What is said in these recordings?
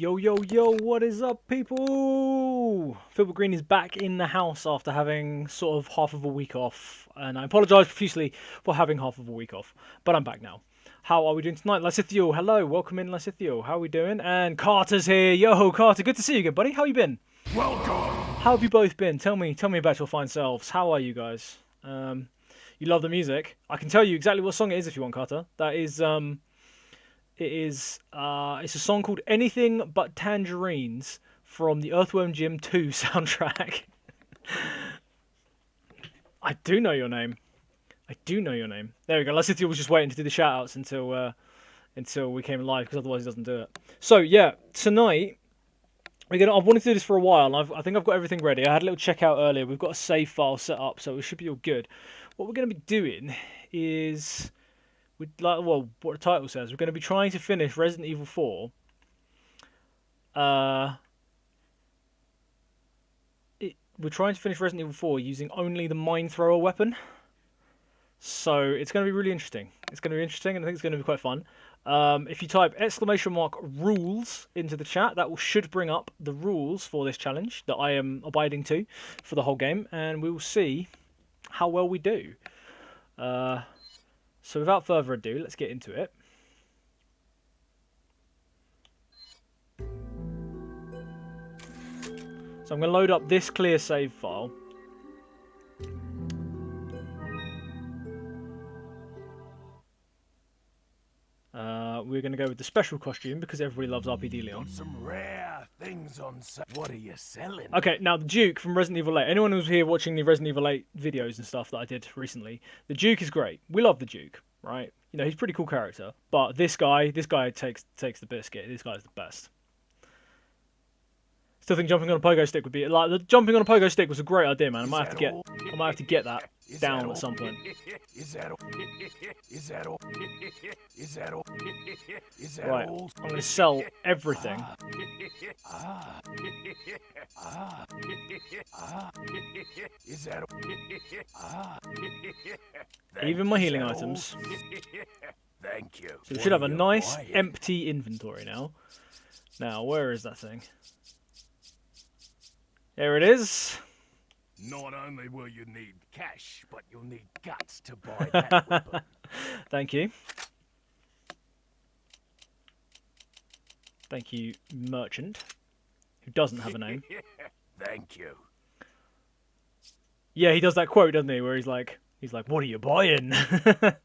Yo, yo, yo, what is up, people? Philbert Green is back in the house after having sort of half of a week off. And I apologise profusely for having half of a week off. But I'm back now. How are we doing tonight? Lasithio, hello, welcome in, Lasithio. How are we doing? And Carter's here. Yo, Carter, good to see you again, buddy. How you been? Welcome! How have you both been? Tell me about your fine selves. How are you guys? You love the music. I can tell you exactly what song it is if you want, Carter. That is, it's a song called Anything But Tangerines from the Earthworm Jim 2 soundtrack. I do know your name. There we go. Lasithia was just waiting to do the shout-outs until we came live, because otherwise he doesn't do it. So, yeah, tonight, I've wanted to do this for a while, and I think I've got everything ready. I had a little checkout earlier. We've got a save file set up, so it should be all good. What we're going to be doing is, what the title says, we're going to be trying to finish Resident Evil 4. We're trying to finish Resident Evil 4 using only the mine thrower weapon. So it's going to be really interesting. It's going to be interesting, and I think it's going to be quite fun. If you type !rules into the chat, that should bring up the rules for this challenge that I am abiding to for the whole game, and we will see how well we do. So without further ado, let's get into it. So I'm going to load up this clear save file. We're going to go with the special costume because everybody loves RPD Leon. Some rare things on sale. What are you selling? Okay, now the Duke from Resident Evil 8. Anyone who's here watching the Resident Evil 8 videos and stuff that I did recently, the Duke is great. We love the Duke, right? You know, he's a pretty cool character. But this guy takes the biscuit. This guy's the best. Still think jumping on a pogo stick would be like the jumping on a pogo stick was a great idea, man. I might have to get that down at some point. Right, I'm gonna sell everything. Even my healing items. Thank you. So we should have a nice empty inventory now. Now, where is that thing? There it is. Not only will you need cash, but you'll need guts to buy that weapon. Thank you. Thank you, merchant, who doesn't have a name. Thank you. Yeah, he does that quote, doesn't he? Where he's like, "What are you buying?" That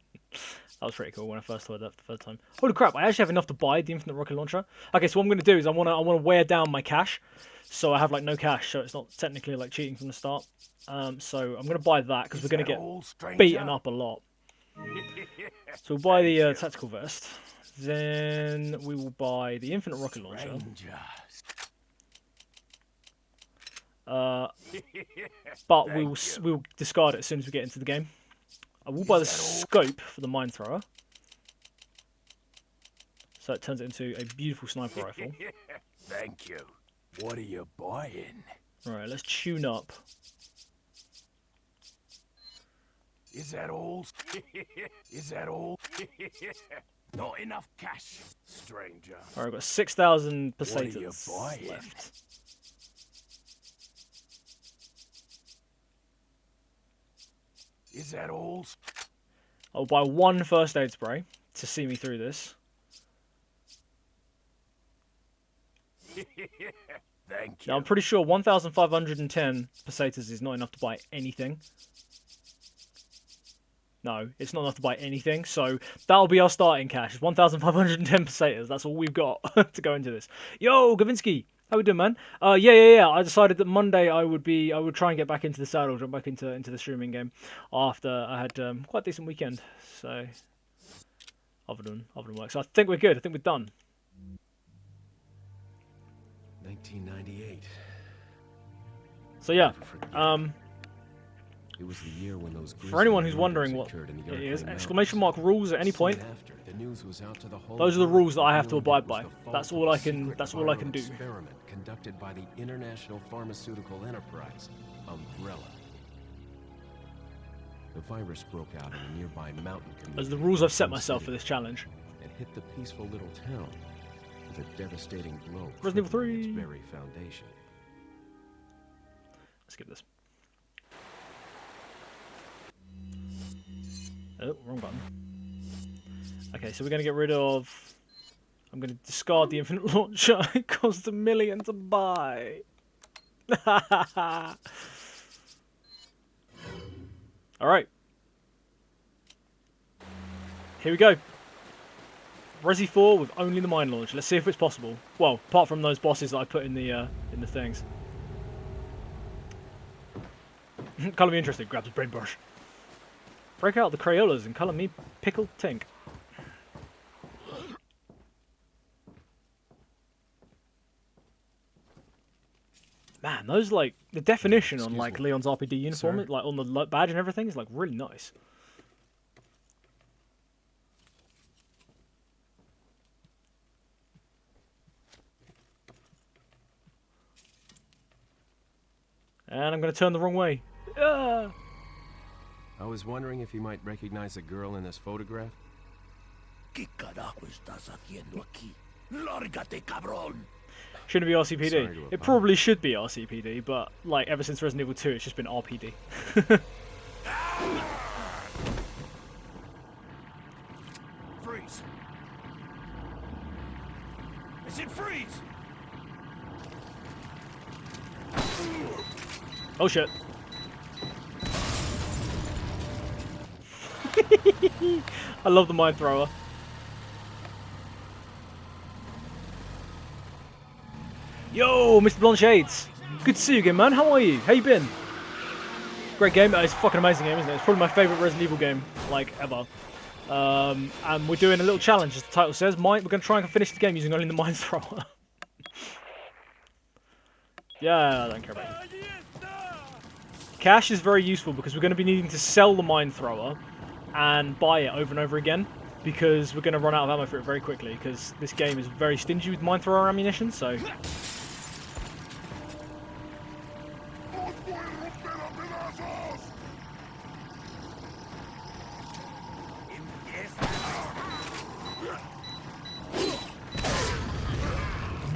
was pretty cool when I first heard that the first time. Holy crap! I actually have enough to buy the infinite rocket launcher. Okay, so what I'm going to do is I want to wear down my cash, so I have like no cash, so it's not technically like cheating from the start. So I'm going to buy that because we're going to get beaten up a lot. So we'll buy the tactical vest. Then we will buy the infinite rocket launcher. But we'll discard it as soon as we get into the game. I will buy the scope for the mine thrower. So it turns it into a beautiful sniper rifle. Thank you. What are you buying? Alright, let's tune up. Is that all? Is that all? Not enough cash, stranger. Alright, I've got 6,000 pesetas left. Is that all? I'll buy one first aid spray to see me through this. Thank you. Now, I'm pretty sure 1,510 pesetas is not enough to buy anything. No, it's not enough to buy anything, so that'll be our starting cash. It's 1,510 pesetas. That's all we've got to go into this. Yo, Gavinsky, how we doing, man? Yeah. I decided that Monday I would try and get back into the saddle, jump back into the streaming game after I had quite a decent weekend. So other than work, so I think we're good. I think we're done. 1998. So yeah, It was the year when those for anyone who's wondering what it is, !rules at any point. Those are the rules that I have to abide by. That's all I can do. Experiment conducted by the international pharmaceutical enterprise, Umbrella. The virus broke out in a nearby mountain community. Those are the rules I've set myself for this challenge. And hit the peaceful little town. with a devastating blow Resident Evil crippling its 3. very foundation. Let's skip this. Oh, wrong button. Okay, so we're going to get rid of... I'm going to discard the infinite launcher. It cost $1 million to buy. Alright. Here we go. Resi 4 with only the mine launch. Let's see if it's possible. Well, apart from those bosses that I put in the things. Colour me interested. Grabs a brain brush. Break out the Crayolas and colour me pickled tink. Man, those like the definition on like Leon's RPD uniform, like on the badge and everything, is like really nice. And I'm going to turn the wrong way. Ah! I was wondering if you might recognize a girl in this photograph. ¿Qué carajo estás haciendo aquí? Lárgate, cabrón! Shouldn't it be RCPD? Sorry to It apologize. probably should be RCPD, but like ever since Resident Evil 2, it's just been RPD. Freeze! I said freeze! Oh shit. I love the mine thrower. Yo, Mr. Blonshades. Good to see you again, man. How are you? How you been? Great game. It's a fucking amazing game, isn't it? It's probably my favourite Resident Evil game, like, ever. And we're doing a little challenge, as the title says. We're going to try and finish the game using only the mine thrower. Yeah, I don't care about it. Cash is very useful because we're going to be needing to sell the mine thrower and buy it over and over again because we're going to run out of ammo for it very quickly because this game is very stingy with mine thrower ammunition, so...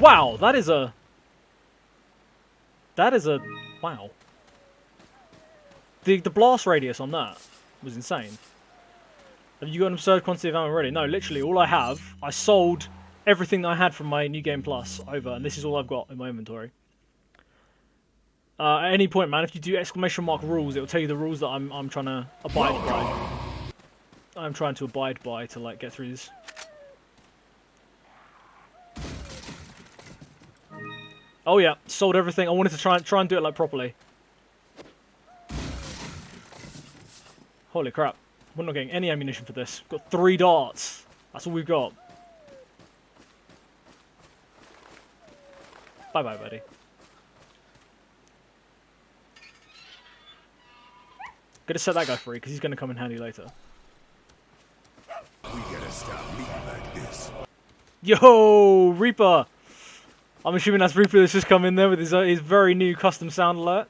Wow, that is a... Wow. The blast radius on that was insane. Have you got an absurd quantity of ammo already? No, literally, all I have, I sold everything that I had from my New Game Plus over, and this is all I've got in my inventory. At any point, man, if you do exclamation mark rules, it will tell you the rules that I'm trying to abide by. I'm trying to abide by to, like, get through this. Oh yeah, sold everything. I wanted to try and do it, like, properly. Holy crap. We're not getting any ammunition for this. We've got 3 darts. That's all we've got. Bye-bye, buddy. Gotta set that guy free, because he's gonna come in handy later. We gotta stop meeting like this. Yo, Reaper! I'm assuming that's Reaper that's just come in there with his very new custom sound alert.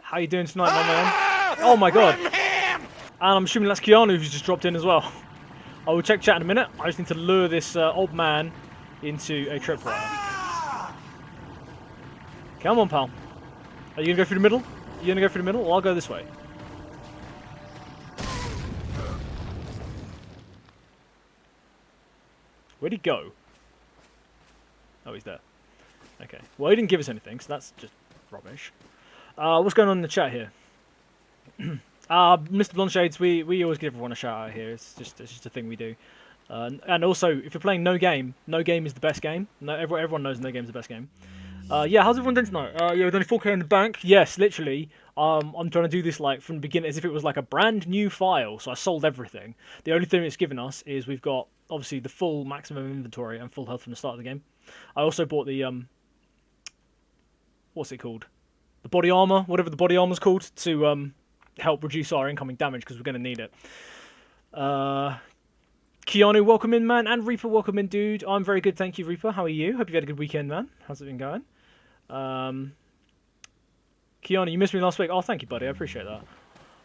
How you doing tonight, my man? Oh my god. And I'm assuming that's Keanu who's just dropped in as well. I will check chat in a minute. I just need to lure this old man into a tripwire. Come on, pal. Are you going to go through the middle? You going to go through the middle? Well, I'll go this way. Where'd he go? Oh, he's there. Okay. Well, he didn't give us anything, so that's just rubbish. What's going on in the chat here? Mr. Blonshades, we always give everyone a shout out here. It's just a thing we do. And also, if you're playing No Game is the best game. No, everyone knows No Game is the best game. Yeah, how's everyone doing tonight? Yeah, with only 4K in the bank. Yes, literally. I'm trying to do this like from the beginning, as if it was like a brand new file. So I sold everything. The only thing it's given us is we've got obviously the full maximum inventory and full health from the start of the game. I also bought the what's it called? The body armor, whatever the body armor's called, to help reduce our incoming damage because we're going to need it. Keanu, welcome in, man, and Reaper, welcome in, dude. I'm very good, thank you, Reaper. How are you? Hope you've had a good weekend, man. How's it been going? Keanu, you missed me last week. Oh, thank you, buddy. I appreciate that.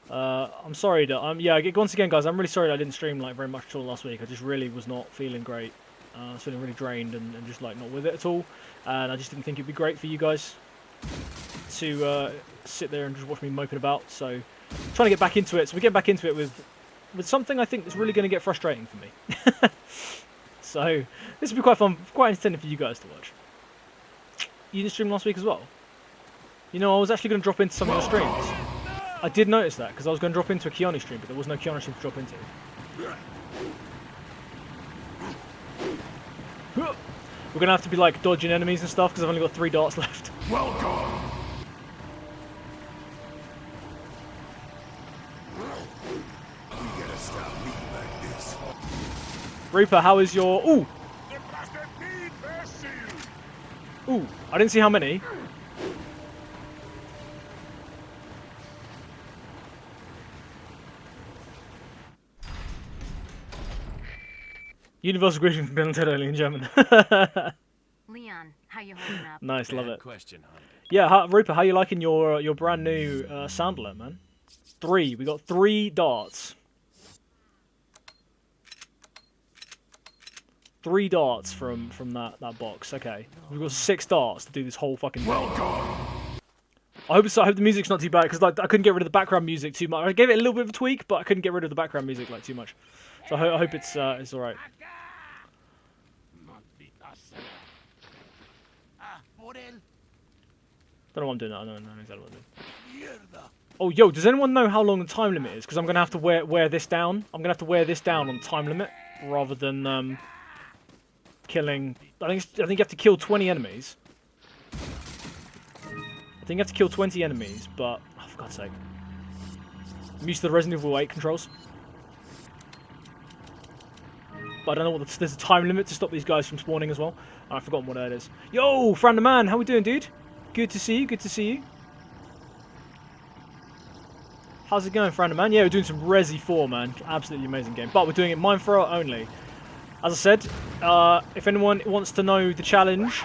I'm sorry that yeah. Once again, guys, I'm really sorry that I didn't stream like very much at all last week. I just really was not feeling great. I was feeling really drained and just like not with it at all. And I just didn't think it'd be great for you guys to sit there and just watch me moping about. So trying to get back into it. So we're getting back into it with something I think is really going to get frustrating for me. So this will be quite fun, quite entertaining for you guys to watch. You didn't stream last week as well? You know, I was actually going to drop into some of your streams. I did notice that, because I was going to drop into a Keanu stream, but there was no Keanu stream to drop into. We're going to have to be, like, dodging enemies and stuff, because I've only got 3 darts left. Welcome. Reaper, how is your... Ooh! Ooh, I didn't see how many. Universal greetings from Bill and Ted Only in German. Leon, how you holding up? Nice, love Bad it. question, honey. Yeah, Reaper, how you liking your brand new sound alert, man? 3. We got 3 darts. 3 darts from that box. Okay, we've got 6 darts to do this whole fucking game. I hope the music's not too bad because like I couldn't get rid of the background music too much. I gave it a little bit of a tweak, but I couldn't get rid of the background music like too much. So I hope it's all right. Don't know what I'm doing. I don't know exactly what I'm doing. Oh, yo, does anyone know how long the time limit is? Because I'm gonna have to wear this down. I'm gonna have to wear this down on time limit rather than killing. I think you have to kill 20 enemies. I think you have to kill 20 enemies, but oh, for God's sake, I'm used to the Resident Evil 8 controls. But I don't know what there's a time limit to stop these guys from spawning as well. And I've forgotten what that is. Yo, Fran the man, how we doing, dude? Good to see you. Good to see you. How's it going, Fran the man? Yeah, we're doing some Resi 4, man. Absolutely amazing game. But we're doing it mine thrower only. As I said, if anyone wants to know the challenge,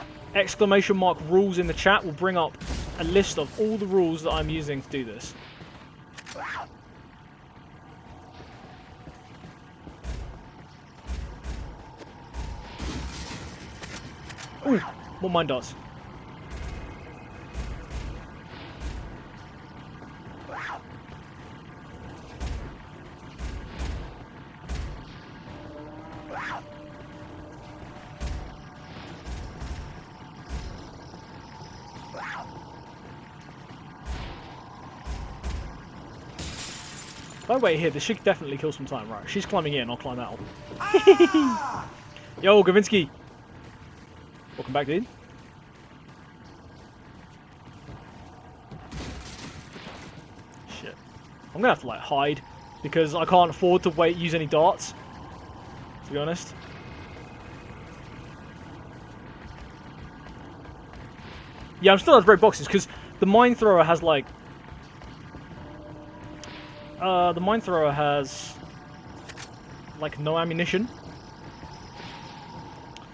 !rules in the chat will bring up a list of all the rules that I'm using to do this. Ooh, more mine darts. If I wait here, this should definitely kill some time. Right, she's climbing in, I'll climb out. Yo, Gavinsky! Welcome back, dude. Shit. I'm gonna have to, like, hide, because I can't afford to use any darts, to be honest. Yeah, I'm still out of break boxes, because the mine thrower has, like... the mine thrower has, like, no ammunition.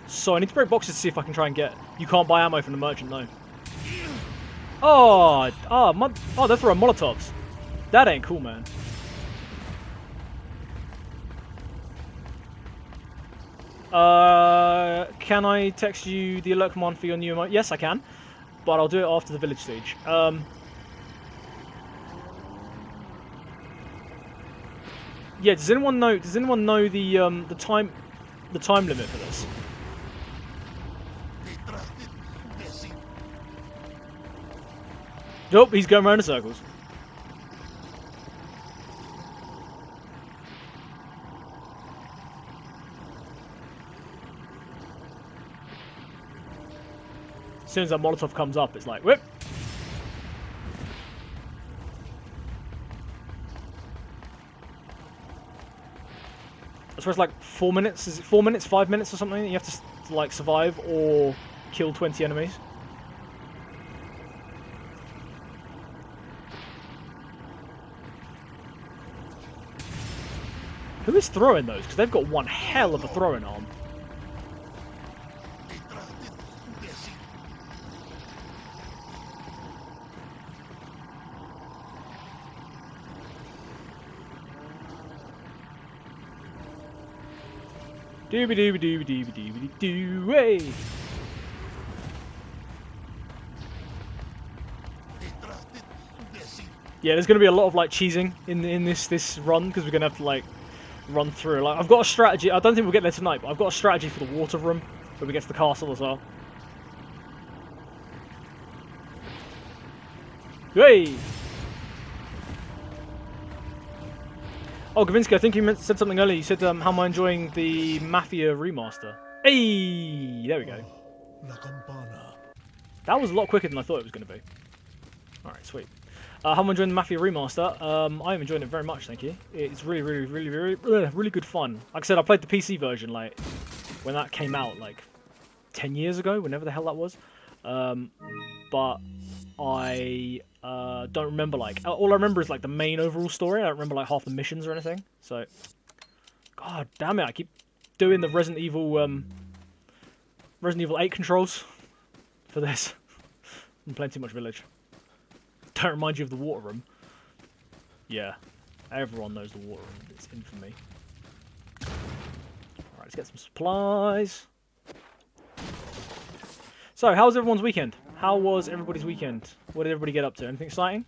So I need to break boxes to see if I can try and get... You can't buy ammo from the merchant, no. Oh, they're throwing Molotovs. That ain't cool, man. Can I text you the alert command for your new emote? Yes, I can. But I'll do it after the village siege. Yeah, does anyone know the time limit for this? Nope, he's going around in circles. As soon as that Molotov comes up, it's like, whip. I suppose like 4 minutes. Is it 4 minutes, 5 minutes or something? You have to like survive or kill 20 enemies. Who is throwing those? Because they've got one hell of a throwing arm. Dooby dooby dooby dooby dooby doo. Hey. Yeah, there's gonna be a lot of like cheesing in this run because we're gonna have to like run through. Like I've got a strategy. I don't think we'll get there tonight, but I've got a strategy for the water room when we get to the castle as well. Hey. Oh, Gavinsky, I think you said something earlier. You said, how am I enjoying the Mafia remaster? Hey, there we go. That was a lot quicker than I thought it was going to be. Alright, sweet. How am I enjoying the Mafia remaster? I am enjoying it very much, thank you. It's really good fun. Like I said, I played the PC version, like, when that came out, like, 10 years ago, whenever the hell that was. But I don't remember, like, all I remember is, like, the main overall story. I don't remember, like, half the missions or anything. So, god damn it, I keep doing the Resident Evil 8 controls for this. I'm playing too much Village. Don't remind you of the water room. Yeah, everyone knows the water room. It's infamy. Alright, let's get some supplies. So, how was everyone's weekend? How was everybody's weekend? What did everybody get up to? Anything exciting?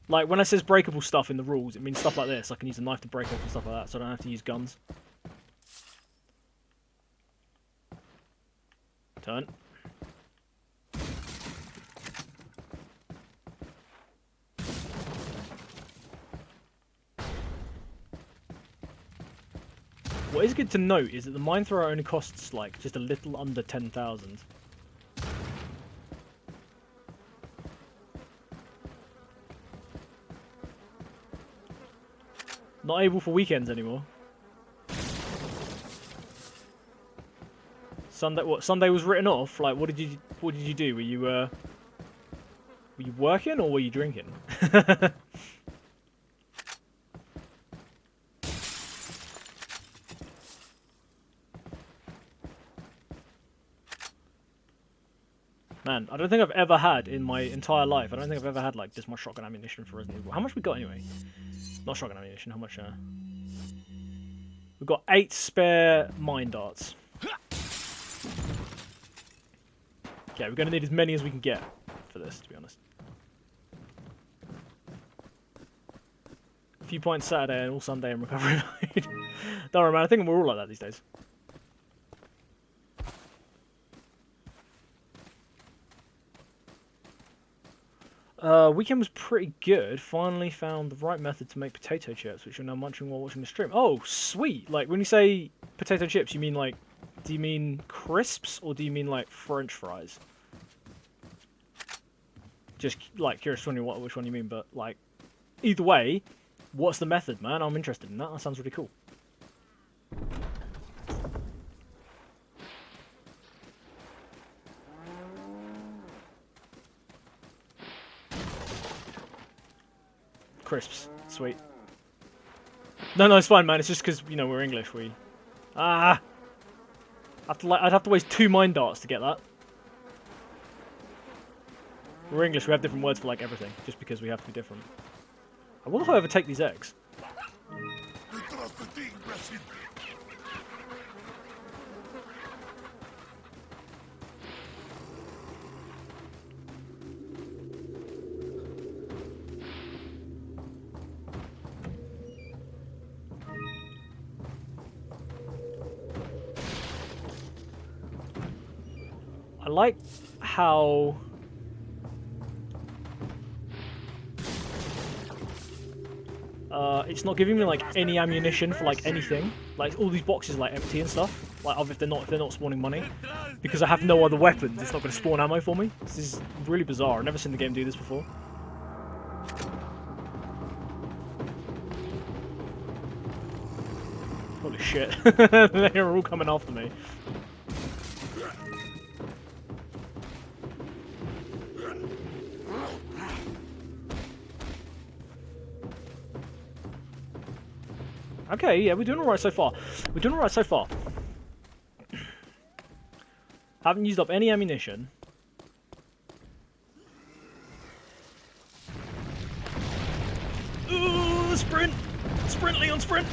Like, when it says breakable stuff in the rules, it means stuff like this. I can use a knife to break open stuff like that, so I don't have to use guns. Turn. What is good to note is that the mine thrower only costs, like, just a little under 10,000. Not able for weekends anymore. Sunday, what? Sunday was written off. Like, what did you do? Were you working or were you drinking? Man, I don't think I've ever had in my entire life. I don't think I've ever had like this much shotgun ammunition for Resident Evil. How much we got anyway? Not shotgun ammunition. How much? We've got 8 spare mine darts. Okay, we're gonna need as many as we can get for this, to be honest. A few points Saturday and all Sunday in recovery mode. Don't worry, man. I think we're all like that these days. Weekend was pretty good. Finally found the right method to make potato chips, which you're now munching while watching the stream. Oh, sweet! Like, when you say potato chips, you mean, like, do you mean crisps, or do you mean, like, French fries? Just, like, curious which one you mean, but, like, either way, what's the method, man? I'm interested in that. That sounds really cool. Crisps. Sweet. No, it's fine, man. It's just because, you know, we're English. I'd have to waste 2 mine darts to get that. We're English. We have different words for, like, everything. Just because we have to be different. I wonder if I ever take these eggs. I like how it's not giving me like any ammunition for like anything. Like all these boxes are like empty and stuff. Like if they're not spawning money, because I have no other weapons, it's not going to spawn ammo for me. This is really bizarre. I've never seen the game do this before. Holy shit! They're all coming after me. Okay, yeah, we're doing alright so far. We're doing alright so far. Haven't used up any ammunition. Ooh, sprint! Sprint, Leon, sprint!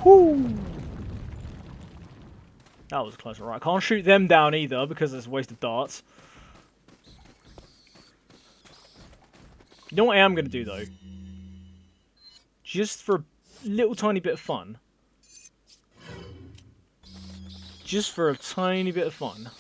Whoo! That was close. Right, I can't shoot them down either because it's a waste of darts. You know what I am going to do, though? Just for a little tiny bit of fun. Just for a tiny bit of fun.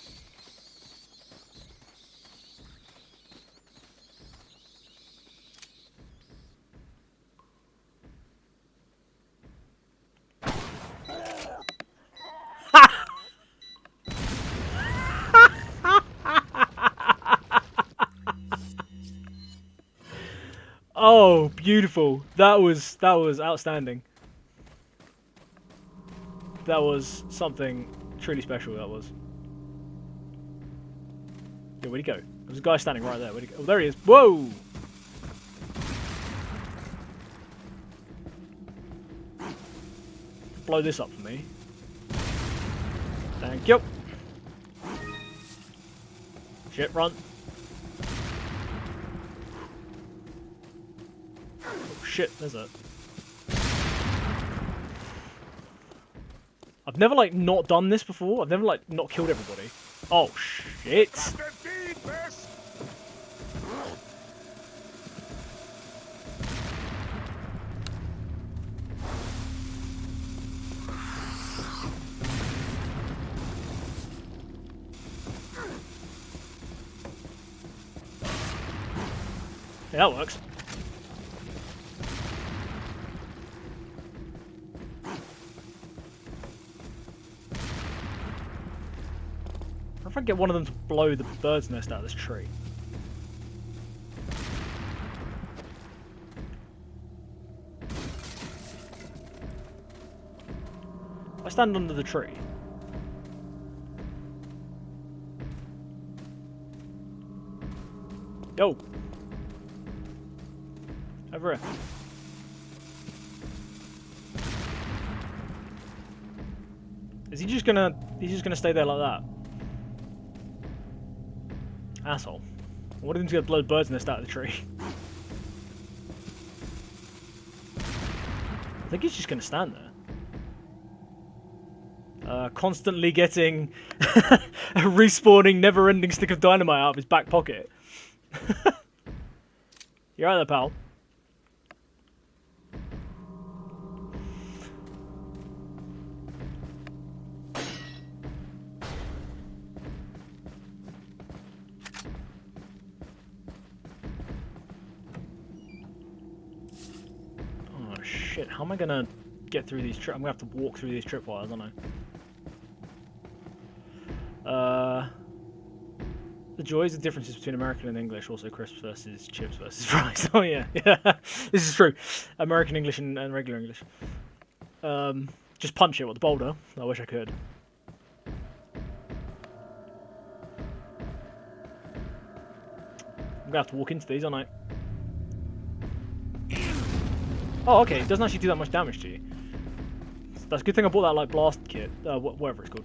Oh, beautiful. That was outstanding. That was something truly special, that was. Yeah, where'd he go? There was a guy standing right there. Where'd he go? Oh, there he is. Whoa! Blow this up for me. Thank you. Shit, run. Oh, shit, there's a... I've never, like, not done this before. I've never, like, not killed everybody. Oh, shit. Yeah, that works. If I can get one of them to blow the bird's nest out of this tree. If I stand under the tree. Yo! Over here. Is he just gonna... He's just gonna stay there like that? Asshole. I wanted him to get blow the bird's nest out of the tree. I think he's just going to stand there. Constantly getting a respawning, never-ending stick of dynamite out of his back pocket. You're right there, pal. Shit, how am I gonna get through these I'm gonna have to walk through these tripwires, aren't I? The joys and differences between American and English, also crisps versus chips versus fries. Oh yeah, yeah, this is true. American English and regular English. Just punch it with the boulder. I wish I could. I'm gonna have to walk into these, aren't I? Oh, okay, it doesn't actually do that much damage to you. That's a good thing I bought that, like, blast kit. Whatever it's called.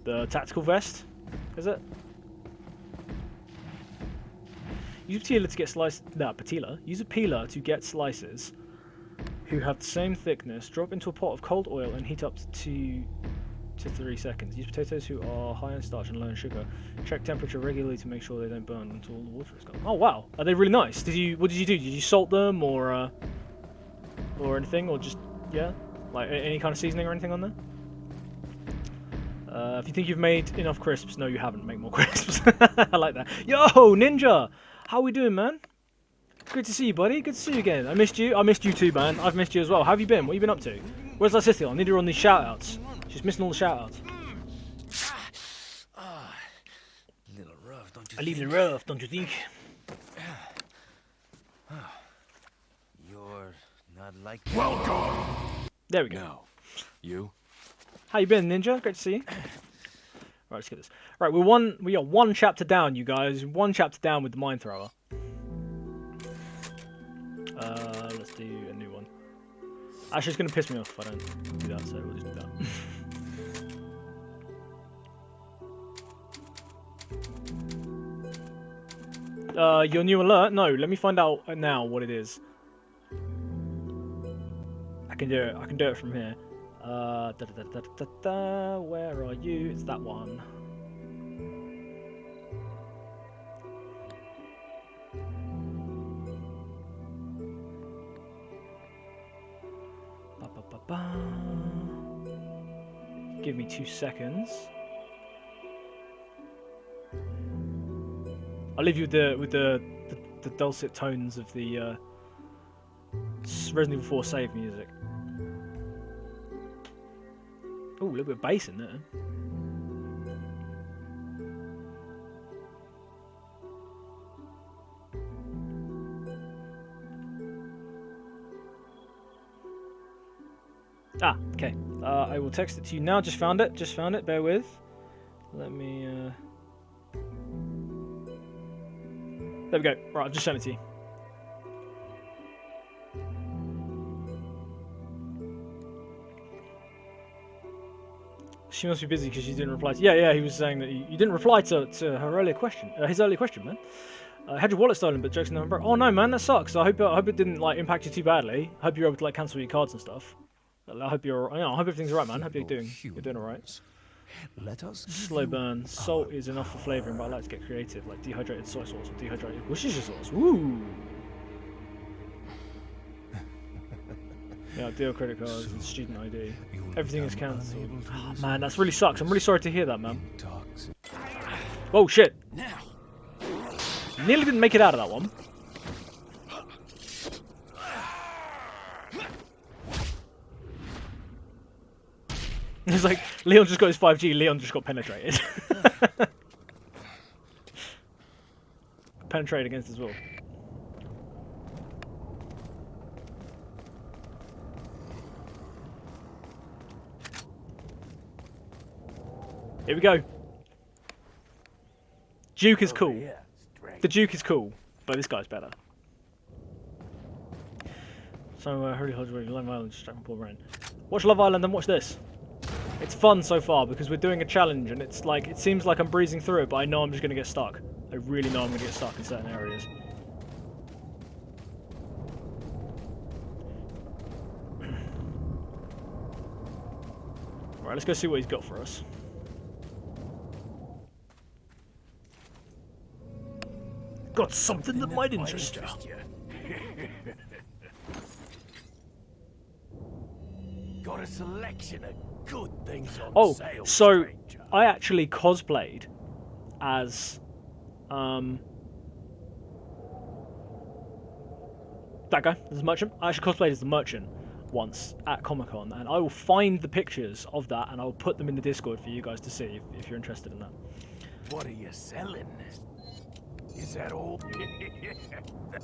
The tactical vest? Is it? Use a peeler to get slices... No, peeler. Use a peeler to get slices who have the same thickness. Drop into a pot of cold oil and heat up to 2 to 3 seconds. Use potatoes who are high in starch and low in sugar. Check temperature regularly to make sure they don't burn until all the water is gone. Oh, wow. Are they really nice? What did you do? Did you salt them, or anything, or just, yeah, like any kind of seasoning or anything on there? If you think you've made enough crisps, no, you haven't. Make more crisps. I like that. Yo, Ninja, how we doing, man? Good to see you, buddy. Good to see you again. I missed you. I missed you too, man. I've missed you as well. How have you been? What have you been up to? Where's Lysithia? I need her on these shout-outs. She's missing all the shout-outs. A little rough, don't you think? You're not like... Welcome! There we go. No. You? How you been, Ninja? Great to see you. Right, let's get this. Right, we are one chapter down, you guys. One chapter down with the mine thrower. Let's do a new one. Actually, it's gonna piss me off if I don't do that, so we'll just do that. Your new alert? No, let me find out now what it is. I can do it. I can do it from here. Where are you? It's that one. Ba, ba, ba, ba. Give me 2 seconds. I'll leave you with the dulcet tones of the Resident Evil 4 save music. Oh, a little bit of bass in there. Ah, okay. I will text it to you now. Just found it. Just found it. Bear with. Let me. There we go. Right, I've just sent it to you. She must be busy because she didn't reply. Yeah. He was saying that you didn't reply to her earlier question. His earlier question, man. Had your wallet stolen, but jokes on the. Oh no, man, that sucks. I hope it didn't like impact you too badly. I hope you're able to like cancel your cards and stuff. I hope you're. I hope everything's alright, man. I hope you're doing alright. Let us Slow burn. Salt is enough for flavouring, but I like to get creative, like dehydrated soy sauce or dehydrated Worcestershire sauce. Woo! Yeah, deal credit cards and student ID. Everything is cancelled. Oh, man, that's really sucks. I'm really sorry to hear that, man. Oh shit! Nearly didn't make it out of that one. It's like Leon just got his 5G. Leon just got penetrated. Penetrated against his will. Here we go. Duke is cool. The Duke is cool, but this guy's better. So, Hurley Hodge, Love Island, Stratton Paul Rain. Watch Love Island and watch this. It's fun so far because we're doing a challenge and it's like, it seems like I'm breezing through it, but I know I'm just going to get stuck. I really know I'm going to get stuck in certain areas. Right, let's go see what he's got for us. Got something that might interest you. Got a selection of good things on sale, so stranger. I actually cosplayed as that guy, as a merchant. I actually cosplayed as the merchant once at Comic-Con, and I will find the pictures of that and I will put them in the Discord for you guys to see if you're interested in that. What are you selling? Is that all?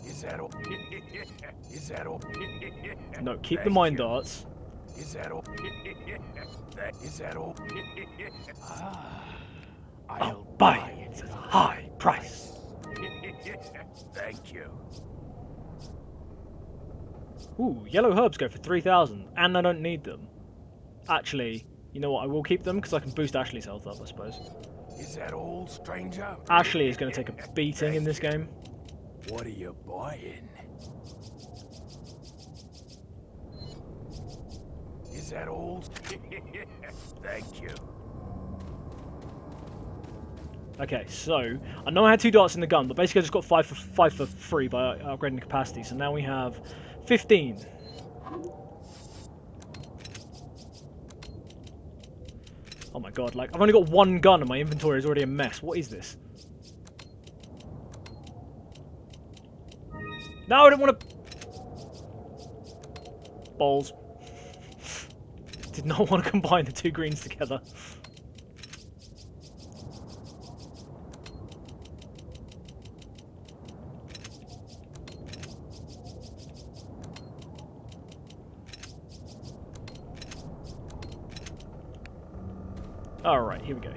Is that all? Is that all? No, keep the mind darts. Is that all? Is that all? I'll buy it at a high price. Thank you. Ooh, yellow herbs go for 3,000, and I don't need them. Actually, you know what? I will keep them because I can boost Ashley's health up, I suppose. Is that all, stranger? Ashley is going to take a beating in this game. What are you buying? Is that all? Thank you. Okay, so I know I had 2 darts in the gun, but basically I just got 5 for free by upgrading the capacity. So now we have 15. Oh my god, like, I've only got 1 gun and my inventory is already a mess. What is this? No, I don't want to... Balls. Did not want to combine the 2 greens together. Alright, here we go.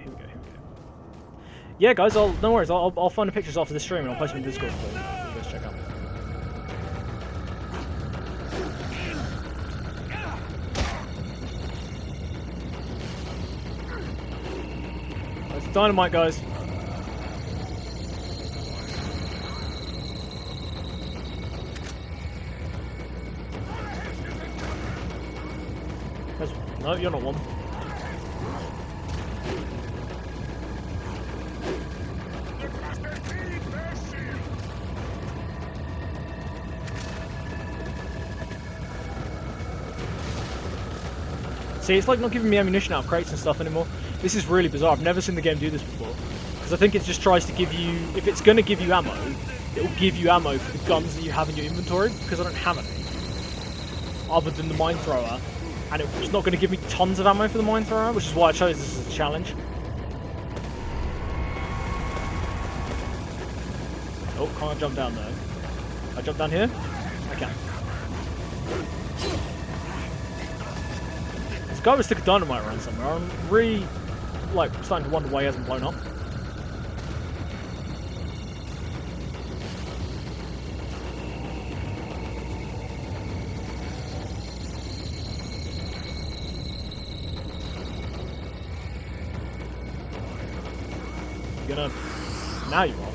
Yeah, guys, no worries. I'll find the pictures after the stream and I'll post them in Discord for you. Let's check out. That's dynamite, guys. No, you're not one. See, it's like not giving me ammunition out of crates and stuff anymore. This is really bizarre. I've never seen the game do this before. Because I think it just tries to give you... If it's going to give you ammo, it'll give you ammo for the guns that you have in your inventory, because I don't have any. Other than the mine thrower. And it's not going to give me tons of ammo for the mine thrower, which is why I chose this as a challenge. Oh, can't jump down though. I jump down here? I can. This guy would stick a dynamite around somewhere. I'm really, like, starting to wonder why he hasn't blown up. You're gonna... Now you are.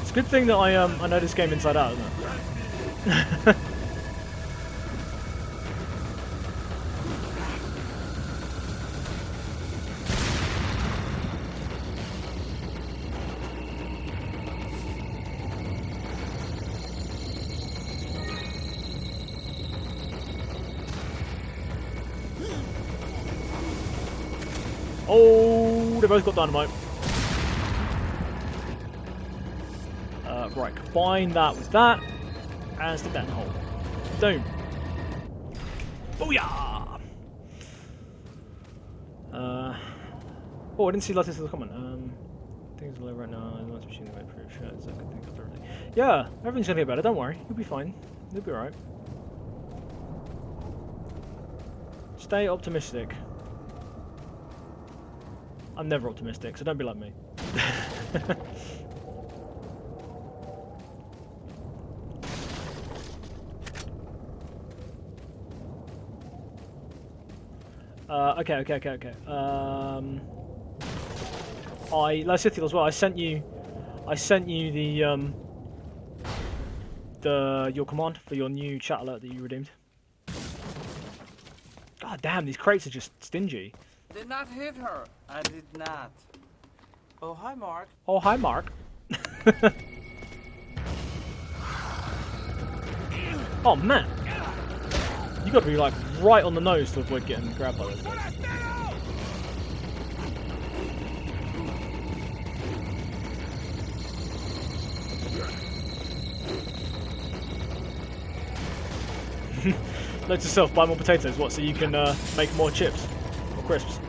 It's a good thing that I know this game inside out, isn't it? Oh, they both got dynamite. Right, combine that with that, and stick that in the hole. Boom. Booyah! Oh, I didn't see Lattice's comment. Things are low right now. I'm not machine the proof shirt. So I can think of everything. Yeah, everything's gonna get better. Don't worry. You'll be fine. You'll be alright. Stay optimistic. I'm never optimistic, so don't be like me. Okay. Lycithial as well. I sent you your command for your new chat alert that you redeemed. God damn, these crates are just stingy. Did not hit her. I did not. Oh, hi, Mark. Oh, hi, Mark. Oh, man. You gotta be, like, right on the nose to avoid getting grabbed by those guys. Note to self, buy more potatoes. What, so you can make more chips? Or crisps?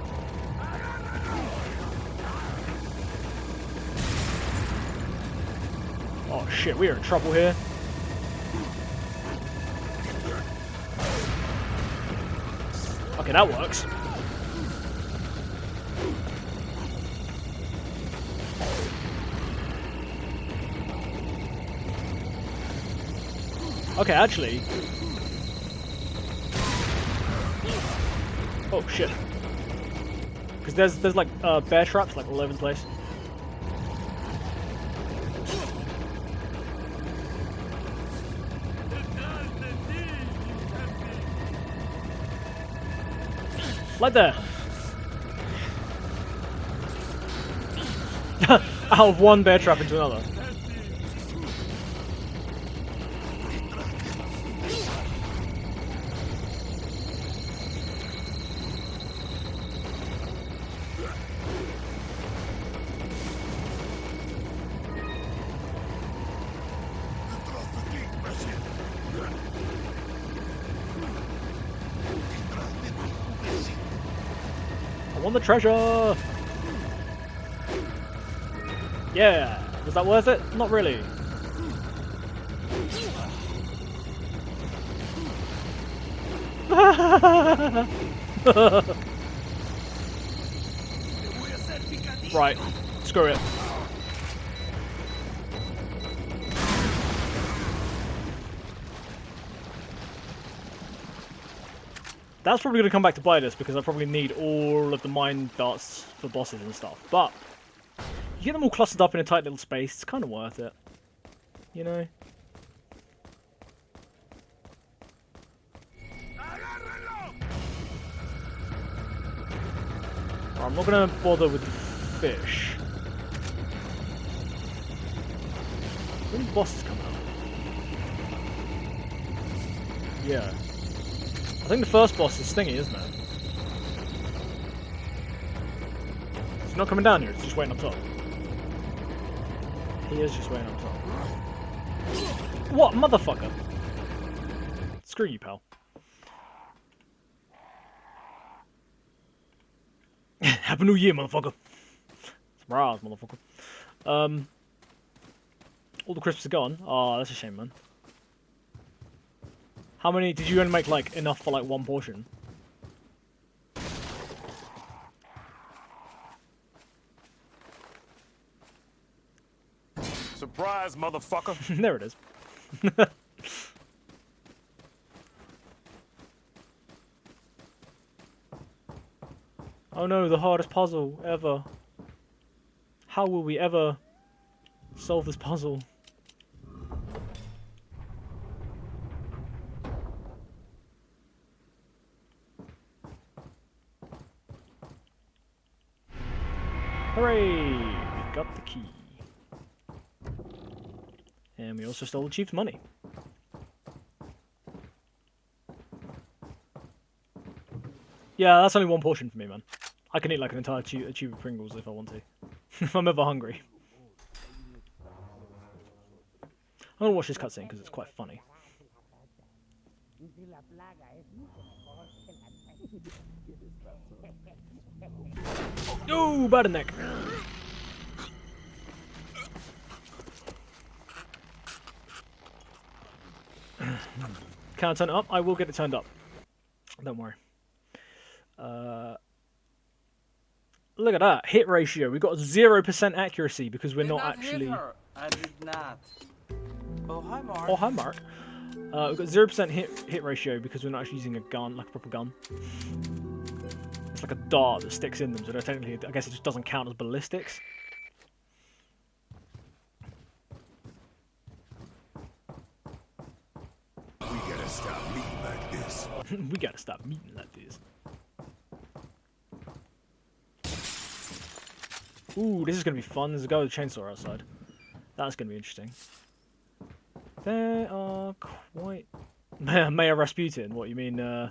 Oh shit, we are in trouble here. Okay, that works. Okay, actually... Oh shit. Because there's like bear traps like all over the place. Like there. Out of one bear trap into another. I want the treasure! Yeah! Was that worth it? Not really. Right. Screw it. That's probably going to come back to bite us because I probably need all of the mine darts for bosses and stuff. But you get them all clustered up in a tight little space, it's kind of worth it. you know? I'm not gonna bother with the fish. When the boss is coming up? Yeah. I think the first boss is Stingy, isn't it? He's not coming down here, it's just waiting up top. He is just waiting up top. What, motherfucker? Screw you, pal. Happy New Year, motherfucker. Surprise, motherfucker. All the crisps are gone. Oh, that's a shame, man. How many did you only make, like, enough for, like, one portion? Surprise, motherfucker. There it is. Oh no, the hardest puzzle ever. How will we ever solve this puzzle? Hooray! We got the key. And we also stole the chief's money. Yeah, that's only one portion for me, man. I can eat like an entire tube of Pringles if I want to. If I'm ever hungry. I'm gonna watch this cutscene because it's quite funny. Oh, bad neck. Can I turn it up? I will get it turned up. Don't worry. Look at that hit ratio. We got 0% accuracy because we're Did not hit actually. her. I did not. Oh hi, Mark. Oh hi, Mark. We've got 0% hit ratio because we're not actually using a gun, like a proper gun. It's like a dart that sticks in them, so technically, I guess it just doesn't count as ballistics. We gotta stop meeting like this. We gotta stop meeting like this. Ooh, this is gonna be fun. There's a guy with a chainsaw outside. That's gonna be interesting. There are quite... Mayor Rasputin, what, you mean, Wait,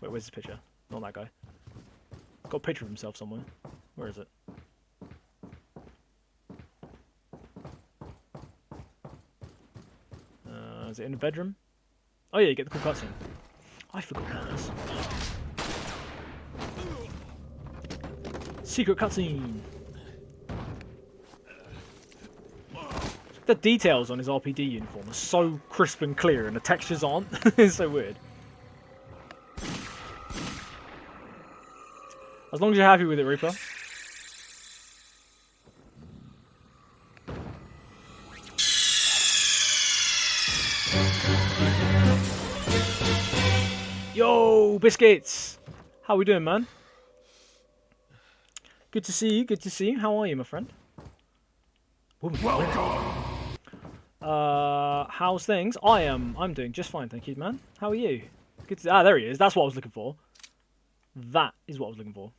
where's this picture? Not that guy. He's got a picture of himself somewhere. Where is it? Is it in the bedroom? Oh yeah, you get the cool cutscene. I forgot about this. Secret cutscene! The details on his RPD uniform are so crisp and clear and the textures aren't. It's so weird. As long as you're happy with it, Reaper. Yo, Biscuits! How we doing, man? Good to see you, good to see you. How are you, my friend? Welcome. How's things? I'm doing just fine, thank you, man. How are you? Good to there he is. That's what I was looking for. That is what I was looking for.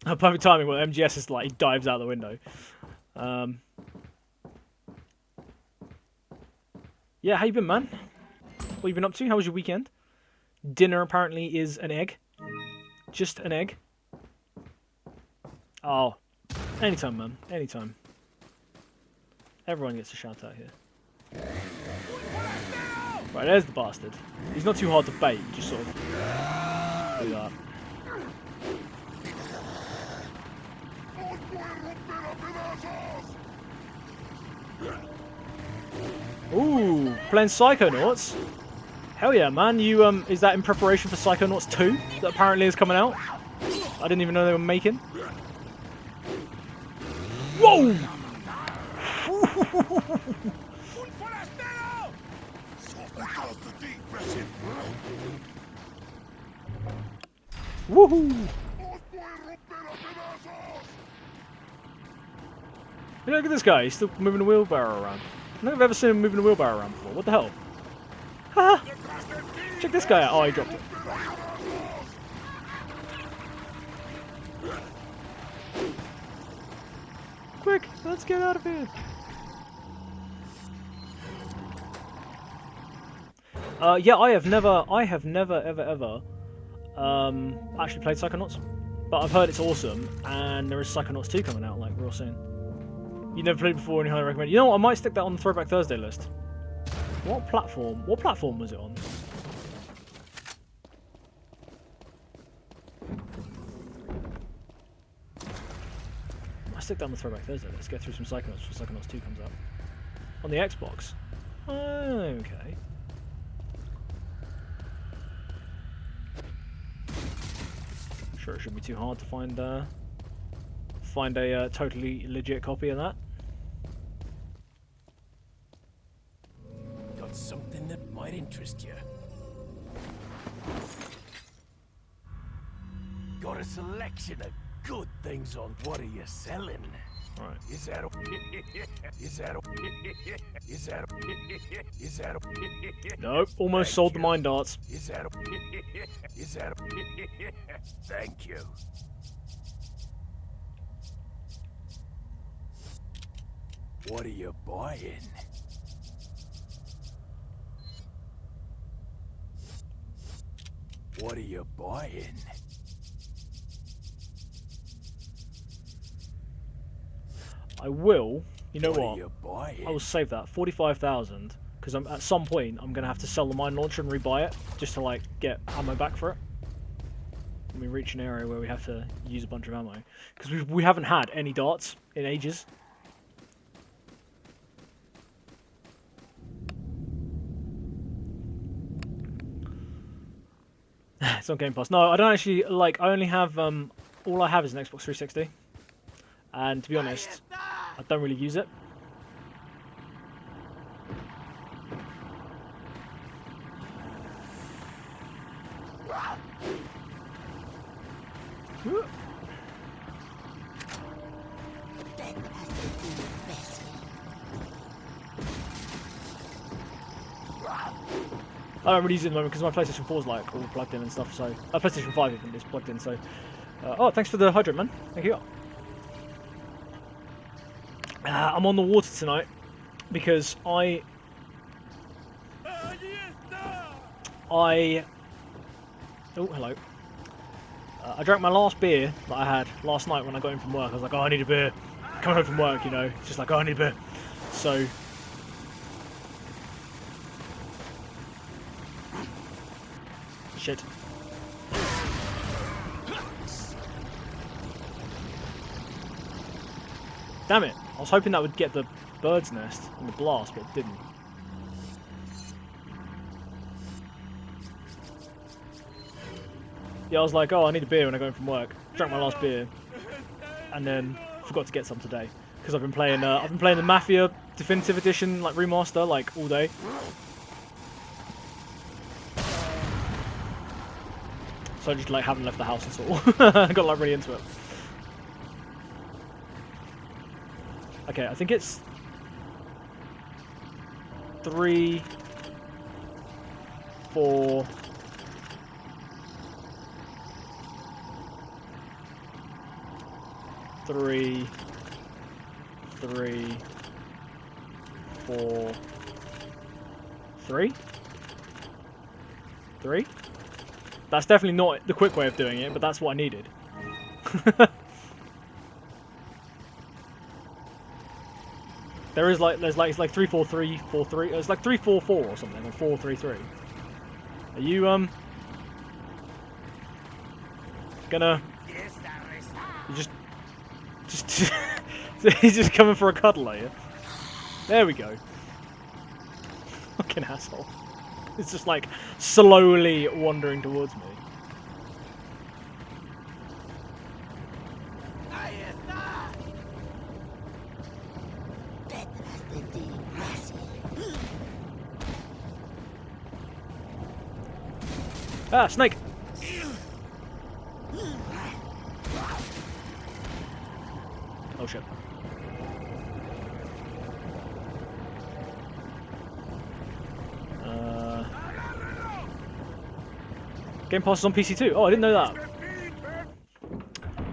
Perfect timing when MGS is like, he dives out the window. Yeah, how you been, man? What you been up to? How was your weekend? Dinner apparently is an egg. Just an egg. Oh. Anytime, man. Anytime. Everyone gets a shout out here. Right, there's the bastard. He's not too hard to bait, just sort of do that. Ooh, playing Psychonauts. Hell yeah, man. You is that in preparation for Psychonauts 2 that apparently is coming out? I didn't even know they were making. Whoa! Woohoo! Look at this guy, he's still moving the wheelbarrow around. I don't think I've ever seen him moving a wheelbarrow around before. What the hell? Haha! Check this guy out. Oh, he dropped it. Quick, let's get out of here. Yeah, I have never, ever, actually played Psychonauts, but I've heard it's awesome, and there is Psychonauts 2 coming out, like, real soon. You never played before and you highly recommend it. You know what, I might stick that on the Throwback Thursday list. What platform was it on? I stick that on the Throwback Thursday. Let's get through some Psychonauts before Psychonauts 2 comes out. On the Xbox? Okay. Sure, it shouldn't be too hard to find a totally legit copy of that. Got something that might interest you. Got a selection of good things on. What are you selling? Right. Is that Nope, almost sold the mine darts. Thank you. What are you buying? What are you buying? I will. You know What what? are you buying? I will save that 45,000 because at some point I'm gonna have to sell the mine launcher and rebuy it just to like get ammo back for it. When we reach an area where we have to use a bunch of ammo because we haven't had any darts in ages. It's on Game Pass. No, I don't actually like. I only have all I have is an Xbox 360, and to be honest, I don't really use it. I don't really use it at the moment because my PlayStation 4 is like all plugged in and stuff. So PlayStation 5 even is plugged in. So oh, thanks for the hydrant, man. Thank you. I'm on the water tonight because oh, hello. I drank my last beer that I had last night when I got in from work. I was like, oh, I need a beer. Coming home from work, you know, it's just like, oh, I need a beer. So shit. Damn it. I was hoping that would get the bird's nest in the blast, but it didn't. Yeah, I was like, oh, I need a beer when I go in from work. Drank my last beer, and then forgot to get some today because I've been playing the Mafia Definitive Edition like remaster like all day. So I just like haven't left the house at all. I got like really into it. Okay, I think it's 3, 4. 3, 3, 4, 3? 3? That's definitely not the quick way of doing it, but that's what I needed. There's like 3, 4, 3, 4, 3. It's like 3, 4, 4 or something, or 4, 3, 3. Are you gonna? You just he's just coming for a cuddle, are you? There we go. Fucking asshole. It's just like slowly wandering towards me. Ah, snake! Oh shit. Game Pass is on PC too. Oh, I didn't know that.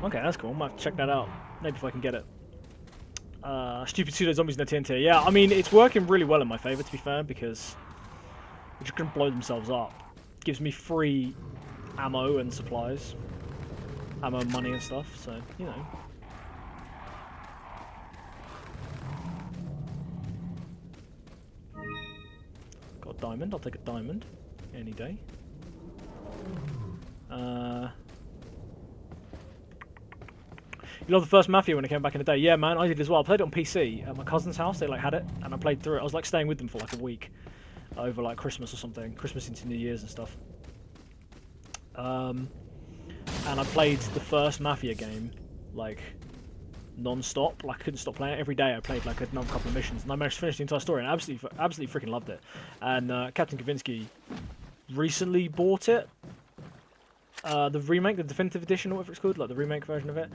Okay, that's cool. I might have to check that out. Maybe if I can get it. Stupid pseudo zombies in the TNT. Yeah, I mean, it's working really well in my favour, to be fair, because they're just going to blow themselves up. Gives me free ammo and supplies. Ammo and money and stuff, so, you know. Got a diamond. I'll take a diamond any day. You love the first Mafia when it came back in the day? Yeah, man, I did as well. I played it on PC at my cousin's house. They like had it, and I played through it. I was like staying with them for like a week over like Christmas or something, Christmas into New Year's and stuff. And I played the first Mafia game like non-stop. Like I couldn't stop playing it every day. I played like another couple of missions, and I managed to finish the entire story, and I absolutely freaking loved it. And Captain Kavinsky recently bought it, the remake, the definitive edition, or whatever it's called, like the remake version of it,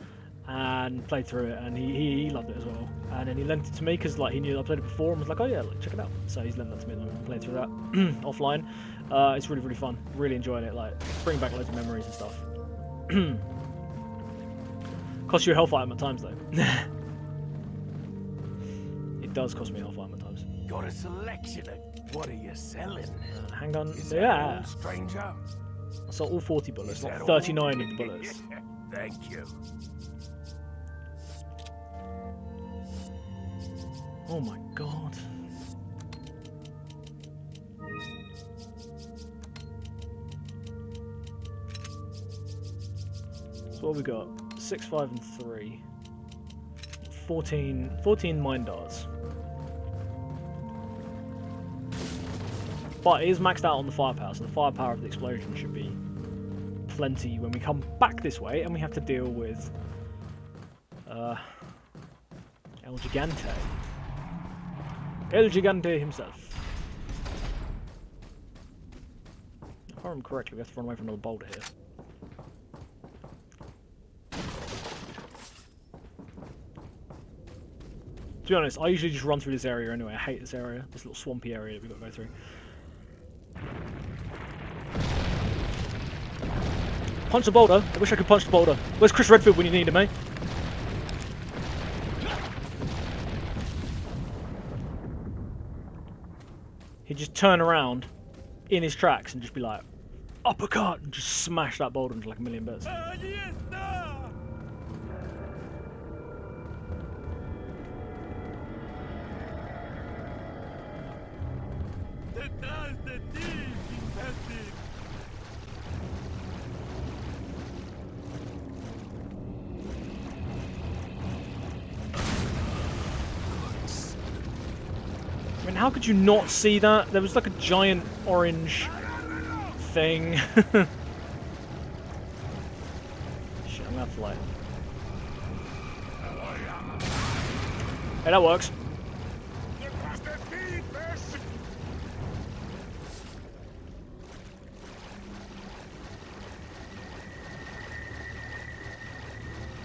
and played through it, and he loved it as well. And then he lent it to me because like he knew I played it before and was like, oh yeah, like, check it out. So he's lent that to me, and I played through that offline. It's really fun. Really enjoying it. Like bring back loads of memories and stuff. Costs you a health item at times though. It does cost me a health item at times. Got a selection of what are you selling? Handgun. Is Yeah. that all, stranger? I sold all 40 bullets, Is not that 39 all? of the bullets. Thank you. Oh my god. So what have we got? 6, 5, and 3. 14 mine darts. But it is maxed out on the firepower, so the firepower of the explosion should be plenty when we come back this way, and we have to deal with El Gigante. El Gigante himself. If I remember correctly, we have to run away from another boulder here. To be honest, I usually just run through this area anyway. I hate this area, this little swampy area that we've got to go through. Punch the boulder? I wish I could punch the boulder. Where's Chris Redfield when you need him, eh? He'd just turn around in his tracks and just be like, uppercut, and just smash that boulder into like a million bits. I mean, how could you not see that? There was like a giant orange thing. Shit, I'm gonna have to like... Hey, that works.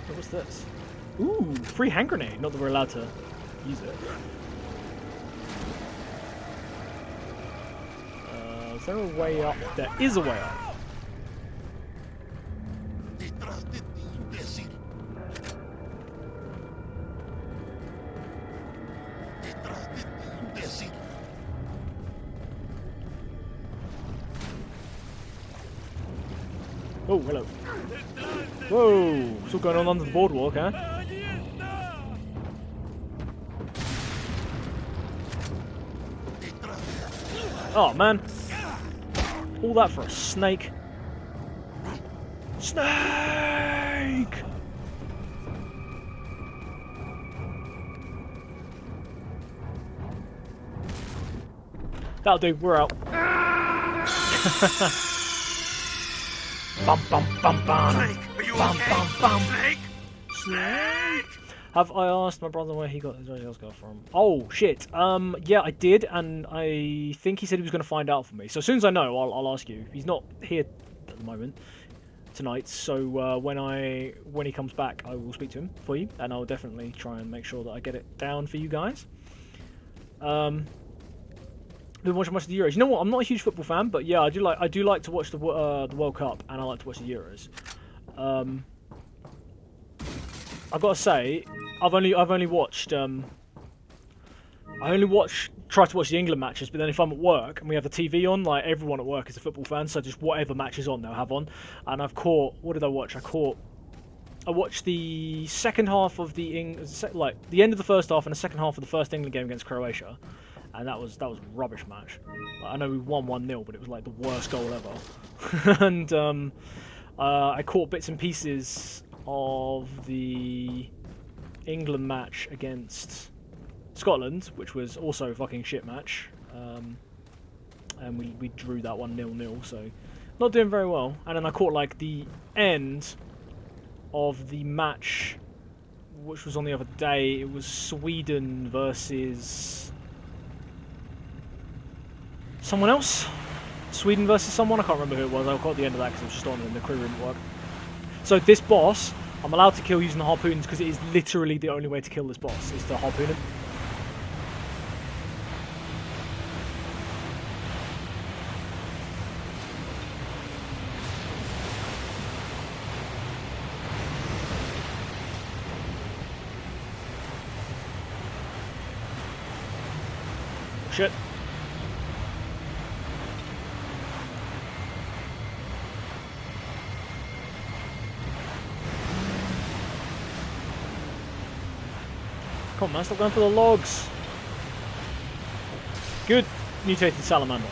What was this? Ooh, free hand grenade. Not that we're allowed to use it. Is there a way up? There is a way up. Oh, hello. Whoa, what's all going on under the boardwalk, huh? Oh, man. All that for a snake. Snake! That'll do, we're out. Bum bum bum bum. Snake, are you Bum okay? bum bum. Snake? Snake? Have I asked my brother where he got his Resi gun from? Oh shit. Yeah, I did, and I think he said he was going to find out for me. So as soon as I know, I'll ask you. He's not here at the moment tonight, so when he comes back, I will speak to him for you, and I'll definitely try and make sure that I get it down for you guys. Been watching much of the Euros. You know what? I'm not a huge football fan, but yeah, I do like to watch the World Cup, and I like to watch the Euros. I've got to say, I've only watched try to watch the England matches, but then if I'm at work and we have the TV on, like everyone at work is a football fan, so just whatever match is on, they'll have on. And I've caught, what did I watch? I watched the second half of the end of the first half and the second half of the first England game against Croatia, and that was a rubbish match. Like, I know we won 1-0, but it was like the worst goal ever. And I caught bits and pieces of the England match against Scotland, which was also a fucking shit match, and we drew that one 0-0, so not doing very well. And then I caught like the end of the match, which was on the other day. It was Sweden versus someone else. Sweden versus someone, I can't remember who it was. I caught the end of that because it was just on and the crew room at work. So this boss, I'm allowed to kill using the harpoons because it is literally the only way to kill this boss, is to harpoon him. Shit. Come on, man, stop going for the logs. Good mutated salamander.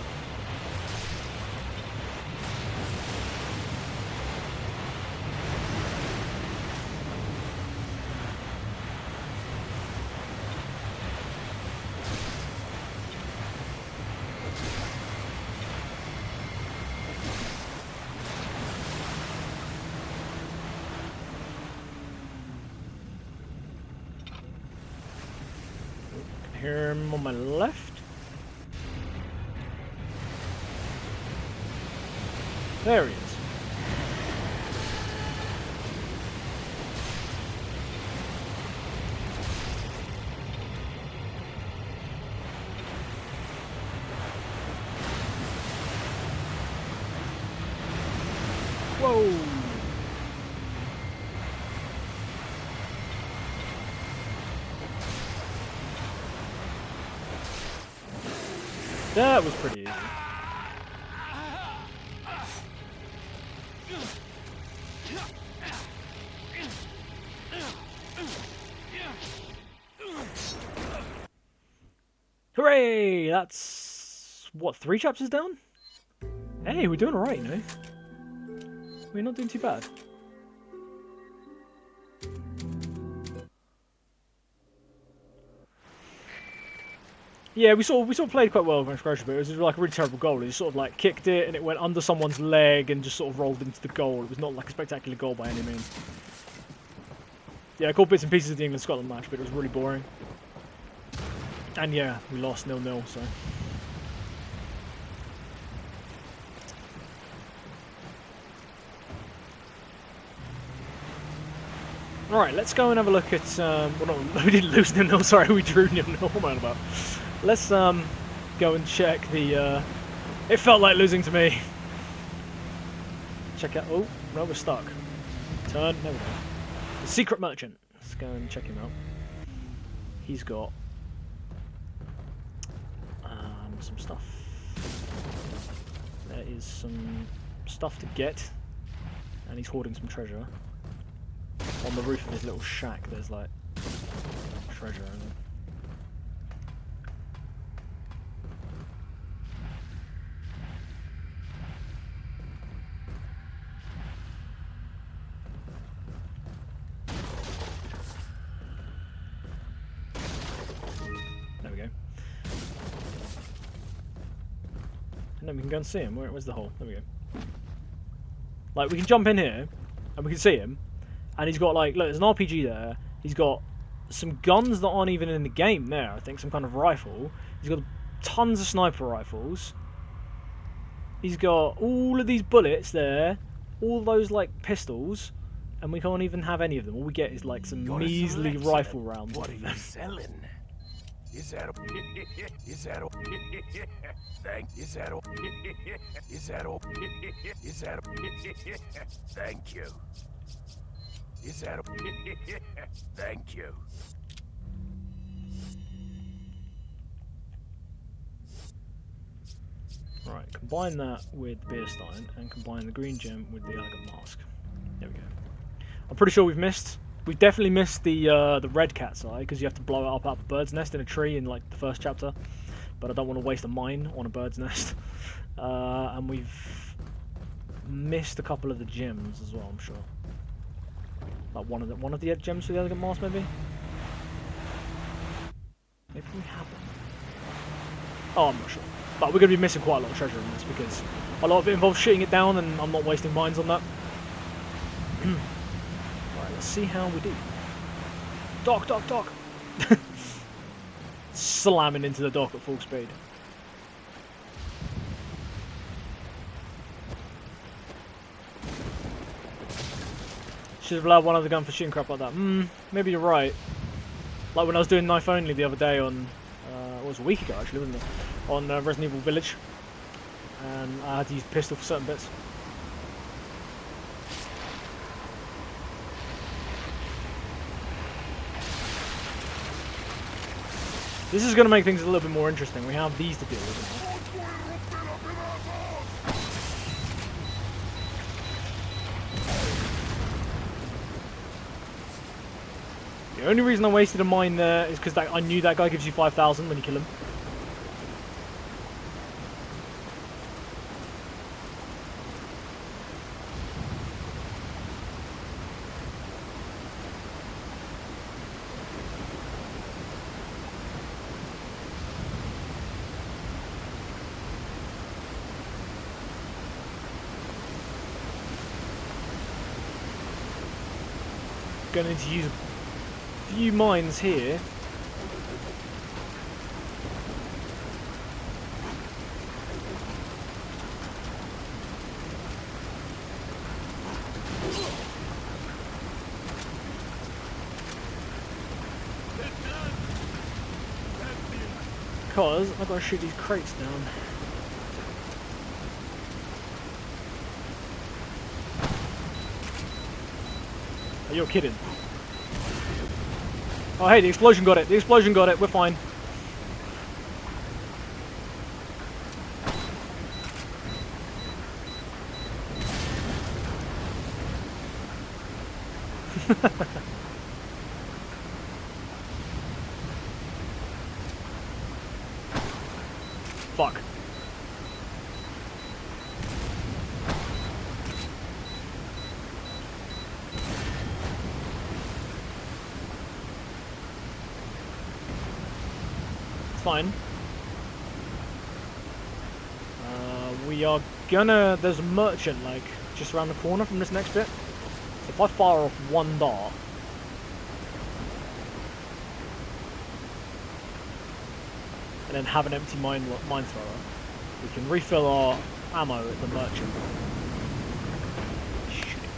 Hear him on my left. There he is. Whoa. That was pretty easy. Hooray! That's, what, 3 chapters down? Hey, we're doing alright, you know? We're not doing too bad. Yeah, we sort of played quite well against Croatia, but it was like a really terrible goal. He just sort of like kicked it and it went under someone's leg and just sort of rolled into the goal. It was not like a spectacular goal by any means. Yeah, I caught bits and pieces of the England-Scotland match, but it was really boring. And yeah, we lost 0-0, so... Alright, let's go and have a look at... well, no, we didn't lose 0-0, sorry, we drew 0-0, what am I on about? Let's go and check the... It felt like losing to me. Check out... Oh, no, we're stuck. Turn, there we go. The Secret Merchant. Let's go and check him out. He's got... some stuff. There is some stuff to get. And he's hoarding some treasure. On the roof of his little shack, there's like treasure in it. There we go. And then we can go and see him. Where's the hole? There we go. Like, we can jump in here, and we can see him. And he's got, like, look, there's an RPG there. He's got some guns that aren't even in the game there, I think. Some kind of rifle. He's got tons of sniper rifles. He's got all of these bullets there. All those, like, pistols. And we can't even have any of them. All we get is, like, some measly rifle rounds. What are you selling? Is that all? Is that all? Thank. Is that all? Is that all? Is that all? Thank you. Is that all? Thank you. Right, combine that with Beer Stein and combine the green gem with the elegant mask. There we go. I'm pretty sure we've missed. We definitely missed the red cat's eye because you have to blow it up out of a bird's nest in a tree in like the first chapter. But I don't want to waste a mine on a bird's nest. And we've missed a couple of the gems as well. I'm sure. Like one of the gems for the elegant mask, maybe. Maybe we haven't. Oh, I'm not sure. But we're going to be missing quite a lot of treasure in this because a lot of it involves shitting it down, and I'm not wasting mines on that. Alright, let's see how we do. Dock, dock, dock! Slamming into the dock at full speed. Should have allowed one other gun for shooting crap like that. Maybe you're right. Like when I was doing knife only the other day on... it was a week ago actually, wasn't it? On Resident Evil Village. And I had to use the pistol for certain bits. This is going to make things a little bit more interesting. We have these to deal with now. The only reason I wasted a mine there is because I knew that guy gives you 5,000 when you kill him. Going to need to use a few mines here. Because I've got to shoot these crates down. Oh, you're kidding. Oh hey, the explosion got it. The explosion got it. We're fine. Fuck. Fine. We are gonna... There's a merchant, like, just around the corner from this next bit. So if I fire off one dart... and then have an empty mine thrower, we can refill our ammo at the merchant. Shoot it.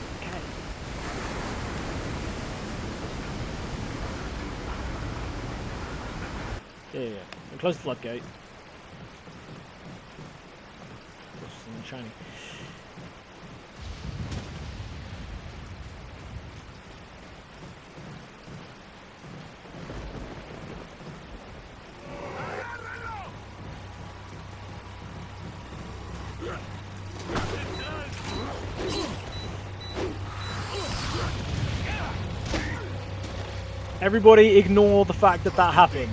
Okay. Yeah. And close the floodgate. There's something shiny. Everybody ignore the fact that that happened.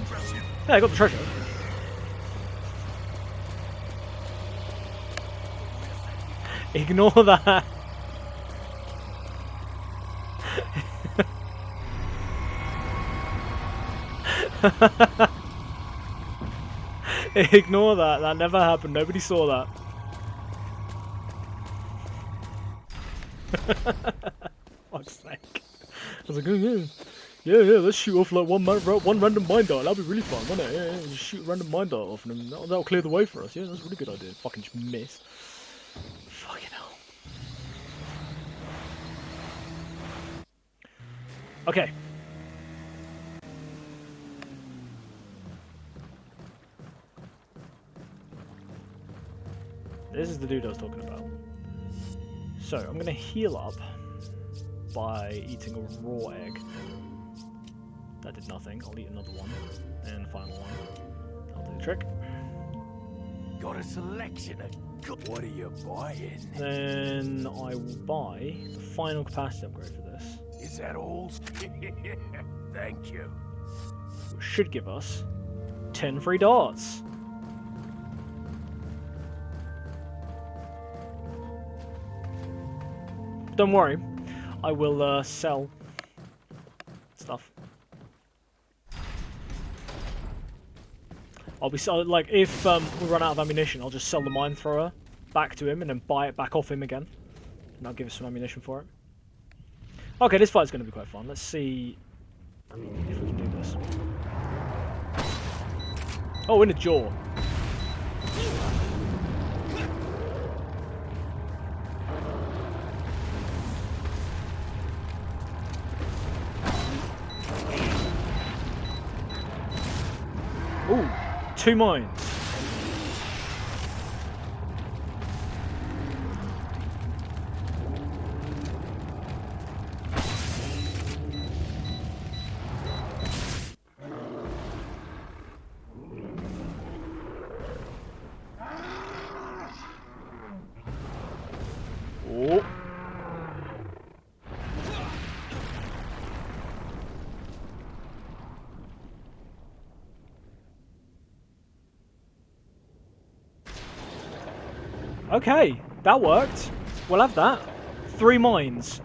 Yeah, I got the treasure. Ignore that. Ignore that. That never happened. Nobody saw that. Fuck's sake. I was like, oh, yeah. Yeah, let's shoot off like one random mine dart. That'll be really fun, won't it? Yeah, just shoot a random mine dart off and that'll clear the way for us. Yeah, that's a really good idea. Fucking just miss. Fucking hell. Okay. This is the dude I was talking about. So, I'm going to heal up by eating a raw egg. That did nothing. I'll eat another one. And final one. I'll do the trick. Got a selection of good. What are you buying? Then I will buy the final capacity upgrade for this. Is that all? Thank you. Which should give us 10 free darts. Don't worry, I will sell stuff. I'll be like if we run out of ammunition, I'll just sell the mine thrower back to him and then buy it back off him again, and I'll give us some ammunition for it. Okay, this fight's going to be quite fun. Let's see if we can do this. Oh, in the jaw. Ooh, 2 mines. Oh. Okay, that worked. We'll have that. 3 mines.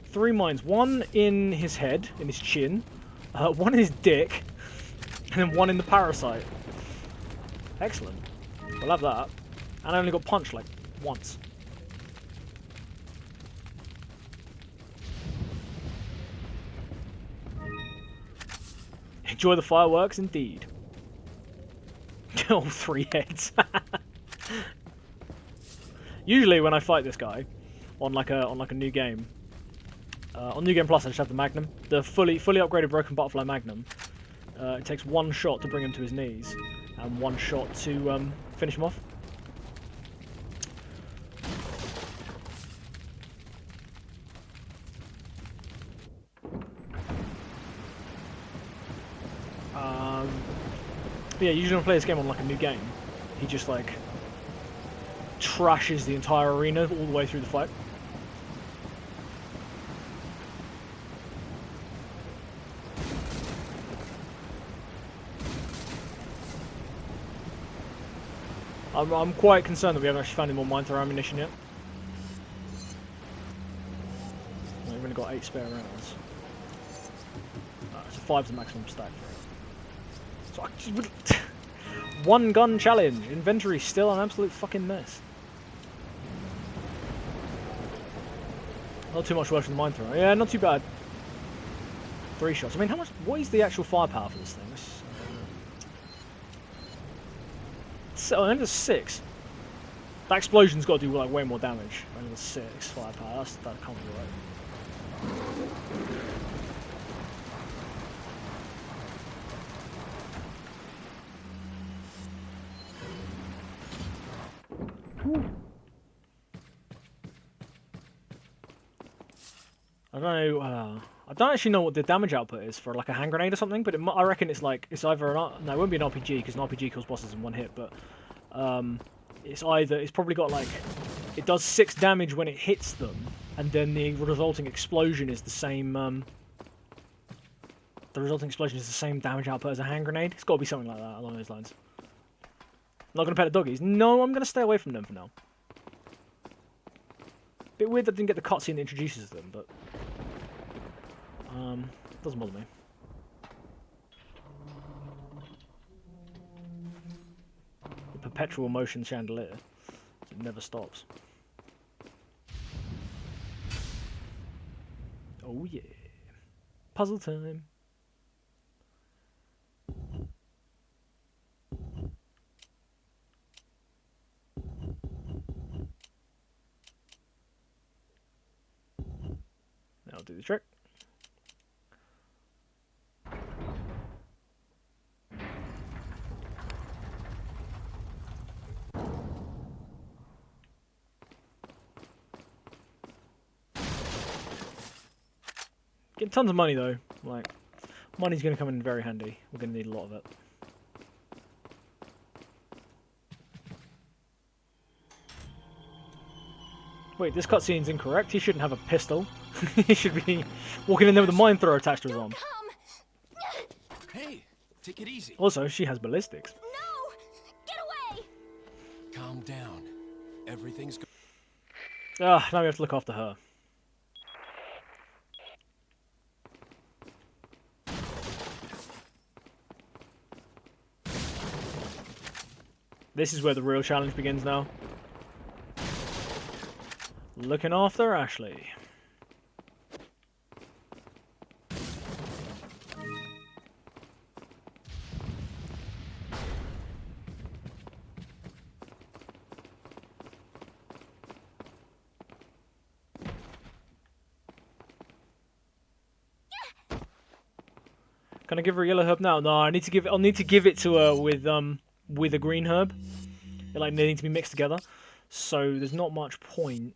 3 mines. 1 in his head, in his chin. 1 in his dick. And then 1 in the parasite. Excellent. We'll have that. And I only got punched like once. Enjoy the fireworks indeed. All 3 heads. Usually when I fight this guy on like a new game, on New Game Plus I just have the Magnum, the fully upgraded Broken Butterfly Magnum. It takes 1 shot to bring him to his knees, and 1 shot to finish him off. Yeah, usually when I play this game on like a new game, he just like trashes the entire arena all the way through the fight. I'm quite concerned that we haven't actually found any more mine thrower ammunition yet. We've only got 8 spare rounds. So 5's the maximum stack for it. So I just would... 1 gun challenge. Inventory still an absolute fucking mess. Not too much worse than the mine thrower. Yeah, not too bad. 3 shots. I mean, how much? What is the actual firepower for this thing? So I think it's 6. That explosion's got to do like way more damage. Only 6 firepower. That can't be right. I don't know. I don't actually know what the damage output is for like a hand grenade or something, but I reckon it's like it's either no, it won't be an RPG because an RPG kills bosses in 1 hit, but it's probably got like it does 6 damage when it hits them, and then the resulting explosion is the same. The resulting explosion is the same damage output as a hand grenade. It's got to be something like that along those lines. I'm not gonna pet the doggies. No, I'm gonna stay away from them for now. Bit weird that I didn't get the cutscene that introduces them, but doesn't bother me. The perpetual motion chandelier. It never stops. Oh yeah. Puzzle time. That'll do the trick. Get tons of money though. Like, money's gonna come in very handy. We're gonna need a lot of it. Wait, this cutscene's incorrect. He shouldn't have a pistol. He should be walking in there with a mine thrower attached to his arm. Hey, take it easy. Also, she has ballistics. No! Get away! Calm down. Everything's good. Ah, now we have to look after her. This is where the real challenge begins now. Looking after Ashley. Can I give her a yellow herb now? No, I need to give it. I'll need to give it to her with a green herb. Like they need to be mixed together. So there's not much point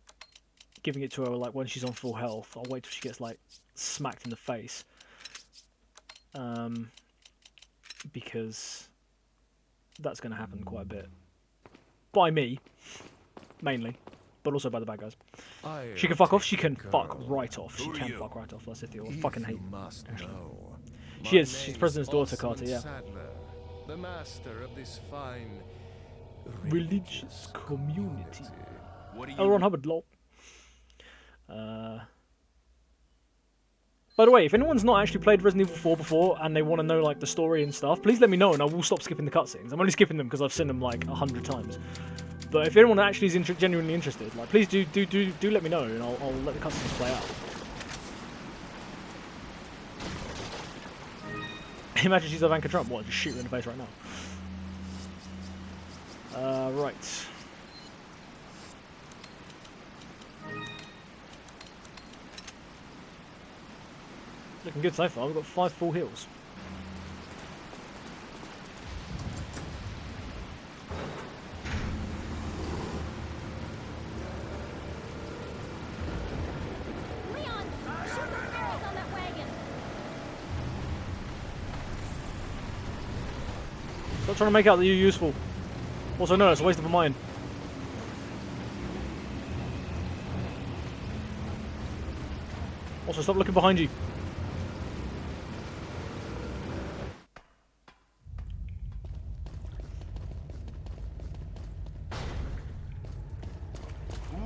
giving it to her like when she's on full health. I'll wait till she gets like smacked in the face. Because that's going to happen quite a bit. By me, mainly, but also by the bad guys. She can fuck off. She can fuck right off. She can fuck right off. That's it. I fucking hate. She is. She's President's daughter, Carter. Yeah. The master of this fine religious community. What do you L. Ron Hubbard, lol. By the way, if anyone's not actually played Resident Evil 4 before and they want to know like the story and stuff, please let me know and I will stop skipping the cutscenes. I'm only skipping them because I've seen them like 100 times. But if anyone actually is genuinely interested, like please do let me know and I'll let the cutscenes play out. Imagine she's Ivanka Trump. What? Just shoot her in the face right now. Right. Looking good so far. We've got 5 full heals. Leon! Shoot those arrows on that wagon! Stop trying to make out that you're useful. Also, no, it's a waste of a mine. Also, stop looking behind you.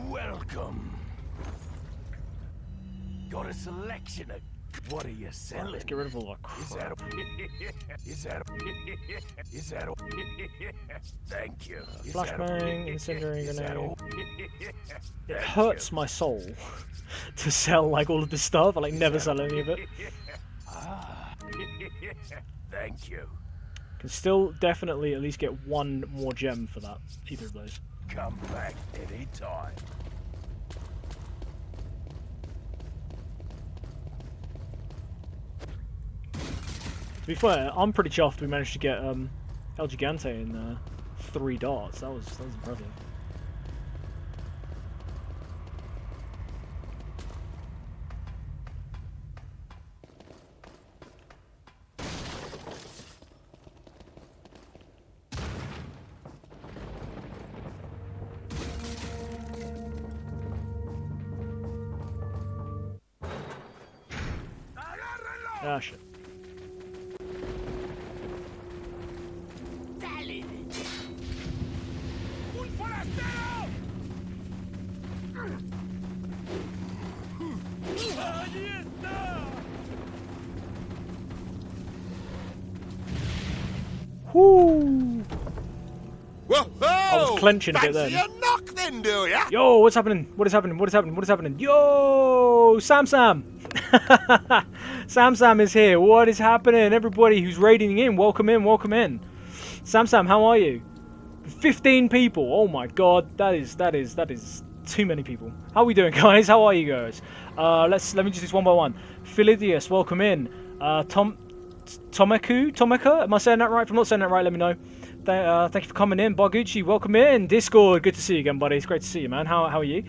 Welcome. Got a selection of. What are you selling? Let's get rid of all that Is that crap. is that thank you. Flashbang, incendiary grenade. It Thank hurts my soul to sell like all of this stuff. I like never sell any of it. Ah. Thank you. Can still definitely at least get 1 more gem for that. Either of those. Come back anytime. To be fair, I'm pretty chuffed we managed to get El Gigante in 3 darts. That was impressive. Ah, shit. Whoo! I was clenching a bit then. knock then, do ya? Yo, what's happening? What is happening? What is happening? What is happening? Yo, Sam! Sam is here. What is happening? Everybody who's raiding in, welcome in, welcome in. Sam, how are you? 15 people. Oh my god, that is too many people. How are we doing, guys? How are you guys? Let me just do this one by one. Philidius, welcome in. Tomeka, am I saying that right? If I'm not saying that right, let me know. Thank you for coming in. Bargucci, welcome in. Discord, good to see you again, buddy. It's great to see you, man. How are you?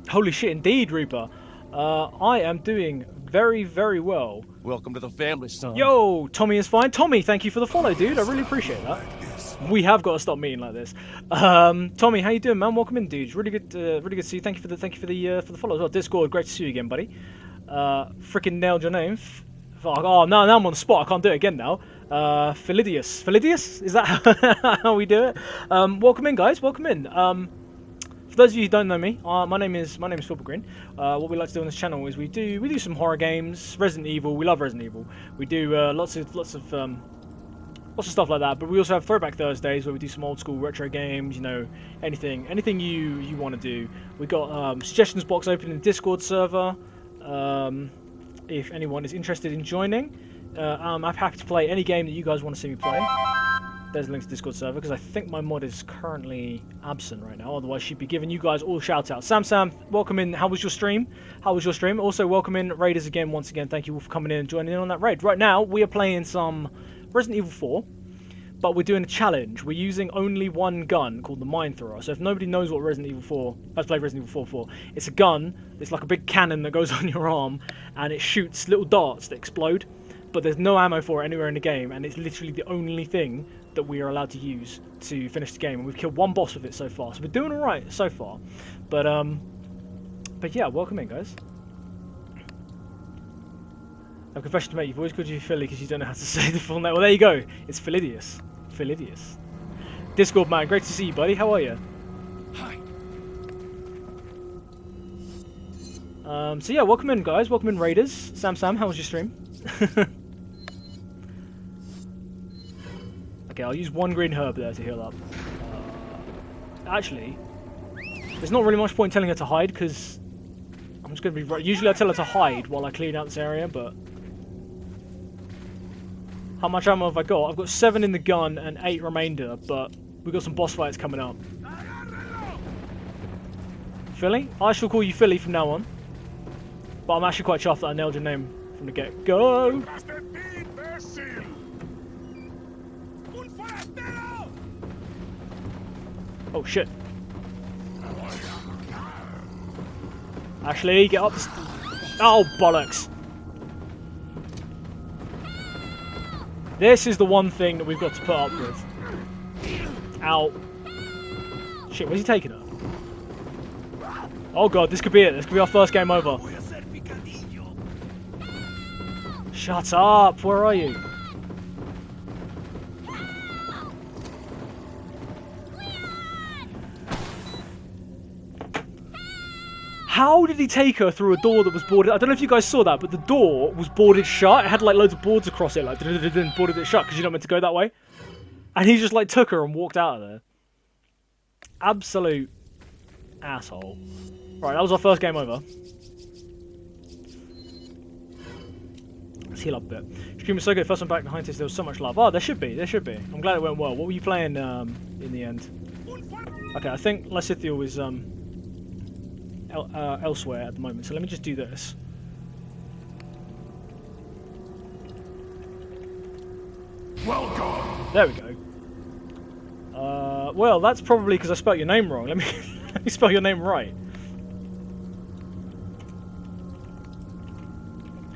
Holy shit, indeed, Reaper. I am doing very, very well. Welcome to the family, son. Yo, Tommy is fine. Tommy, thank you for the follow, dude. I really appreciate that. We have got to stop meeting like this. Tommy, how you doing, man? Welcome in, dude. Really good to see you. Thank you for the follow as well. Discord, great to see you again, buddy. Freaking nailed your name. Oh, no, now I'm on the spot. I can't do it again now. Philidius. Philidius? Is that how we do it? Welcome in, guys. Welcome in. For those of you who don't know me, my name is Phil Green. What we like to do on this channel is we do some horror games, Resident Evil. We love Resident Evil. We do lots of stuff like that. But we also have Throwback Thursdays where we do some old school retro games. You know, anything you want to do. We got suggestions box open in the Discord server. If anyone is interested in joining, I'm happy to play any game that you guys want to see me play. There's a link to Discord server because I think my mod is currently absent right now. Otherwise, she'd be giving you guys all shout outs. Sam, welcome in. How was your stream? Also, welcome in Raiders again. Once again, thank you all for coming in and joining in on that raid. Right now, we are playing some Resident Evil 4, but we're doing a challenge. We're using only one gun called the Mine Thrower. So if nobody knows what Resident Evil 4, let's play Resident Evil 4 for. It's a gun. It's like a big cannon that goes on your arm, and it shoots little darts that explode. But there's no ammo for it anywhere in the game, and it's literally the only thing that we are allowed to use to finish the game. And we've killed one boss with it so far, so we're doing all right so far. But yeah, welcome in, guys. A confession to make: you've always called you Philly because you don't know how to say the full name. Well, there you go. It's Philidius. Philidius. Discord man, great to see you, buddy. How are you? Hi. So yeah, welcome in, guys. Welcome in, Raiders. Sam, how was your stream? Okay, I'll use one green herb there to heal up. Actually, there's not really much point telling her to hide because I'm just going to be right. Usually I tell her to hide while I clean out this area, but how much ammo have I got? I've got 7 in the gun and 8 remainder, but we've got some boss fights coming up. Philly? I shall call you Philly from now on, but I'm actually quite chuffed that I nailed your name from the get-go. Oh shit. Ashley, get up. Oh, bollocks. This is the one thing that we've got to put up with. Ow. Shit, where's he taking her? Oh god, this could be it. This could be our first game over. Shut up. Where are you? How did he take her through a door that was boarded? I don't know if you guys saw that, but the door was boarded shut. It had like loads of boards across it, like boarded it shut because you're not meant to go that way. And he just like took her and walked out of there. Absolute asshole. Right, that was our first game over. Let's heal up a bit. Stream was so good. First one back behind this, there was so much love. Oh, there should be. I'm glad it went well. What were you playing in the end? Okay, I think Lesithiel is elsewhere at the moment, so let me just do this. Welcome. There we go. Well, that's probably because I spelled your name wrong. Let me let me spell your name right.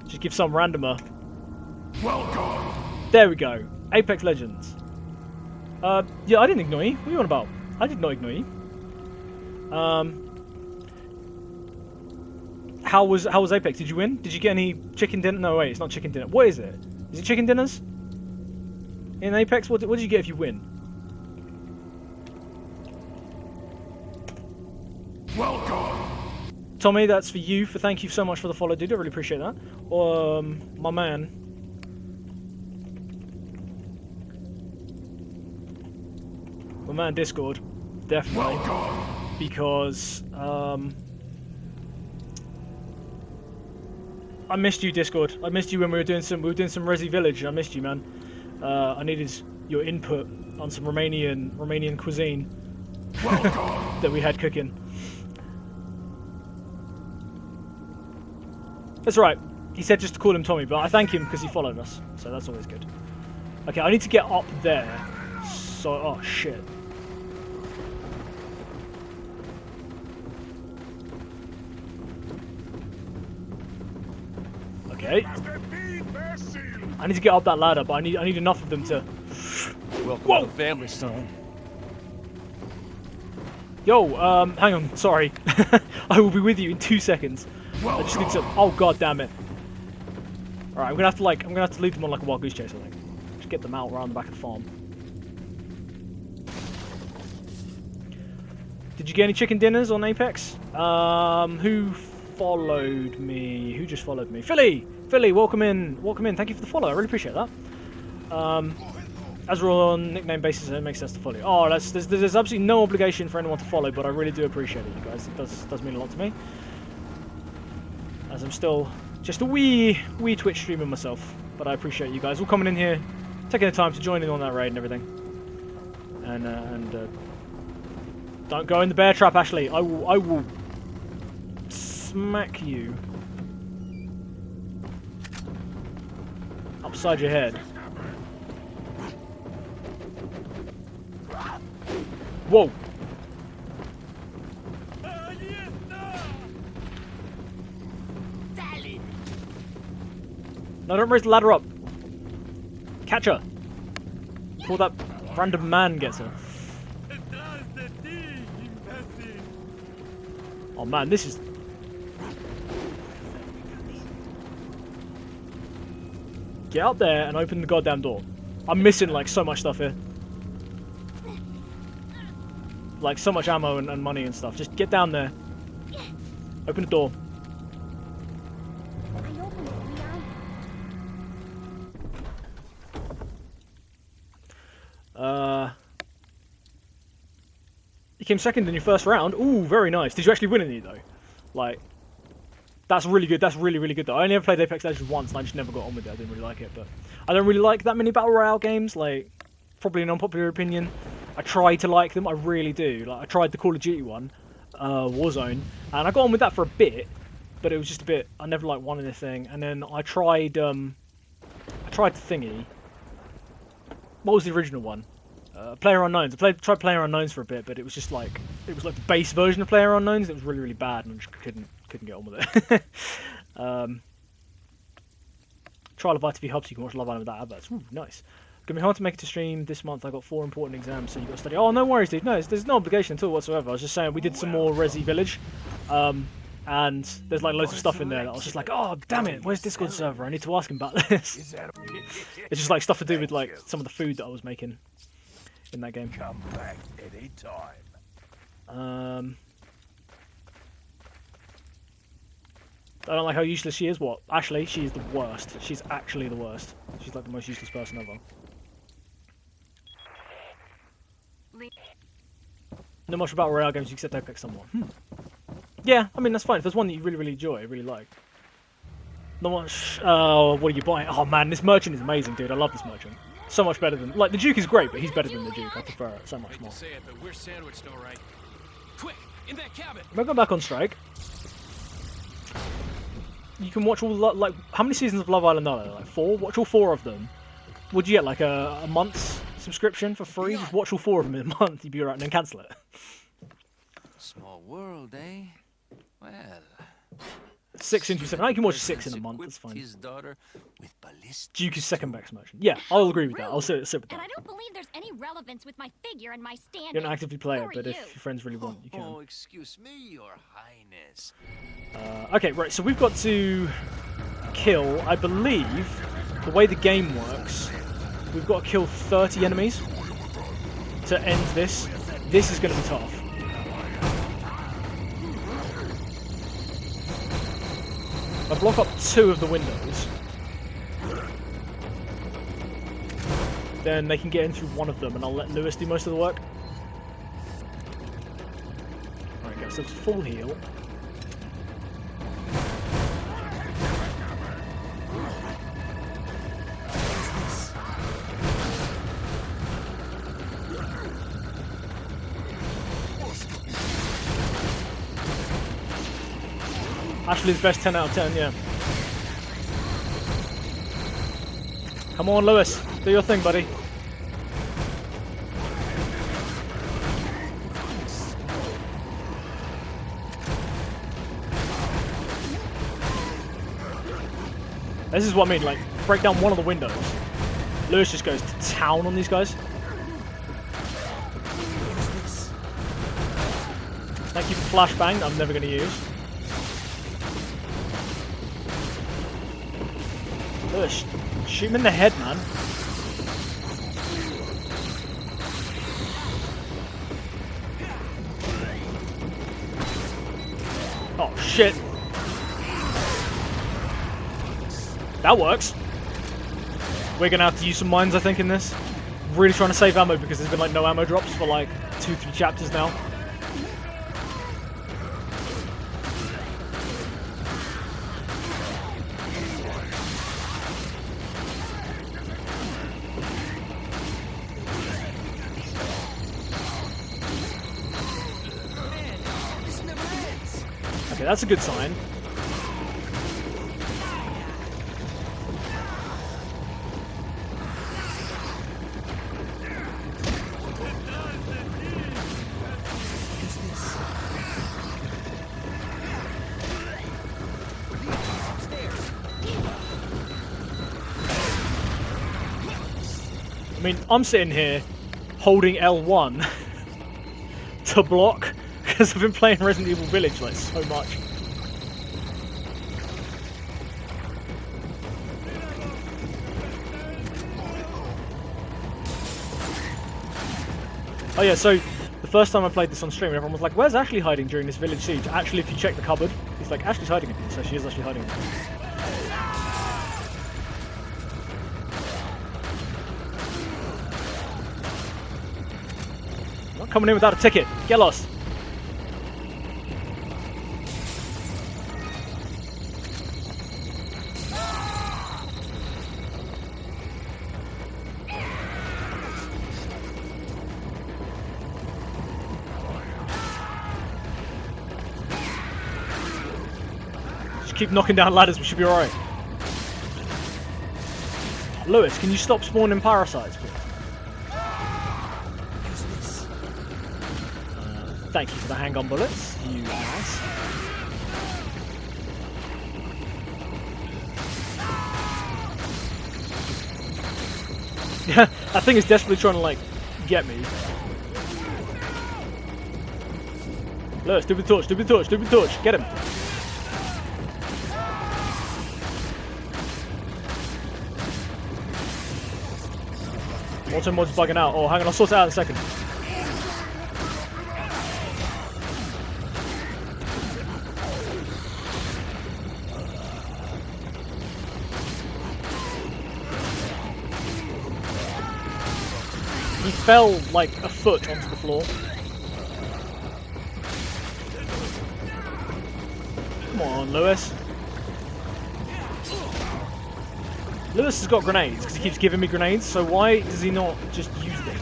Just give some randomer. Welcome. There we go. Apex Legends. Yeah, I didn't ignore you. What are you on about? I did not ignore you. How was Apex? Did you win? Did you get any chicken dinner? No, wait, it's not chicken dinner. What is it? Is it chicken dinners? In Apex, what did you get if you win? Welcome. Tommy, that's for you. Thank you so much for the follow, dude. I really appreciate that. My man. My man Discord, definitely. Welcome. Because I missed you, Discord. I missed you when we were doing some Resi Village. I missed you, man. I needed your input on some Romanian cuisine that we had cooking. That's right. He said just to call him Tommy, but I thank him because he followed us, so that's always good. Okay, I need to get up there. So, oh shit. Okay. I need to get up that ladder, but I need enough of them to. Welcome to the family, son. Yo, hang on. Sorry. I will be with you in 2 seconds. I just need to. Oh god damn it. All right, I'm gonna have to lead them on like a wild goose chase. I think. Just get them out around the back of the farm. Did you get any chicken dinners on Apex? Who followed me? Who just followed me? Philly! Philly, welcome in. Welcome in. Thank you for the follow. I really appreciate that. As we're all on nickname basis, it makes sense to follow. Oh, there's absolutely no obligation for anyone to follow, but I really do appreciate it, you guys. It does mean a lot to me. As I'm still just a wee Twitch streamer myself, but I appreciate you guys all coming in here, taking the time to join in on that raid and everything. And don't go in the bear trap, Ashley. I will smack you upside your head. Whoa. No, don't raise the ladder up. Catch her. Before that random man gets her. Oh man, this is... Get out there and open the goddamn door. I'm missing like so much stuff here. Like so much ammo and money and stuff. Just get down there. Open the door. I opened it, Leon. You came second in your first round. Ooh, very nice. Did you actually win any though? Like, that's really good. That's really, really good though. I only ever played Apex Legends once and I just never got on with it. I didn't really like it, but I don't really like that many Battle Royale games. Like, probably an unpopular opinion. I try to like them. I really do. Like, I tried the Call of Duty one, Warzone, and I got on with that for a bit, but it was just a bit. I never like won anything. And then I tried Thingy. What was the original one? PlayerUnknown's. I tried PlayerUnknown's for a bit, but it was just like the base version of PlayerUnknown's. It was really, really bad, and I just couldn't get on with it. Trial of ITV Hub, so you can watch Love Island with that adverts. Ooh, nice. Gonna be hard to make it to stream this month. I got 4 important exams, so you got to study. Oh, no worries, dude. No, there's no obligation at all whatsoever. I was just saying we did some more Resi Village, and there's like loads of stuff in there that I was just like, oh damn it, where's Discord server? I need to ask him about this. It's just like stuff to do with like some of the food that I was making in that game. Come back anytime. I don't like how useless she is. What? Ashley, she is the worst. She's actually the worst. She's like the most useless person ever. Not much about Royale games except I pick someone. Yeah, I mean that's fine. If there's one that you really, really enjoy, really like. Not much. What are you buying? Oh man, this merchant is amazing, dude. I love this merchant. So much better than like the Duke is great, but he's better than the Duke. I prefer it so much more. Say it, but we're sandwiched, all right. Quick, in that cabin. We'll go back on strike. You can watch all like how many seasons of Love Island are there? Like 4. Watch all 4 of them. Would you get like a month's subscription for free? Just watch all 4 of them in a month. You'd be alright, and then cancel it. Small world, eh? Well, 6 into 7. I can watch 6 in a month. That's fine. his daughter with ballistic. Duke is second best merchant. Yeah, I'll agree with that. I'll sit with And that. I don't believe there's any relevance with my figure and my standing. You don't actively play Who it, are but if you? your friends really want, you Oh, can. excuse me, Your Highness. Okay, right. So we've got to kill. I believe the way the game works, we've got to kill 30 enemies to end this. This is going to be tough. I block up 2 of the windows, then they can get in through one of them, and I'll let Lewis do most of the work. Alright guys, so it's full heal. Ashley's best 10 out of 10, yeah. Come on, Lewis. Do your thing, buddy. This is what I mean, like, break down one of the windows. Lewis just goes to town on these guys. Thank you for flashbang, I'm never going to use. Lewis, shoot him in the head, man. Oh, shit. That works. We're going to have to use some mines, I think, in this. Really trying to save ammo because there's been, like, no ammo drops for, like, 2-3 chapters now. Okay, that's a good sign. I mean, I'm sitting here holding L1 to block because I've been playing Resident Evil Village like so much. Oh yeah, so the first time I played this on stream, everyone was like, "Where's Ashley hiding during this village siege?" Actually, if you check the cupboard, it's like Ashley's hiding in here, so she is actually hiding in here. Not coming in without a ticket. Get lost. Just keep knocking down ladders, we should be alright. Lewis, can you stop spawning parasites, please? Thank you for the handgun bullets, you ass. That thing is desperately trying to, like, get me. Look, stupid torch, stupid torch, stupid torch, get him. Auto mod's bugging out. Oh, hang on, I'll sort it out in a second. He fell like a foot onto the floor. Come on, Lewis. Lewis has got grenades because he keeps giving me grenades, so why does he not just use them?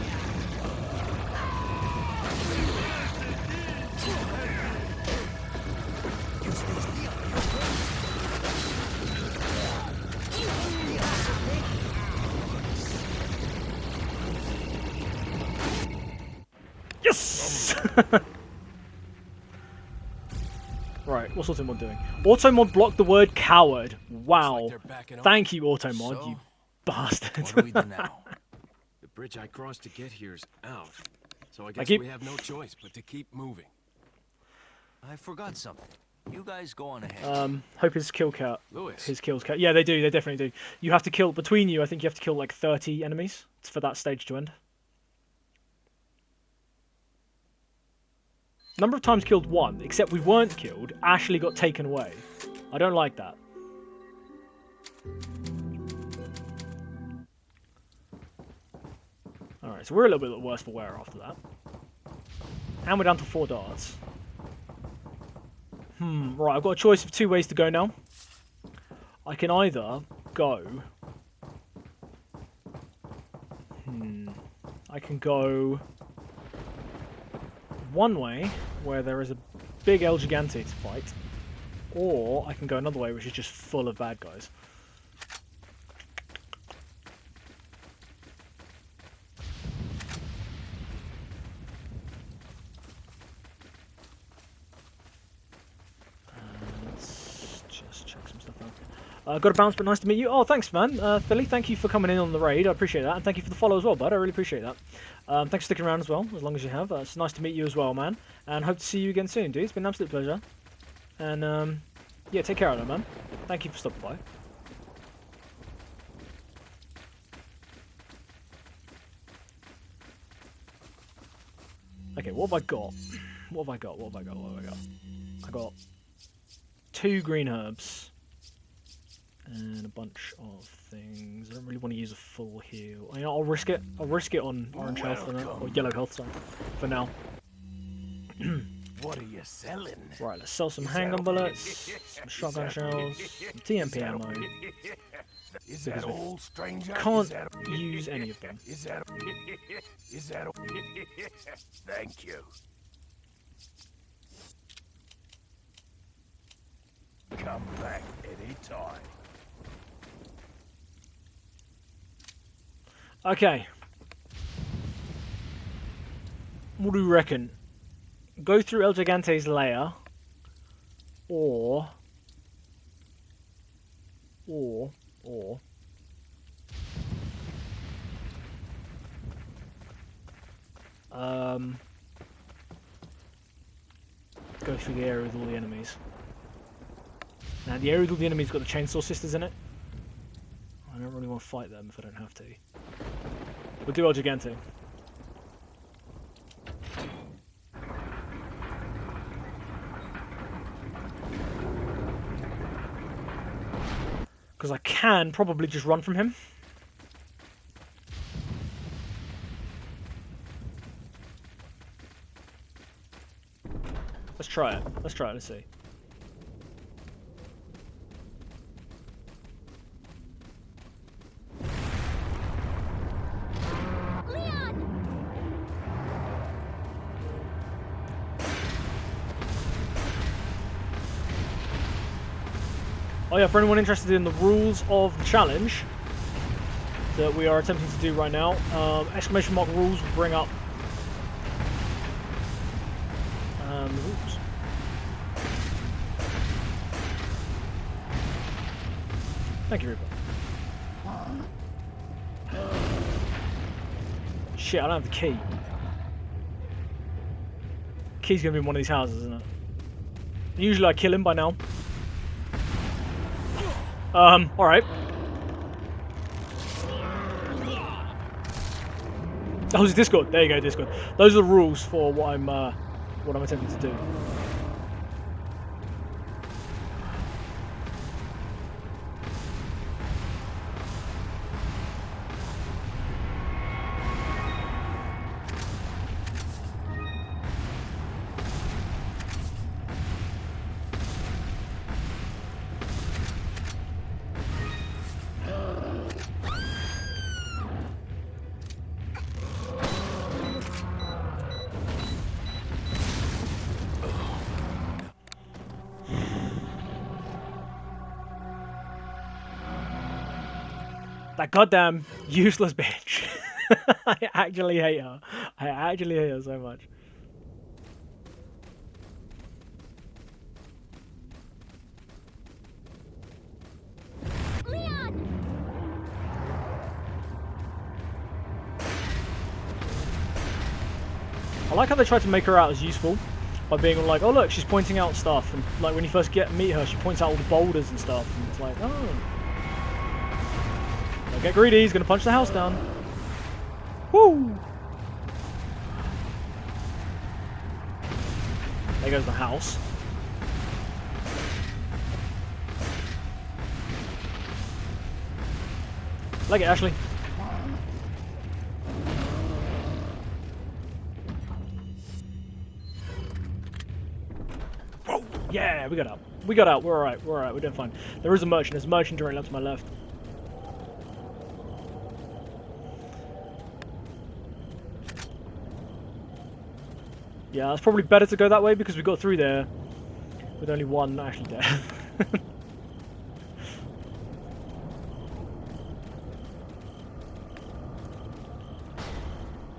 Yes! Right, what's Automod doing? Automod blocked the word coward. Wow. Thank you, Automod, So, you bastard. What do we do now? The bridge I crossed to get here's out. So I guess we have no choice but to keep moving. I forgot something. You guys go on ahead. Hope his kill count. Lewis. His kills count. Yeah, they do. They definitely do. You have to kill, between you, I think you have to kill like 30 enemies for that stage to end. Number of times killed 1, except we weren't killed. Ashley got taken away. I don't like that. Alright, so we're a little bit worse for wear after that. And we're down to 4 darts. Right, I've got a choice of 2 ways to go now. I can either go... I can go... one way, where there is a big El Gigante to fight, or I can go another way, which is just full of bad guys. Let's just check some stuff out. Got a bounce, but nice to meet you. Oh, thanks, man. Philly, thank you for coming in on the raid. I appreciate that. And thank you for the follow as well, bud. I really appreciate that. Thanks for sticking around as well, as long as you have. It's nice to meet you as well, man. And hope to see you again soon, dude. It's been an absolute pleasure. And, yeah, take care of that, man. Thank you for stopping by. Okay, what have I got? What have I got? What have I got? What have I got? I got 2 green herbs. And a bunch of things. I don't really want to use a full heal. I mean, I'll risk it. I'll risk it on orange health for now. Or yellow health, sorry. For now. What are you selling? Right, let's sell some handgun bullets, some shotgun shells, some TMP ammo. Is that old stranger? Can't use any of them. Is that Thank you. Come back anytime. Okay. What do you reckon? Go through El Gigante's lair, or go through the area with all the enemies. Now the area with all the enemies got the Chainsaw Sisters in it. I don't really want to fight them if I don't have to. We'll do El Gigante. Because I can probably just run from him. Let's try it. Let's try it. Let's see. Oh yeah, for anyone interested in the rules of the challenge that we are attempting to do right now, exclamation mark rules will bring up the rules. Thank you, Reaper. Shit, I don't have the key. The key's gonna be in one of these houses, isn't it? Usually I kill him by now. Alright. Oh, it's Discord. There you go, Discord. Those are the rules for what I'm attempting to do. That goddamn useless bitch. I actually hate her. I actually hate her so much. Leon! I like how they tried to make her out as useful by being like, oh look, she's pointing out stuff, and like when you first meet her, she points out all the boulders and stuff, and it's like, oh. Don't get greedy, he's gonna punch the house down. Woo! There goes the house. Like it, Ashley. Whoa! Yeah, we got out. We got out. We're alright. We're alright. We're doing fine. There is a merchant. There's a merchant directly up to my left. Yeah, it's probably better to go that way because we got through there with only one actually dead.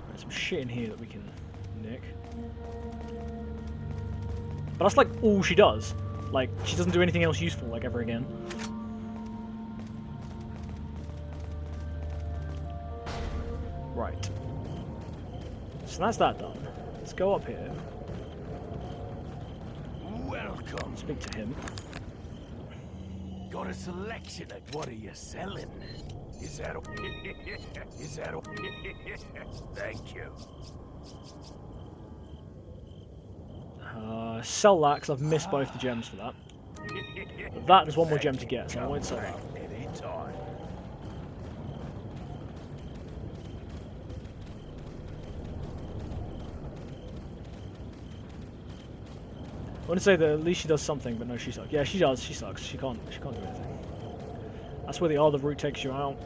There's some shit in here that we can nick. But that's like all she does. Like, she doesn't do anything else useful like ever again. So that's that done. Let's go up here. Welcome. Speak to him. Got a selection of what are you selling? Is that is that Thank you. Sell that because I've missed both the gems for that. But that is one more gem to get, so I won't sell that. Anytime. I want to say that at least she does something, but no, she sucks. Yeah, she does. She sucks. She can't do anything. That's where the other route takes you out.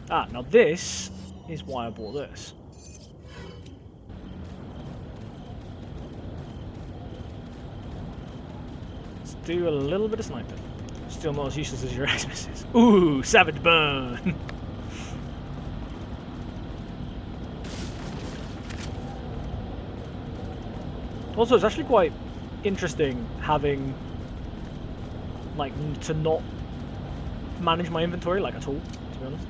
Ah, now this is why I bought this. Let's do a little bit of sniping. Still not as useless as your Xmas. Ooh, savage burn! Also, it's actually quite interesting having, like, to not manage my inventory, like, at all, to be honest.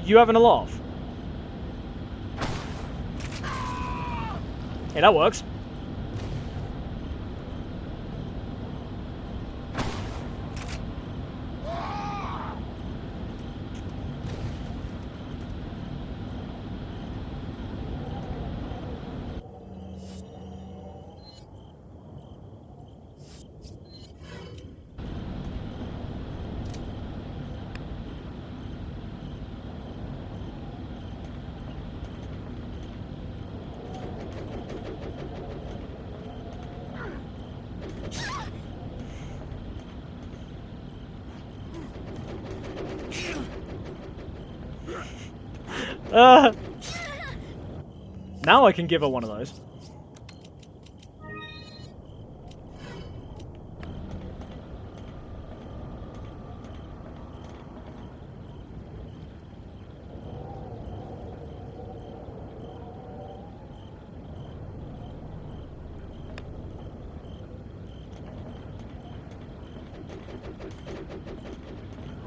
You having a laugh? Hey, that works. Now I can give her one of those.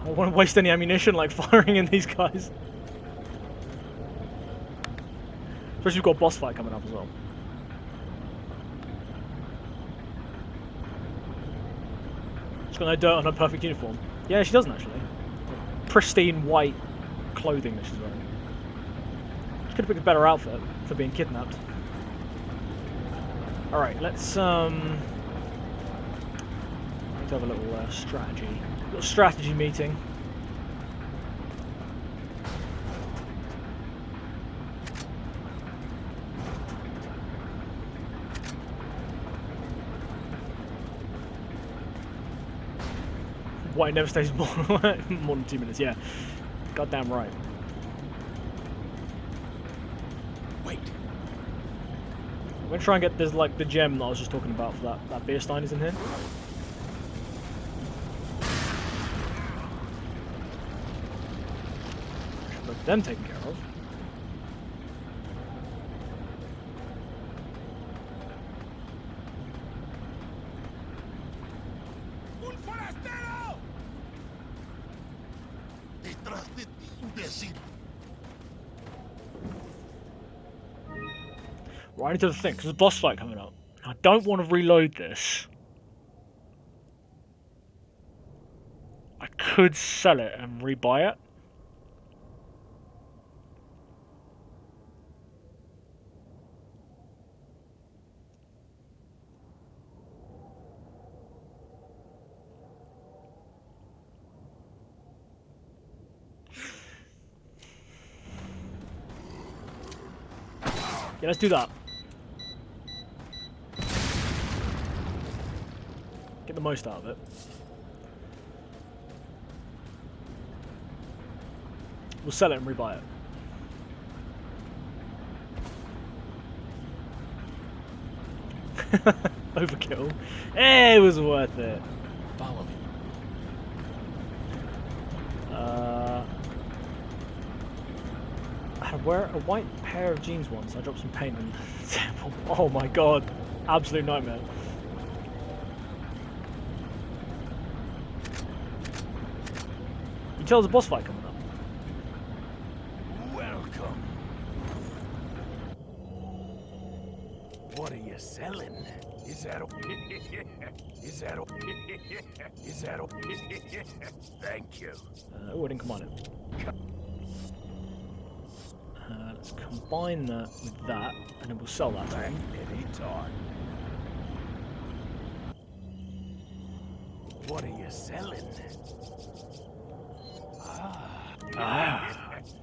I don't want to waste any ammunition like firing in these guys. Especially we've got a boss fight coming up as well. She's got no dirt on her perfect uniform. Yeah, she doesn't actually. Pristine white clothing that she's wearing. She could have picked a better outfit for being kidnapped. Alright, let's have a little strategy meeting. White never stays more than 2 minutes, yeah. Goddamn right. Wait. I'm gonna try and get this, like, the gem that I was just talking about for that beer stein is in here. Should both of them taken care of. Un forastero! Detrás de ti, imbécil. Right into the thing, because there's a boss fight coming up. I don't want to reload this. I could sell it and rebuy it. Yeah, let's do that. Get the most out of it. We'll sell it and rebuy it. Overkill. It was worth it. Follow me. I wear a white pair of jeans once. I dropped some paint in the temple. Oh my god. Absolute nightmare. tell there's a boss fight coming up? Welcome. What are you selling? Is that is that is that Thank you. Oh, I didn't combine it. Let's combine that with that, and then we'll sell that to him. Anytime. What are you selling?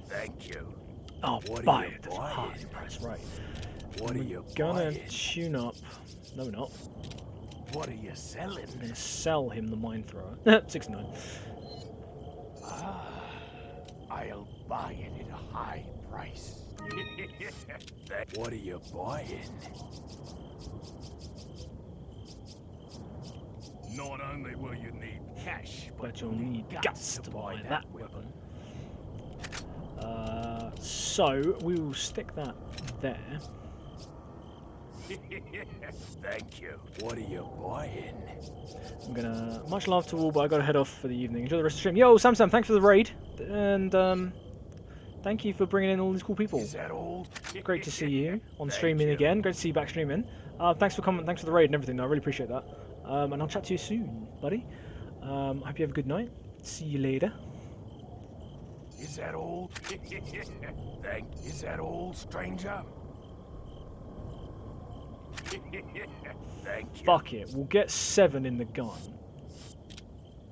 Thank you. Oh, What are buy you it. That's buying? hard price, right. What are you Gonna buying? tune up. No, we're not. What are you selling? I'm gonna sell him the mine thrower. 69. I'll buy it at a high price. What are you buying? Not only will you need cash, But you'll need guts to buy that weapon. So we will stick that there. Thank you. What are you buying? I'm gonna much love to all, but I gotta head off for the evening. Enjoy the rest of the stream. Yo, Sam, thanks for the raid, and thank you for bringing in all these cool people. Is that all? Great to see you on Thank streaming you. again. Great to see you back streaming. Thanks for coming. Thanks for the raid and everything. I really appreciate that. And I'll chat to you soon, buddy. Hope you have a good night. See you later. Is that all? Is that all, stranger? Thank you. Fuck it. We'll get 7 in the gun.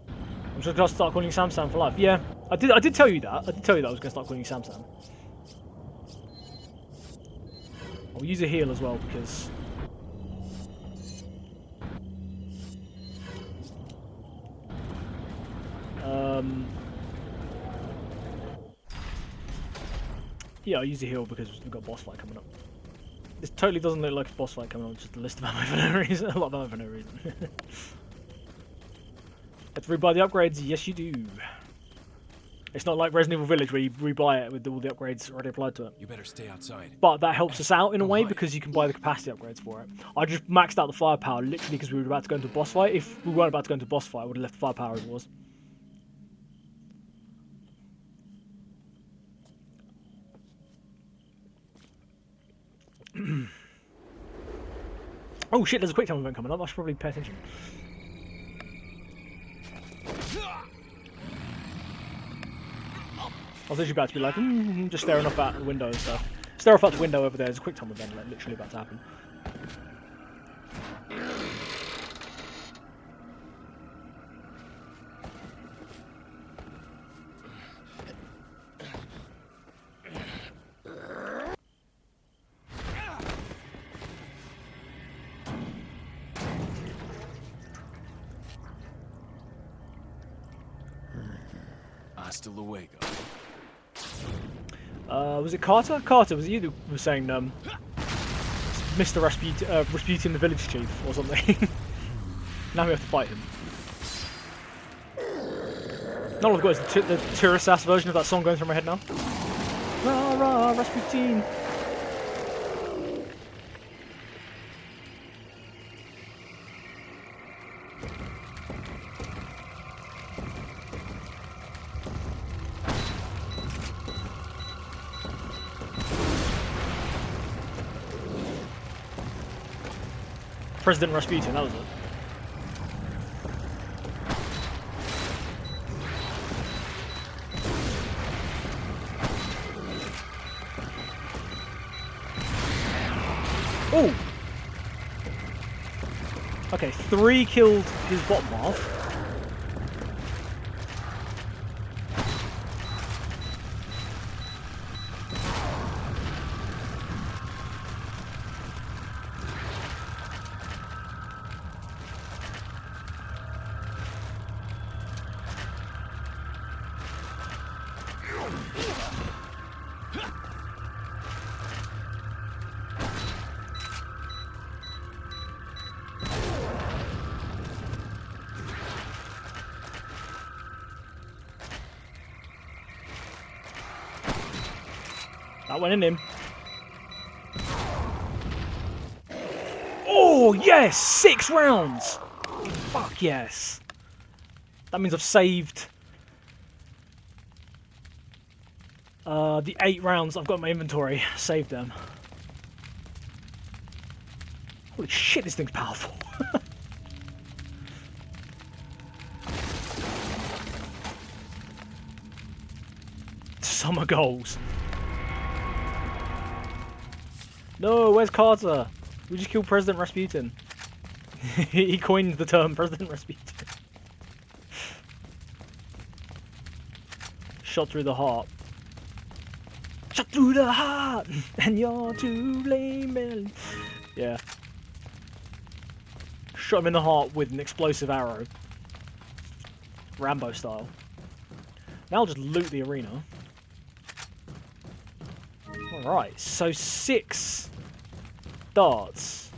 I'm just gonna start calling you Sam Sam for life. Yeah, I did tell you that. I did tell you that I was gonna start calling you Sam Sam. I'll use a heal as well because yeah, I'll use a heal because we've got a boss fight coming up. This totally doesn't look like a boss fight coming up, just a list of ammo for no reason. A lot of ammo for no reason. Have to rebuy the upgrades? Yes, you do. It's not like Resident Evil Village where you rebuy it with all the upgrades already applied to it. You better stay outside. But that helps us out in a way because you can buy the capacity upgrades for it. I just maxed out the firepower literally because we were about to go into a boss fight. If we weren't about to go into a boss fight, I would have left the firepower as it was. Oh shit, there's a quick time event coming up. I should probably pay attention. I was literally about to be like, just staring off out the window and stuff. Stare off out the window over there. There's a quick time event like literally about to happen. Hasta luego. Was it Carter? Carter, was it you who was saying, Mr. Rasputin the village chief or something? Now we have to fight him. All I've got is the tourist ass version of that song going through my head now. Rah rah, Rasputin. President Rasputin, that was it. Oh! Okay, 3 killed his bottom half. That went in him. Oh, yes! 6 rounds! Fuck yes. That means I've saved The 8 rounds I've got in my inventory. Saved them. Holy shit, this thing's powerful. Summer goals. No, where's Carter? We just killed President Rasputin. He coined the term President Rasputin. Shot through the heart. Shot through the heart! And you're to blame. Yeah. Shot him in the heart with an explosive arrow. Rambo style. Now I'll just loot the arena. Alright, so 6 darts.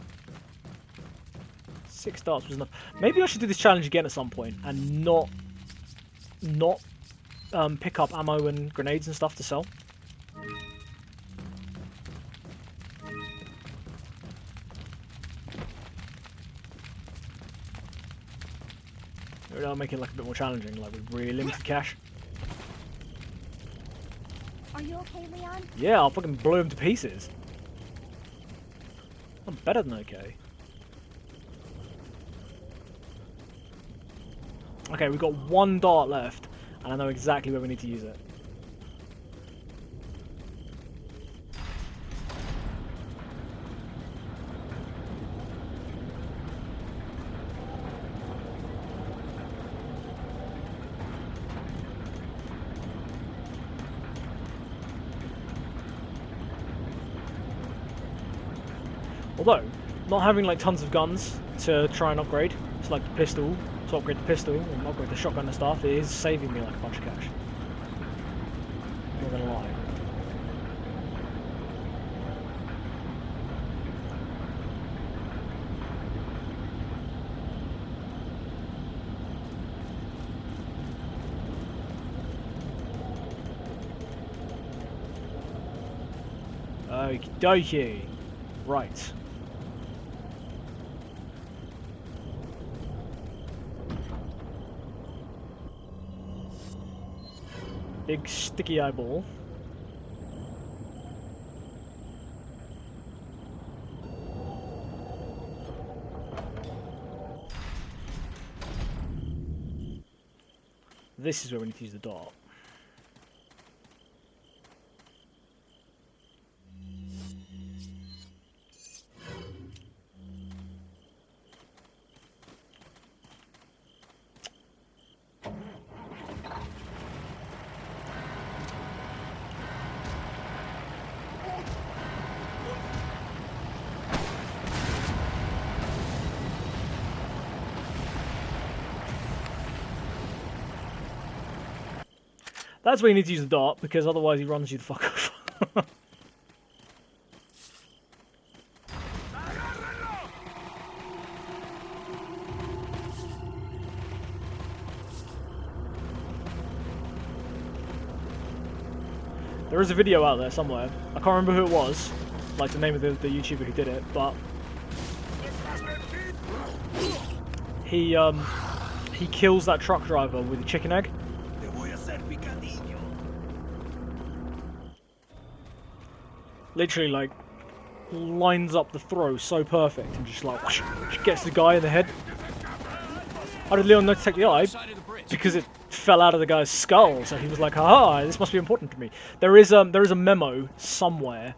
6 darts was enough. Maybe I should do this challenge again at some point and not pick up ammo and grenades and stuff to sell. Maybe that'll make it like a bit more challenging, like with really limited cash. Are you okay, Leon? Yeah, I'll fucking blow him to pieces. I'm better than okay. Okay, we've got 1 dart left, and I know exactly where we need to use it. Although, not having like tons of guns to try and upgrade, it's like the pistol, to upgrade the pistol and upgrade the shotgun and stuff, it is saving me like a bunch of cash. Not gonna lie. Okie dokie. Right. Big sticky eyeball. This is where we need to use the dart. That's where you need to use the dart, because otherwise he runs you the fuck off. There is a video out there somewhere. I can't remember who it was, like the name of the YouTuber who did it, but he kills that truck driver with a chicken egg. Literally, like, lines up the throw so perfect and just like whoosh, just gets the guy in the head. How did Leon know to take the eye? Because it fell out of the guy's skull, so he was like, "Aha! This must be important to me." There is a memo somewhere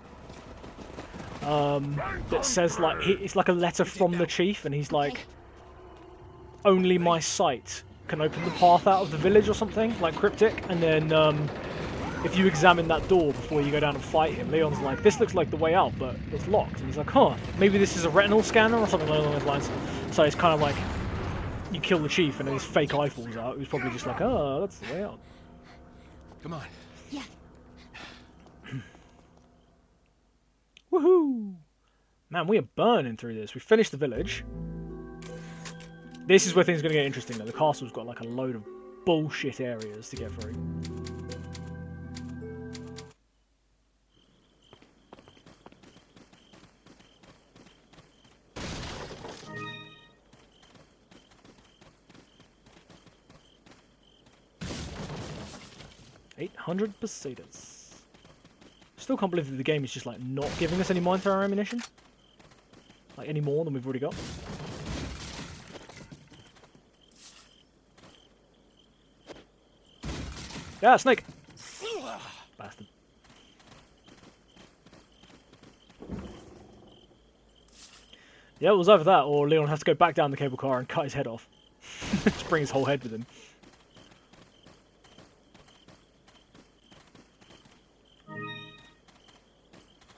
that says like it's like a letter from the chief, and he's like, "Only my sight can open the path out of the village" or something, like cryptic. And then if you examine that door before you go down and fight him, Leon's like, "This looks like the way out, but it's locked." And he's like, "Huh, maybe this is a retinal scanner or something along those lines." So it's kind of like you kill the chief and then his fake eye falls out. He was probably just like, "Oh, that's the way out." Come on. Yeah. Woohoo! Man, we are burning through this. We finished the village. This is where things are going to get interesting though. The castle's got like a load of bullshit areas to get through. $800 pesetas. still can't believe that the game is just like not giving us any mine thrower ammunition. Like any more than we've already got. Yeah, snake! Bastard. Yeah, it was either that or Leon has to go back down the cable car and cut his head off. Just bring his whole head with him.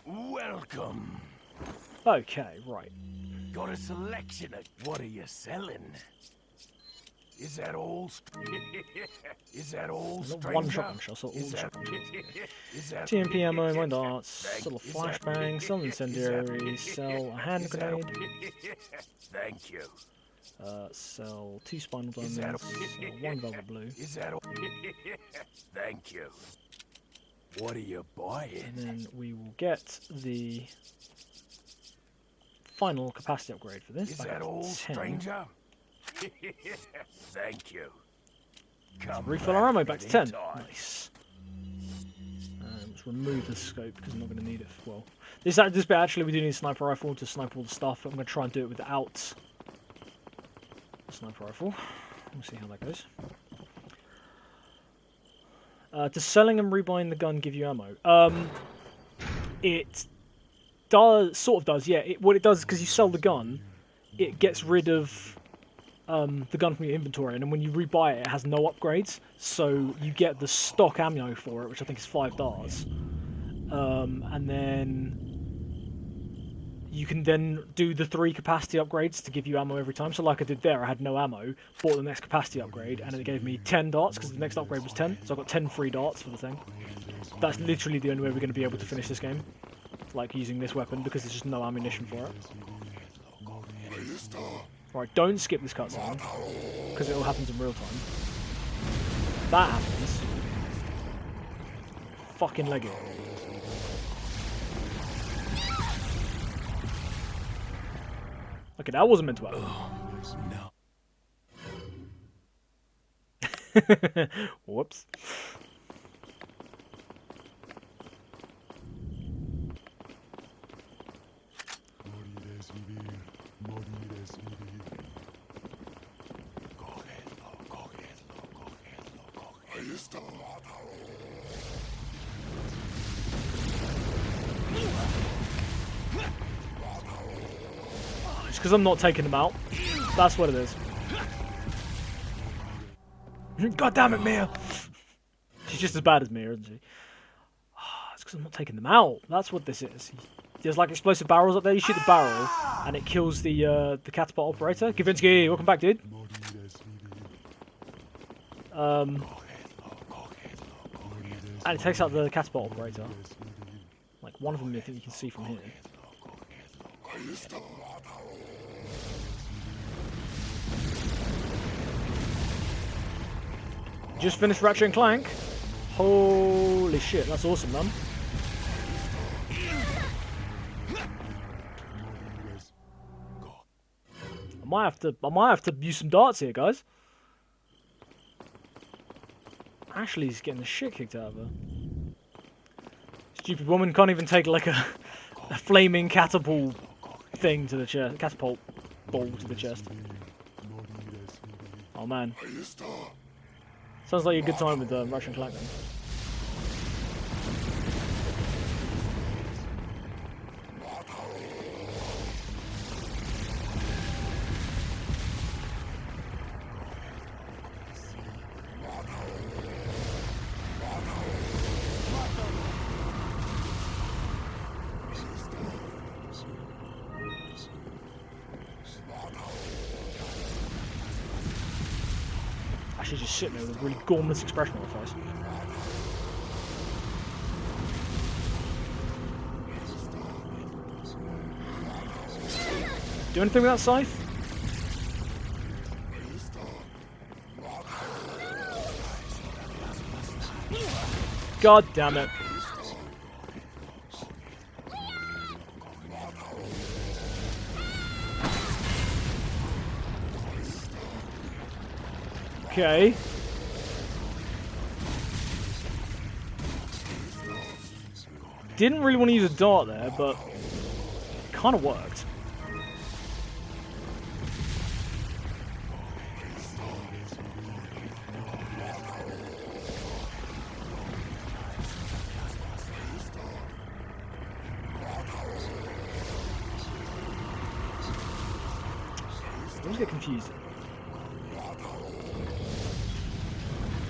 Welcome. Okay, right. Got a selection of what are you selling? Is that all? Is that all? Not Stranger? one shotgun shell, so all Is the that- shotgun shells. is that- TMP ammo, mine darts, Thank- sell a is that- flashbang, sell an is that- incendiary, sell a hand is that- grenade, Thank you. sell 2 spinal Is that- diamonds, sell 1 velvet blue, Is that? Thank you. What are you buying? and then we will get the final capacity upgrade for this. Is back that up to all, 10. stranger? Thank you. Come Refill our ammo back to 10. anytime. Nice. Let's remove the scope because I'm not going to need it. Well, this bit actually we do need a sniper rifle to snipe all the stuff. But I'm going to try and do it without a sniper rifle. We'll see how that goes. Does selling and rebuying the gun give you ammo? It does, sort of does, yeah. What it does is because you sell the gun, it gets rid of the gun from your inventory, and then when you rebuy it, it has no upgrades, so you get the stock ammo for it, which I think is 5 darts, and then you can then do the 3 capacity upgrades to give you ammo every time. So like I did there, I had no ammo, bought the next capacity upgrade, and it gave me 10 darts because the next upgrade was 10, so I got 10 free darts for the thing. That's literally the only way we're going to be able to finish this game, like using this weapon, because there's just no ammunition for it. Right, don't skip this cutscene, because it all happens in real time. That happens. Fucking leg it. Okay, that wasn't meant to happen. Whoops. It's because I'm not taking them out. That's what it is. God damn it, Mia! She's just as bad as Mia, isn't she? It's because I'm not taking them out. That's what this is. There's like explosive barrels up there. You shoot the barrel, and it kills the catapult operator. Gavinsky, welcome back, dude. And it takes out the catapult operator. Like one of them, I think you can see from here. Just finished Ratchet and Clank. Holy shit, that's awesome, man. I might have to use some darts here, guys. Ashley's getting the shit kicked out of her. Stupid woman can't even take like a flaming catapult thing to the chest, catapult ball to the chest. Oh man. Sounds like a good time with the Russian Clank then. She's just sitting there with a really gormless expression on her face. Do anything with that scythe? God damn it. Okay. Didn't really want to use a dart there, but it kind of worked. I always get confused.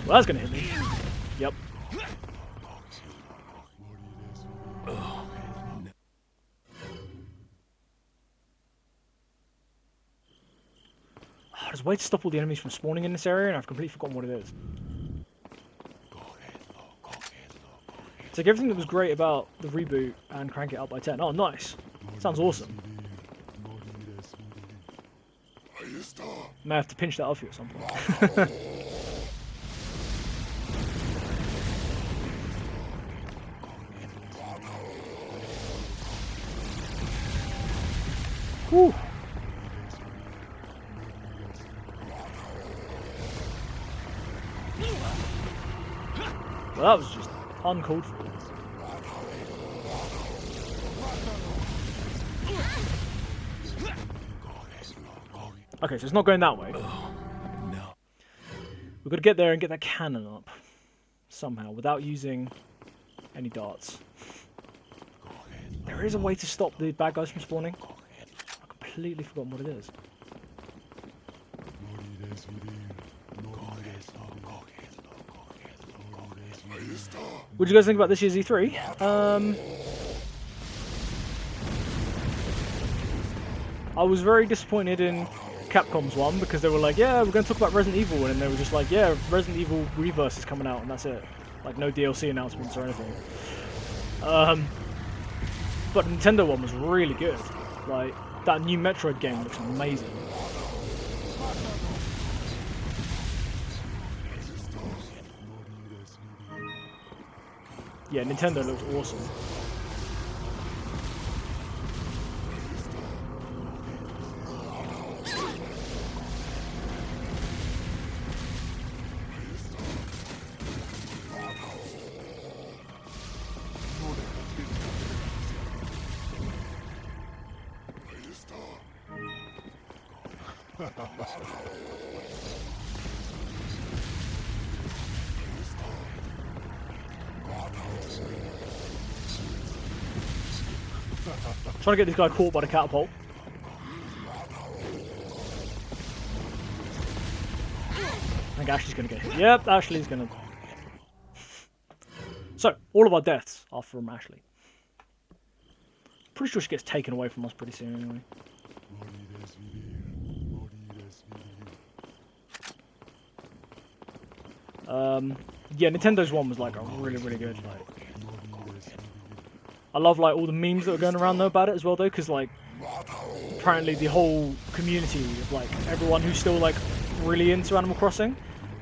Well, that's gonna hit me. Yep. There's a way to stop all the enemies from spawning in this area, and I've completely forgotten what it is. It's like everything that was great about the reboot and crank it up by 10. Oh, nice. Sounds awesome. May have to pinch that off you at some point. Whew. Well, that was just uncalled for. Okay, so it's not going that way. No. We've got to get there and get that cannon up somehow without using any darts. There is a way to stop the bad guys from spawning. I've completely forgotten what it is. What do you guys think about this year's E3? I was very disappointed in Capcom's one because they were like, yeah, we're going to talk about Resident Evil, and they were just like, yeah, Resident Evil Reverse is coming out, and that's it. Like, no DLC announcements or anything. But the Nintendo one was really good. Like, that new Metroid game looks amazing. Yeah, Nintendo looks awesome. Trying to get this guy caught by the catapult. I think Ashley's going to get hit. Yep, Ashley's going to... So, all of our deaths are from Ashley. Pretty sure she gets taken away from us pretty soon anyway. Yeah, Nintendo's one was like a really, really good. Like, I love like all the memes that were going around though about it as well though, because like apparently the whole community of like everyone who's still like really into Animal Crossing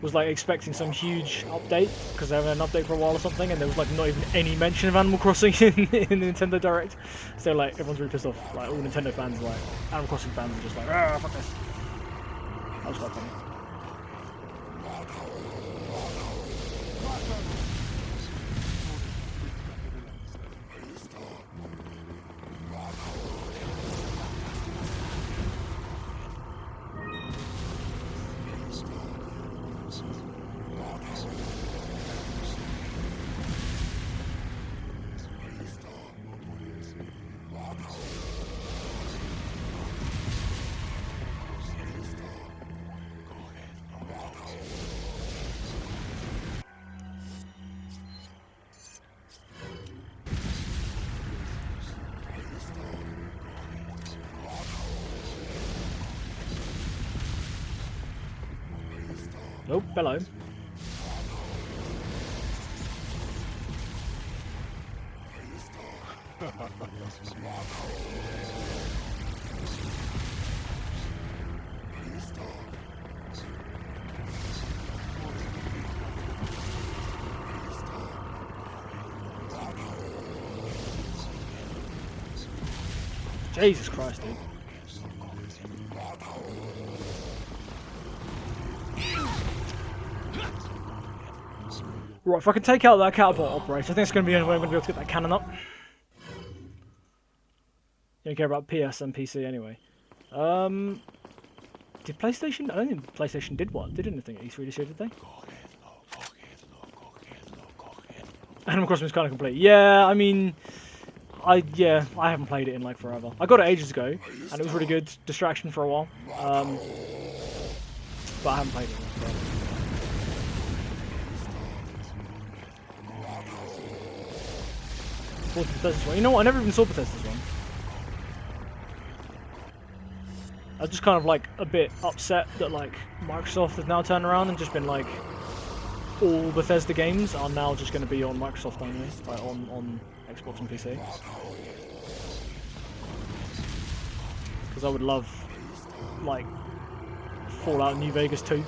was like expecting some huge update because they haven't had an update for a while or something, and there was like not even any mention of Animal Crossing in the Nintendo Direct. So like everyone's really pissed off. Like all Nintendo fans, like Animal Crossing fans, are just like, ah, fuck this. That was quite funny. Nope, hello. Jesus Christ, dude. Right, if I can take out that catapult operator, I think it's going to be the only way I'm going to be able to get that cannon up. You don't care about PS and PC anyway. Did PlayStation? I don't think PlayStation did one. Did anything at E3 this year, did they? Animal Crossing is kind of complete. Yeah, I mean, I haven't played it in like forever. I got it ages ago, and it was really good distraction for a while. But I haven't played it in like forever. Bethesda's one. You know what? I never even saw Bethesda's one. I was just kind of like a bit upset that like Microsoft has now turned around and just been like, all Bethesda games are now just going to be on Microsoft only, like on Xbox and PC. Because I would love like Fallout New Vegas 2.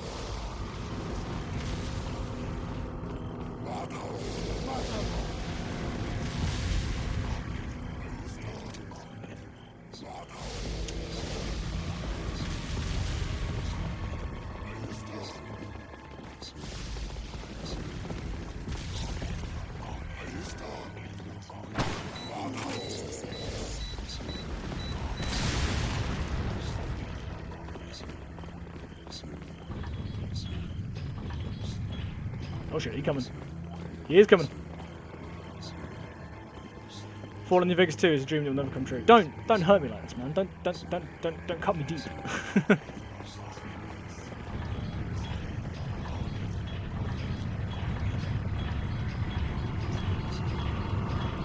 Oh shit, he's coming. He is coming. Fallout New Vegas 2 is a dream that will never come true. Don't hurt me like this, man. Don't cut me deep.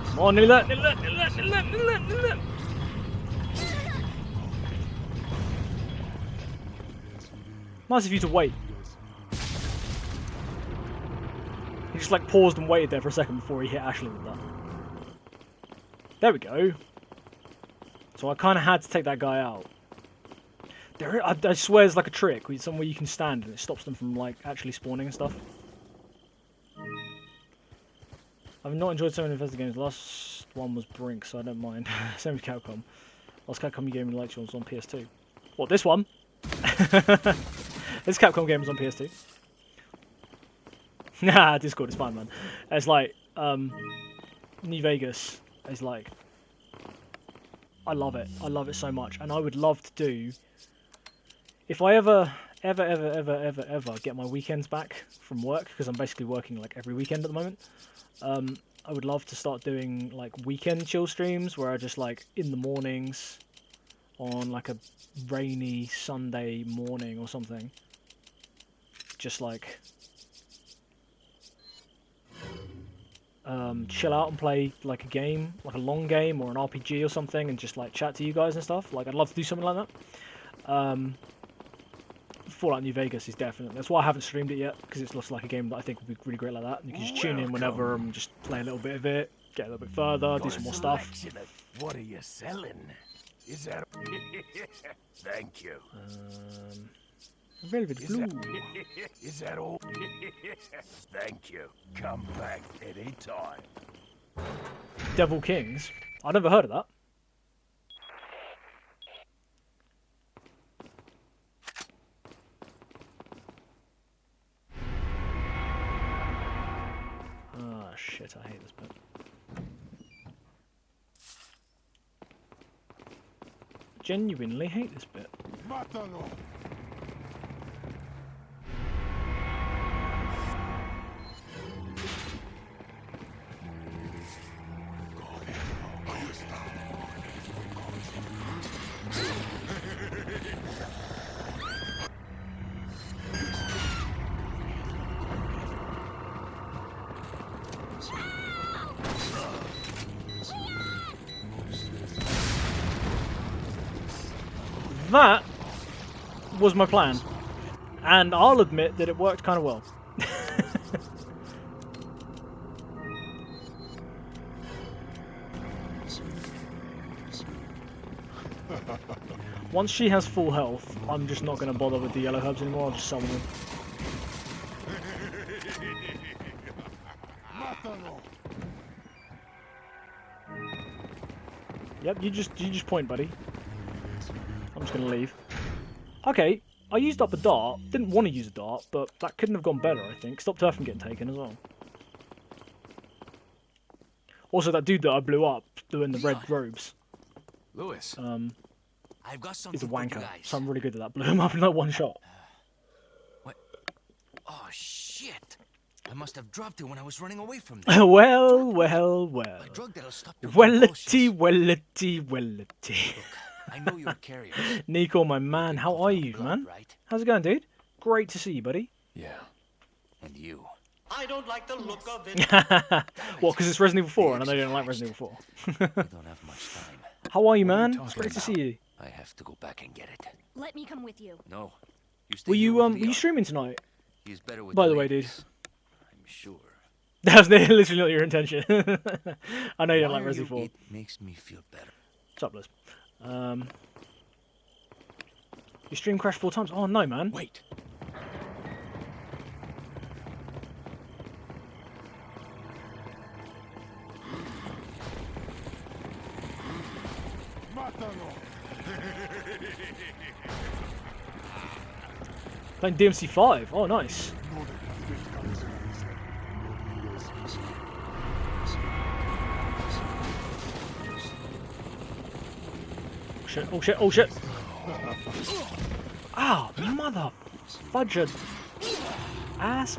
Come on, nearly there, nearly there, nearly there, nearly there, nearly there, nearly there. Nice of you to wait. He just like paused and waited there for a second before he hit Ashley with that. There we go. So I kind of had to take that guy out. I swear there's like a trick where somewhere you can stand and it stops them from like actually spawning and stuff. I've not enjoyed so many Bethesda games. The last one was Brink, so I don't mind. Same with Capcom. Last Capcom game in Lecture was on PS2. What, this one? This Capcom game was on PS2. Nah, Discord is fine, man. It's like, New Vegas is like, I love it. I love it so much. And I would love to do, if I ever get my weekends back from work, because I'm basically working like every weekend at the moment, I would love to start doing like weekend chill streams where I just like in the mornings on like a rainy Sunday morning or something, just like chill out and play like a game, like a long game or an RPG or something, and just like chat to you guys and stuff. Like I'd love to do something like that. Fallout New Vegas is definitely, that's why I haven't streamed it yet, because it looks like a game that I think would be really great like that. You can just tune in whenever and just play a little bit of it, get a little bit further, do some more stuff. What are you selling? Is that? Thank you. Velvet Blue. Is that all? Thank you. Come back anytime. Devil Kings. I never heard of that. Ah, shit, I hate this bit. Genuinely hate this bit. Mátalo. That was my plan, and I'll admit that it worked kind of well. Once she has full health, I'm just not going to bother with the yellow herbs anymore, I'll just summon them. Yep, you just point, buddy. I'm just going to leave. Okay, I used up a dart. Didn't want to use a dart, but that couldn't have gone better, I think. Stopped her from getting taken as well. Also, that dude that I blew up doing the red robes Lewis. I've got is something a for you wanker. guys. So I'm really good at that. Blew him up in like one shot. Oh shit! I must have dropped it when I was running away from them. Well, well, well. A drug that'll stop your Wellity, convulsions. wellity, wellity. I know you're carriers. Nico, my man, how are you, Blood, man? right? How's it going, dude? Great to see you, buddy. Yeah. And you. I don't like the look of it. What, because it's Resident Evil 4, and I know you don't like Resident Evil 4. We don't have much time. How are you, What are you man? talking It's great to about? see you. I have to go back and get it. Let me come with you. No. You stay Were here you with were you Leon. streaming tonight? He's better with By the way, dude. ladies, I'm sure. That's literally not your intention. I know you don't like Why Resident Evil 4. It makes me feel better. What's up, Liz? Your stream crashed 4 times? Oh, no, man. Wait. Playing DMC 5. Oh, nice. Shit, oh shit, oh shit. Oh, mother fudgered ass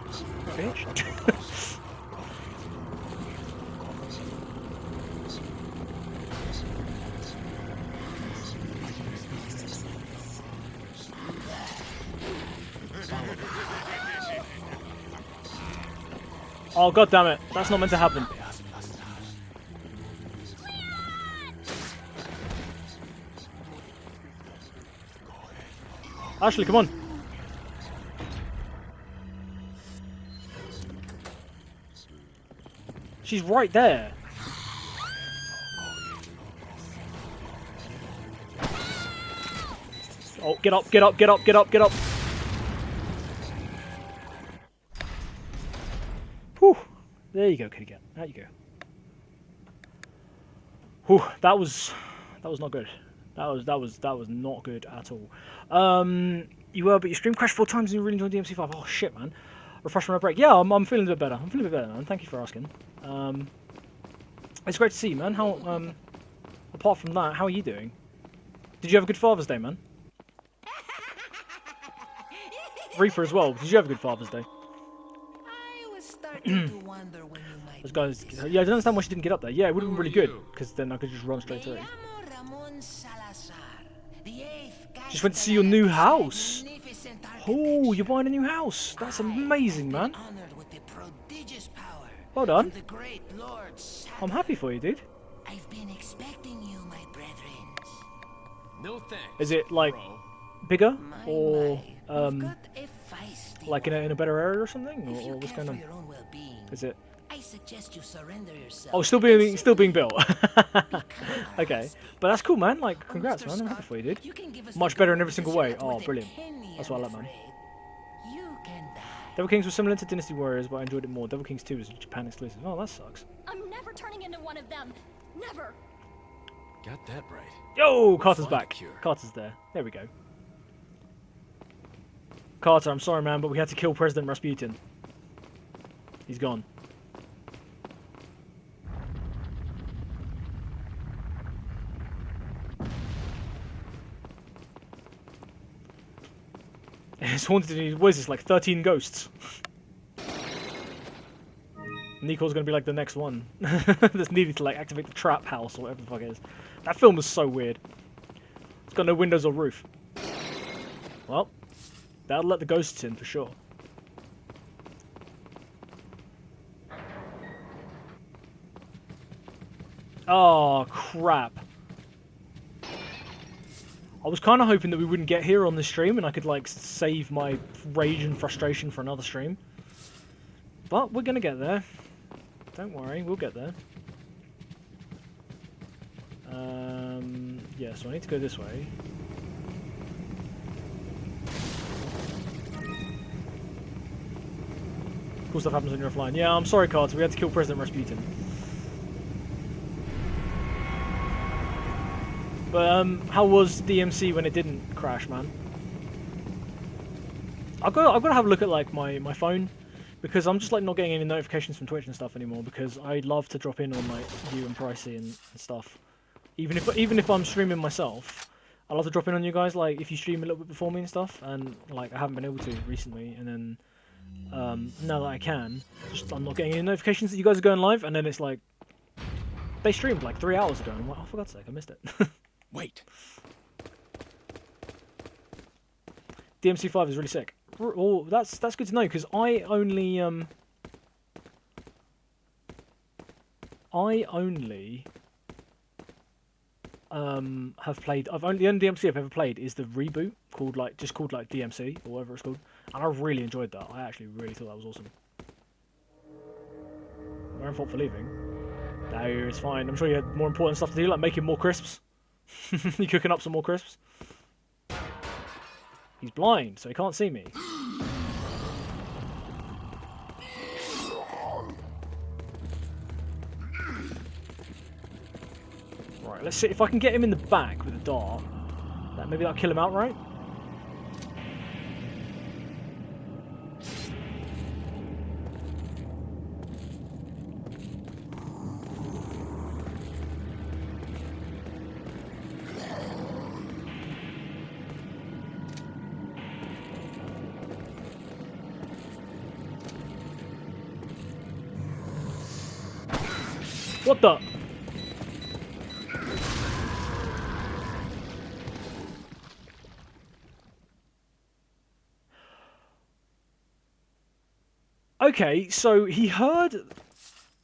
bitch. Oh, god damn it. That's not meant to happen. Ashley, come on. She's right there. Oh, get up, get up, get up, get up, get up. Whew. There you go, kitty cat. Out you go. Whew, that was not good. That was not good at all. You were, but your stream crashed 4 times and you really enjoyed DMC5. Oh shit, man. Refresh my break. Yeah, I'm feeling a bit better. I'm feeling a bit better, man. Thank you for asking. It's great to see you, man. How apart from that, how are you doing? Did you have a good Father's Day, man? Reaper as well. Did you have a good Father's Day? I was starting to wonder when you might. Those guys. Yeah, I don't understand why she didn't get up there. Yeah, it would have been really good because then I could just run straight through. Me llamo Ramon Salazar, the eighth Just went to see your new house. magnificent Oh, you're buying a new house. That's amazing, man. honored with the prodigious power Well done. from the great Lord Saturn. I'm happy for you, dude. I've been expecting you, my brethren. No thanks. Is it like bro. bigger My, or You've got a feisty like in a better area or something, If or you what's care going for on? your own well-being, Is it? I suggest you surrender yourself. Oh, still being built. Okay, but that's cool, man. Like, congrats, man. I'm happy for you, dude. You can give us Much the better in every gold single that way. you're not Oh, worth a brilliant. penny, That's what I I'm like, man. afraid. You can die. Devil Kings was similar to Dynasty Warriors, but I enjoyed it more. Devil Kings 2 is a Japan exclusive. Oh, that sucks. I'm never turning into one of them. Never. Got that right. Yo, Carter's find a back. cure. Carter's there. There we go. Carter, I'm sorry, man, but we had to kill President Rasputin. He's gone. It's haunted in, what is this, like 13 ghosts? Nico's gonna be like the next one. That's needed to like activate the trap house or whatever the fuck it is. That film was so weird. It's got no windows or roof. Well, that'll let the ghosts in for sure. Oh, crap. I was kind of hoping that we wouldn't get here on this stream and I could, like, save my rage and frustration for another stream. But we're gonna get there. Don't worry, we'll get there. Yeah, so I need to go this way. Cool stuff happens when you're offline. Yeah, I'm sorry, Carter, we had to kill President Rasputin. But, how was DMC when it didn't crash, man? I've got to have a look at, like, my phone, because I'm just like not getting any notifications from Twitch and stuff anymore. Because I love to drop in on like you and Pricey and stuff. Even if I'm streaming myself, I love to drop in on you guys. Like if you stream a little bit before me and stuff, and like I haven't been able to recently, and then now that I can, I'm not getting any notifications that you guys are going live, and then it's like they streamed like 3 hours ago, and I'm like, oh for God's sake, I missed it. Wait. DMC5 is really sick. Oh, that's good to know because I only have played. The only DMC I've ever played is the reboot called like DMC or whatever it's called, and I really enjoyed that. I actually really thought that was awesome. My own fault for leaving. No, it's fine. I'm sure you had more important stuff to do, like making more crisps. You cooking up some more crisps? He's blind, so he can't see me. Right, let's see if I can get him in the back with a dart. Maybe that'll kill him outright. What the? Okay, so he heard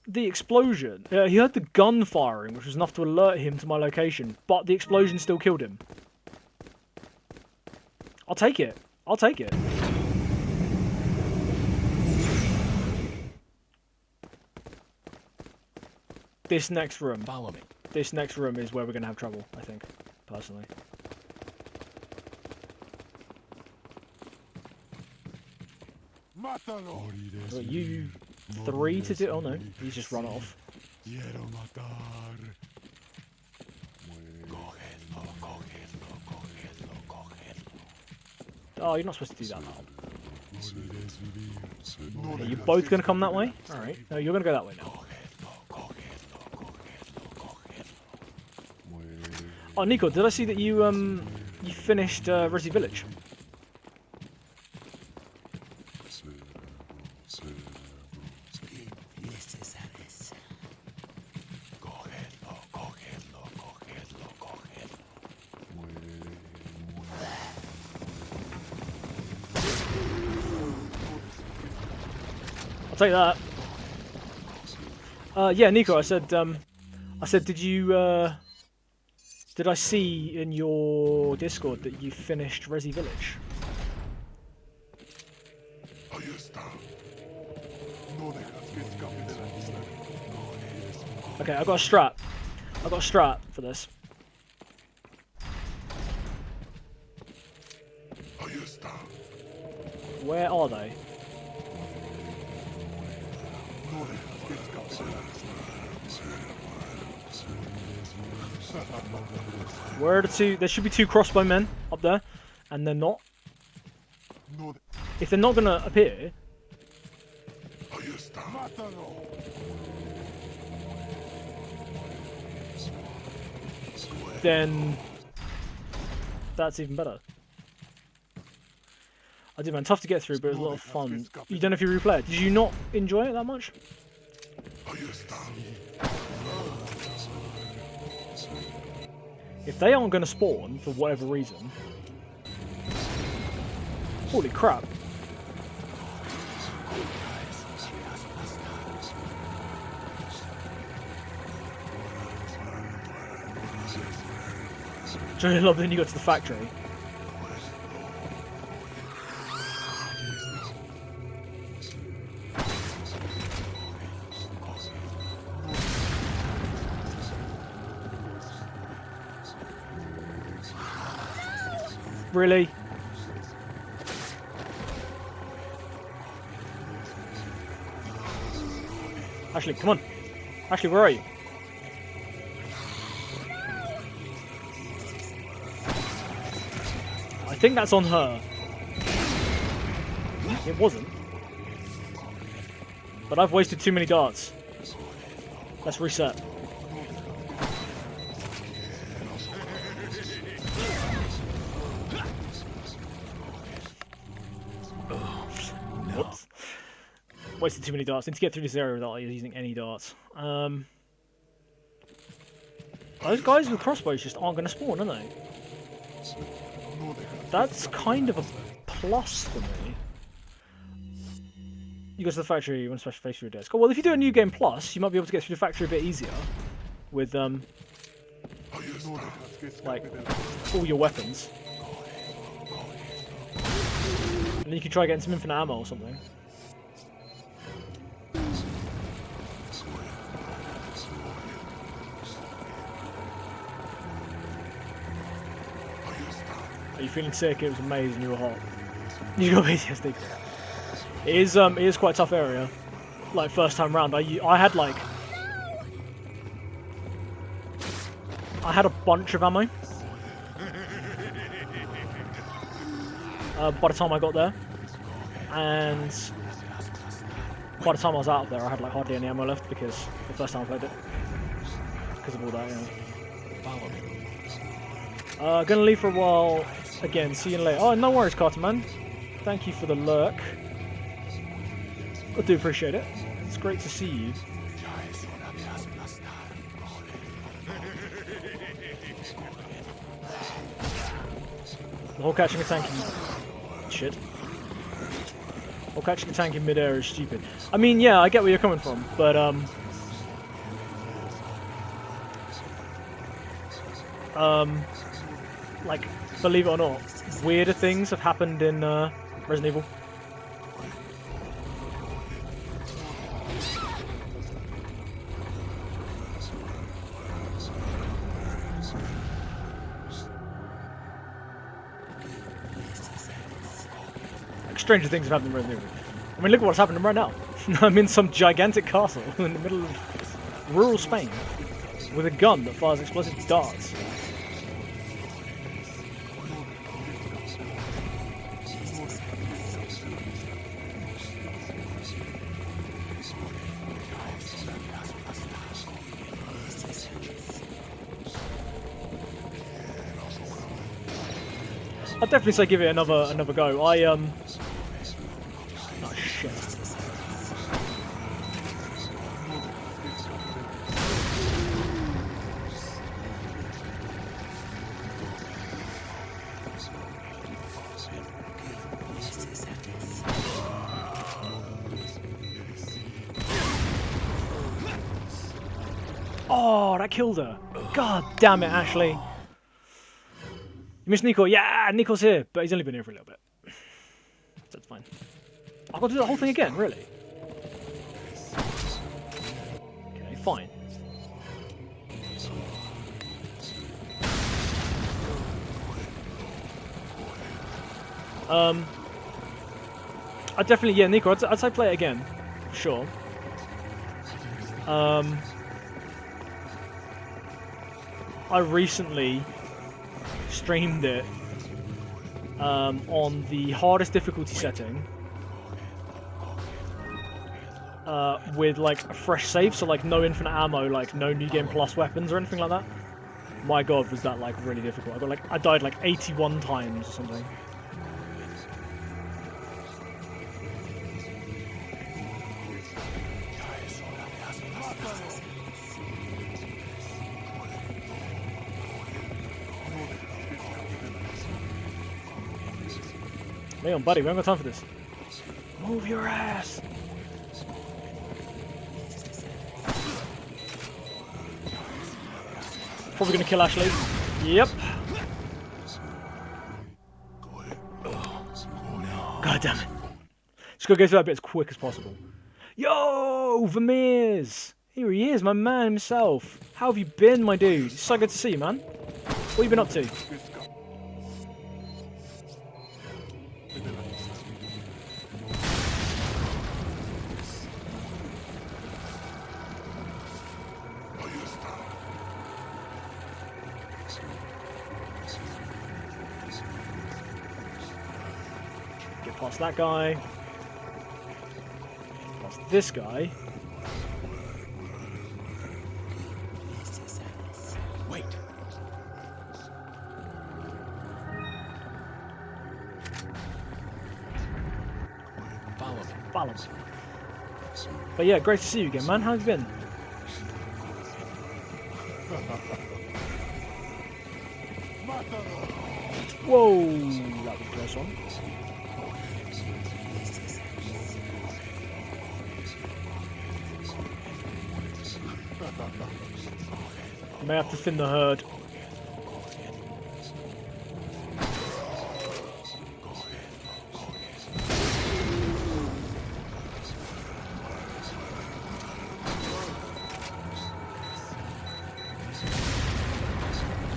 the explosion. He heard the gun firing, which was enough to alert him to my location, but the explosion still killed him. I'll take it. I'll take it. This next room. Follow me. This next room is where we're going to have trouble, I think, personally. Got you 3 to do. Oh no, he's just run off. Oh, you're not supposed to do that now. Okay, you're both going to come that way? Alright. No, you're going to go that way now. Oh, Nico, did I see that you finished Resi Village? I'll take that. Yeah, Nico, I said, did you, did I see in your Discord that you finished Resi Village? Okay, I got a strap. I got a strap for this. Where are they? Where are the two? There should be 2 crossbow men up there, and they're not. If they're not gonna appear, then that's even better. I did, man. Tough to get through, but it was a lot of fun. You don't know if you replay it. Did you not enjoy it that much? If they aren't going to spawn for whatever reason, holy crap! I really love that you got to the factory. Really? Ashley, come on. Ashley, where are you? I think that's on her. It wasn't. But I've wasted too many darts. Let's reset. Whoops. Wasted too many darts. Need to get through this area without using any darts. Those guys with crossbows just aren't going to spawn, are they? That's kind of a plus for me. You go to the factory when special face through your desk. Oh, well, if you do a new game plus, you might be able to get through the factory a bit easier with like all your weapons. And then you can try getting some infinite ammo or something. Are you feeling sick? It was amazing. You were hot. You got PTSD. It is quite a tough area. Like first time round, I had like a bunch of ammo. By the time I got there, and by the time I was out of there, I had like hardly any ammo left because the first time I played it, because of all that. Gonna leave for a while. Again, see you later. Oh, no worries, Carter man. Thank you for the lurk. I do appreciate it. It's great to see you. The whole catching a tank in... Shit. Whole catching a tank in midair is stupid. I mean, yeah, I get where you're coming from, but like, believe it or not, weirder things have happened in Resident Evil. Like, stranger things have happened in Resident Evil. I mean, look at what's happening right now. I'm in some gigantic castle in the middle of rural Spain with a gun that fires explosive darts. I'd definitely say give it another go. Oh shit. Oh, that killed her. God damn it, Ashley. You missed Nico? Yeah, Nico's here, but he's only been here for a little bit. That's fine. I've got to do the whole thing again, really? Okay, fine. I'd definitely, yeah, Nico, I'd say play it again. For sure. I recently streamed it on the hardest difficulty setting with like a fresh save, so like no infinite ammo, like no new game plus weapons or anything like that. My god, was that like really difficult. I died like 81 times or something. Leon, buddy, we haven't got time for this. Move your ass! Probably gonna kill Ashley. Yep. God damn it. Just gotta go through that bit as quick as possible. Yo, Vermeers! Here he is, my man himself. How have you been, my dude? It's so good to see you, man. What have you been up to? Get past that guy. past this guy. Wait. Follow me. Follow me. But yeah, great to see you again, man. How have you been? Whoa, that was a close one. You may have to thin the herd.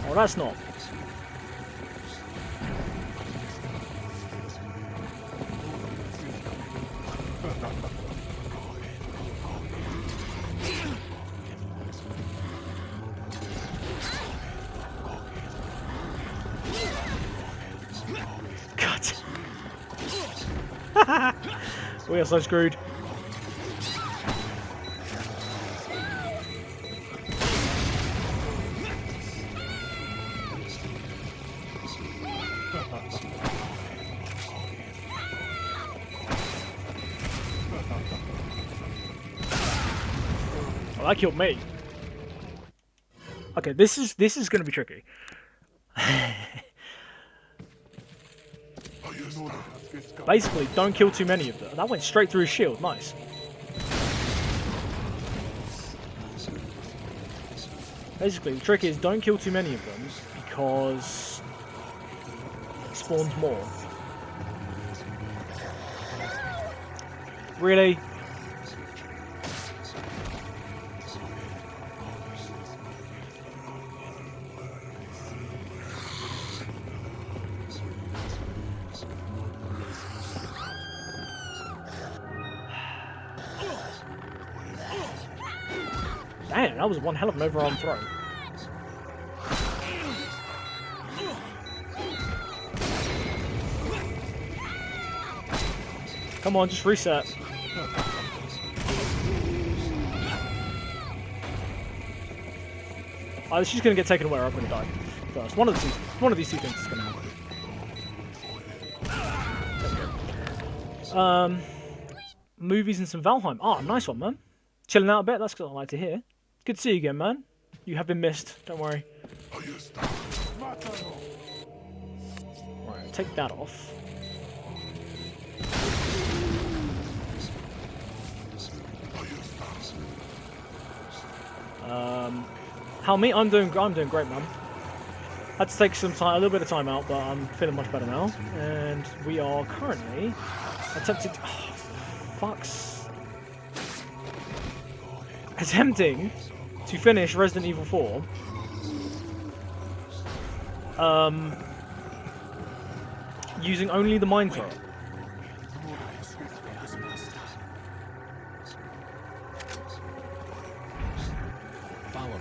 Oh, that's not. God. We are so screwed. Well, that killed me. Okay, this is going to be tricky. Basically, don't kill too many of them. That went straight through his shield. Nice. Basically, the trick is don't kill too many of them because it spawns more. Really? Damn, that was one hell of an overarm throw. Come on, just reset. Oh, she's gonna get taken away or I'm gonna die first. One of these two things is gonna happen. Movies and some Valheim. Oh, nice one, man. Chilling out a bit, that's what I like to hear. Good to see you again, man. You have been missed, don't worry. Right, take that off. How me? I'm doing great, man. Had to take some time, a little bit of time out, but I'm feeling much better now. And we are currently attempting to finish Resident Evil 4. Using only the mine thrower. Follow me.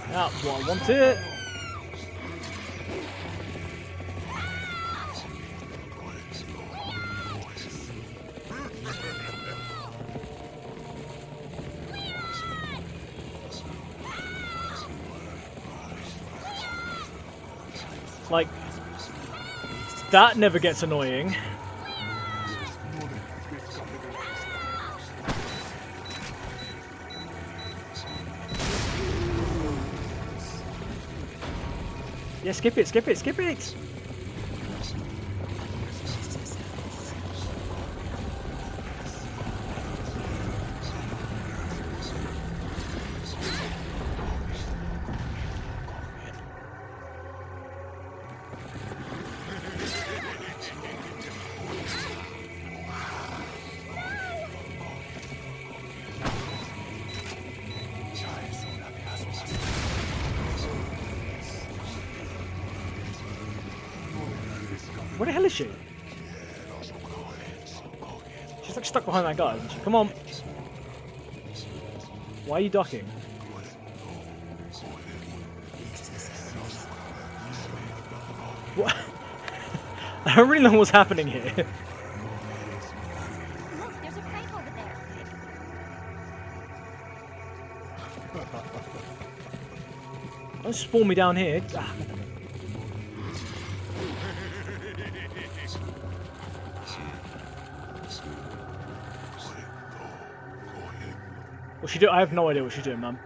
That's what I wanted. Like, that never gets annoying. Yeah, skip it, skip it, skip it! Where the hell is she? She's like stuck behind that guy, isn't she? Come on. Why are you ducking? What? I don't really know what's happening here. Look, there's a crank over there. Don't spawn me down here. Ah. What's she doing? I have no idea what she's doing, man.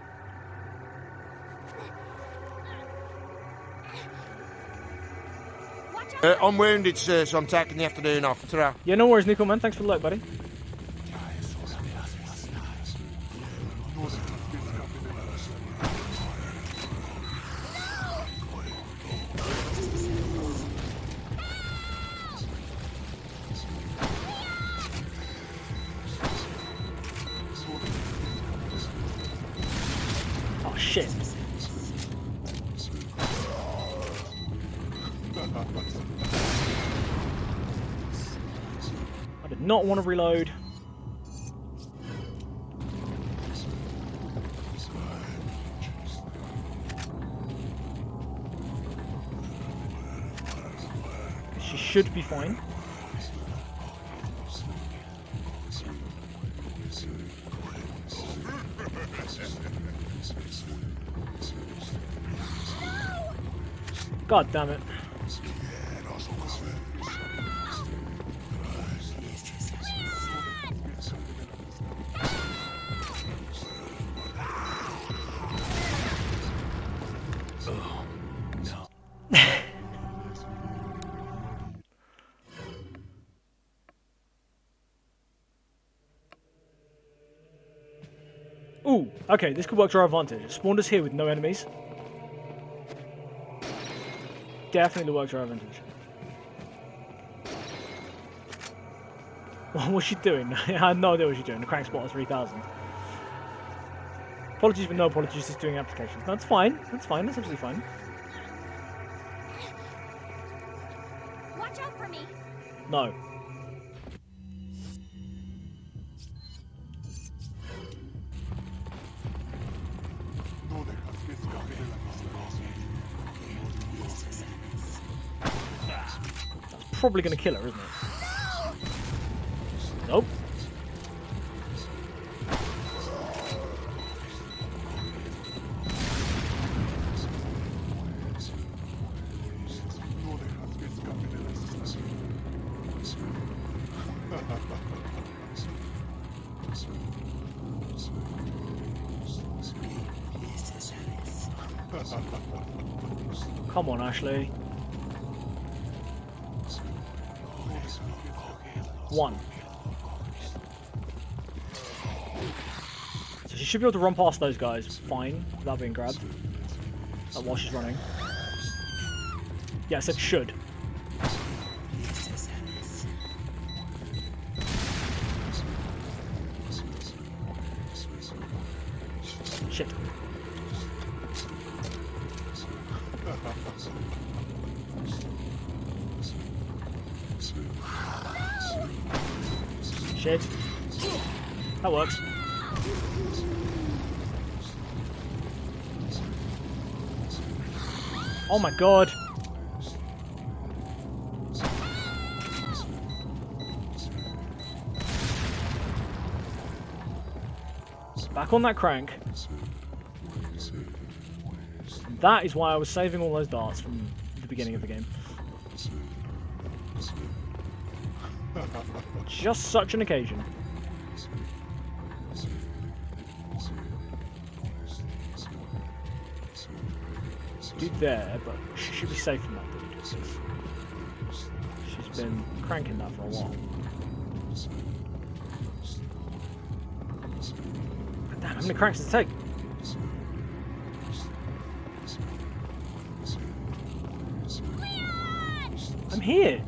Watch out. I'm wounded, sir, so I'm taking the afternoon off. Ta-ra. Yeah, no worries, Nico, man. Thanks for the look, buddy. Oh, shit. I did not want to reload. She should be fine. God damn it. Ooh, okay, this could work to our advantage. It spawned us here with no enemies. Definitely works to our advantage. What's she doing? I have no idea what she's doing. The crank spot is 3,000. Apologies, but no apologies, just doing applications. That's fine. That's fine. That's absolutely fine. Watch out for me. No. That's probably going to kill her, isn't it? Nope. Come on, Ashley. One. So she should be able to run past those guys fine without being grabbed. While she's running. Yeah, I said should. Shit. Shit. That works. Oh my god. Back on that crank. And that is why I was saving all those darts from the beginning of the game. Just such an occasion. Dude there, but she should be safe from that dude. She's been cranking that for a while. Damn, how many cranks does it take? I'm here.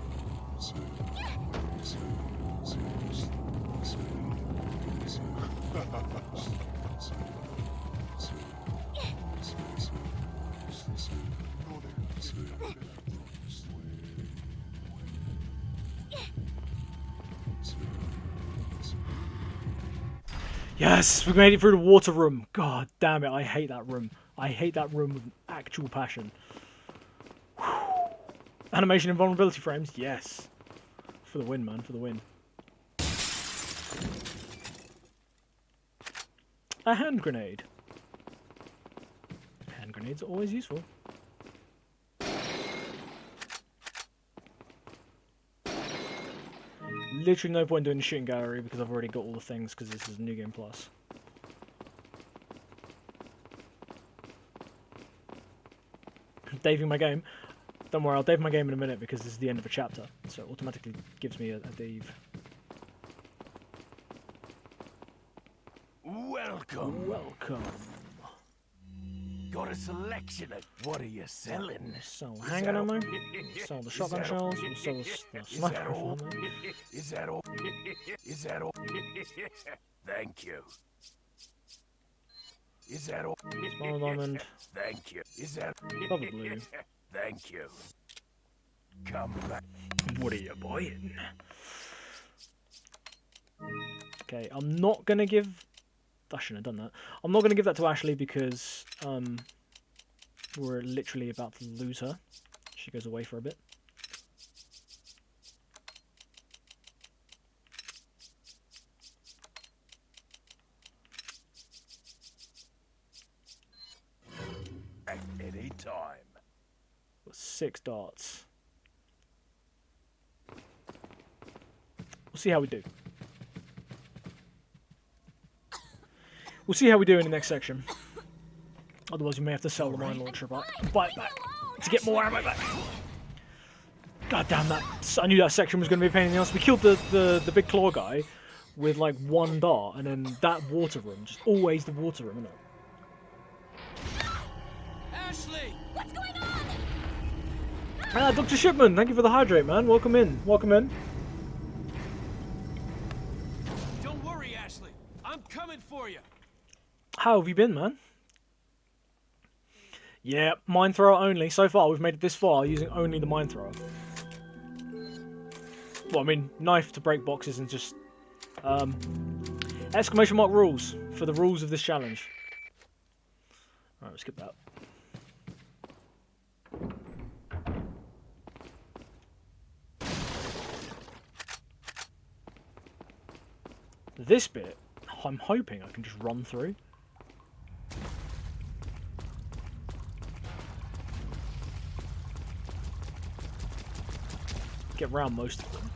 Yes, we made it through the water room. God damn it, I hate that room. I hate that room with an actual passion. Whew. Animation invulnerability frames, yes. For the win, man, for the win. A hand grenade. Hand grenades are always useful. Literally no point doing the shooting gallery because I've already got all the things because this is New Game Plus. Daving my game. Don't worry, I'll dave my game in a minute because this is the end of a chapter, so it automatically gives me a dave. Welcome. Welcome. Got a selection of what are you selling? Sell handgun ammo, sell the shotgun shells, we'll sell the sniper rifle ammo. Is that all? Is that all? Thank you. Is that all? Small diamond. Thank you. Is that Probably. Thank you. Come back. What are you buying? Okay, I'm not gonna give. I shouldn't have done that. I'm not gonna give that to Ashley because we're literally about to lose her. She goes away for a bit. At any time. 6 darts. We'll see how we do. We'll see how we do in the next section. Otherwise, we may have to sell the mine launcher, but buy it back to get more ammo back. God damn that! I knew that section was going to be a pain in the ass. We killed the big claw guy with like 1 dart, and then that water room, just always the water room, isn't it? Ashley! What's going on? Ah, Dr. Shipman, thank you for the hydrate, man. Welcome in. Welcome in. Don't worry, Ashley. I'm coming for you. How have you been, man? Yeah, mine thrower only. So far, we've made it this far using only the mine thrower. Well, I mean, knife to break boxes and just... exclamation mark rules for the rules of this challenge. Alright, let's skip that. This bit, I'm hoping I can just run through. Get around most of them.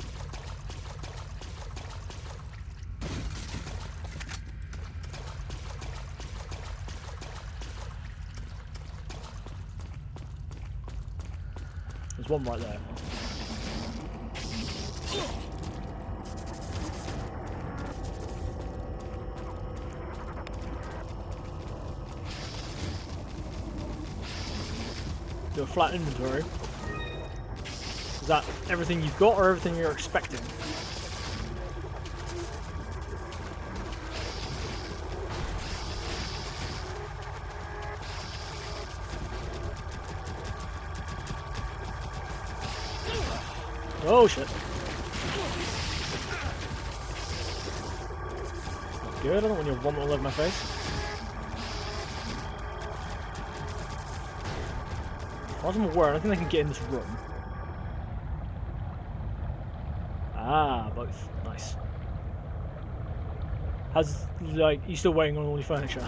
There's one right there. Do a flat inventory. Is that everything you've got or everything you're expecting? Oh shit. Not good, I don't want you to vomit all over my face. As far as I'm aware, I don't think they can get in this room. Ah, both. Nice. How's, like, you still waiting on all your furniture?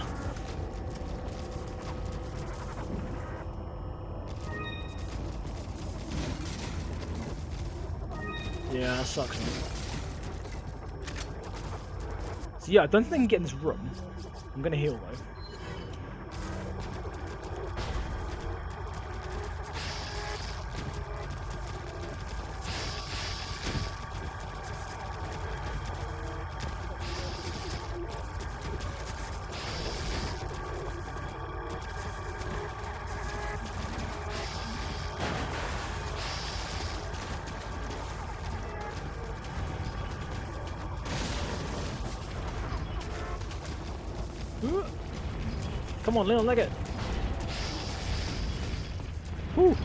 Yeah, that sucks, man. So yeah, I don't think they can get in this room. I'm gonna heal, though. Come on, Leon, leg it. Whew.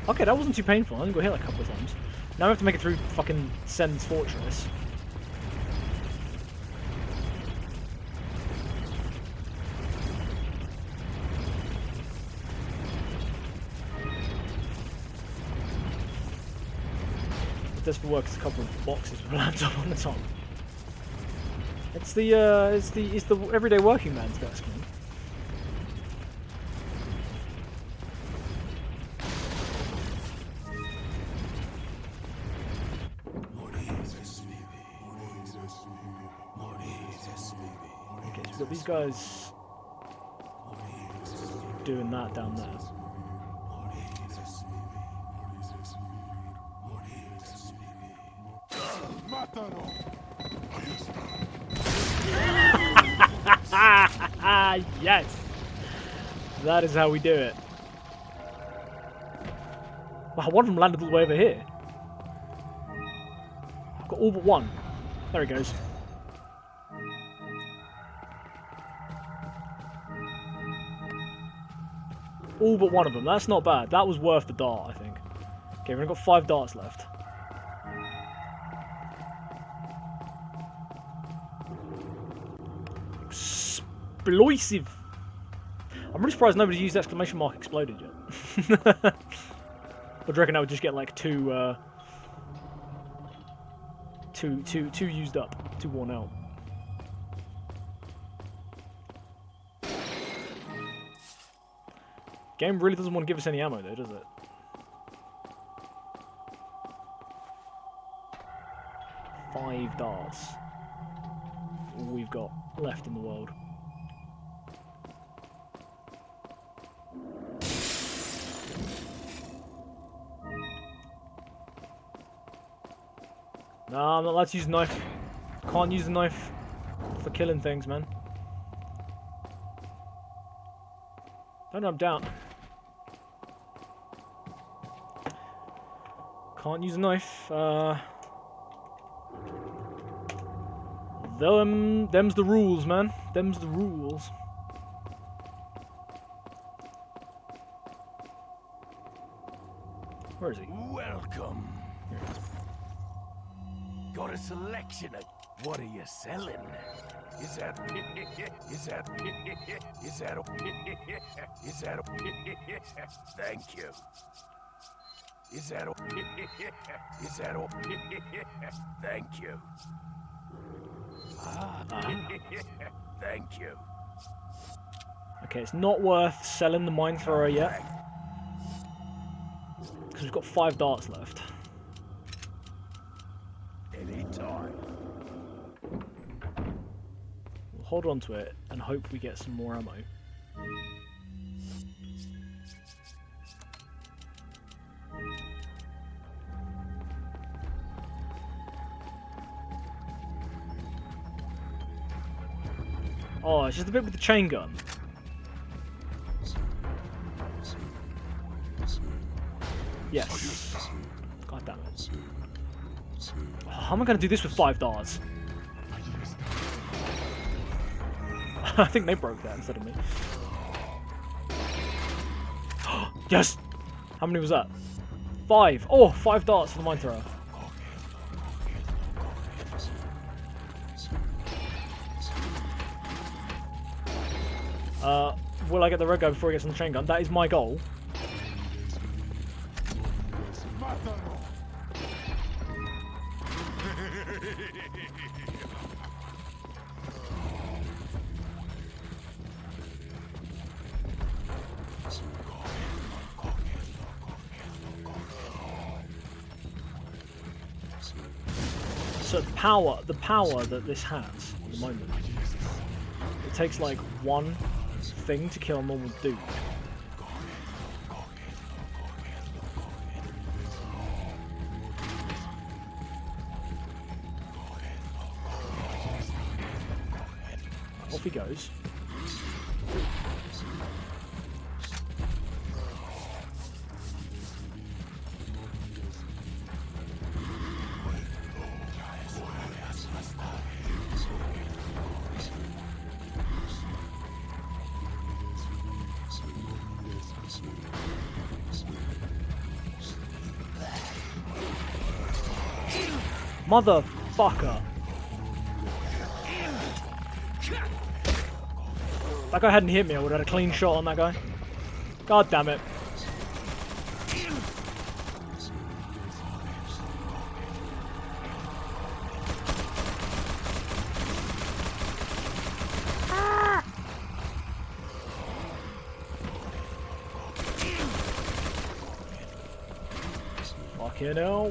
Okay, that wasn't too painful. I only got hit like a couple of times. Now I have to make it through fucking Sen's fortress. does for work is a couple of boxes with a laptop on the top. It's the everyday working man's desk, man. Okay, so we've got these guys doing that down there. Yes! That is how we do it. Wow, one of them landed all the way over here. I've got all but one. There he goes. All but one of them. That's not bad. That was worth the dart, I think. Okay, we've only got 5 darts left. Explosive. I'm really surprised nobody's used exclamation mark exploded yet. But I reckon I would just get like two used up, 2 worn out. Game really doesn't want to give us any ammo though, does it? Five darts. All we've got left in the world. No, I'm not allowed to use a knife. Can't use the knife for killing things, man. Don't know, I'm down. Can't use a knife. Them's the rules, man. Them's the rules. Where is he? Welcome. Here he is. Got a selection of what are you selling? Is that thank you. Is that thank you. Thank you. Okay, it's not worth selling the mine thrower yet. Because we've got 5 darts left. Anytime. We'll hold on to it and hope we get some more ammo. Oh, it's just a bit with the chain gun. Yes. God damn it. Oh, how am I going to do this with 5 darts? I think they broke that instead of me. Yes! How many was that? 5. Oh, 5 darts for the mine thrower. Will I get the red guy before he gets on the chain gun? That is my goal. So the power that this has at the moment, it takes like one thing to kill a normal dude. Off he goes. Motherfucker. That guy hadn't hit me, I would have had a clean shot on that guy. God damn it. here now.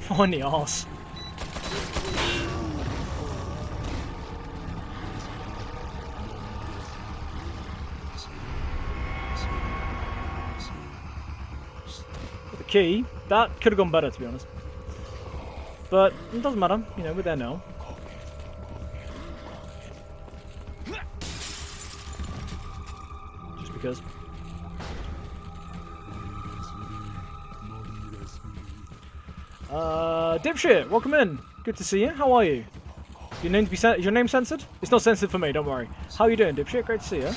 On the arse. The key, that could have gone better, to be honest. But it doesn't matter, you know, we're there now. Just because. Dipshit, welcome in. Good to see you. How are you? Your name to be is your name censored? It's not censored for me, don't worry. How are you doing, Dipshit? Great to see you.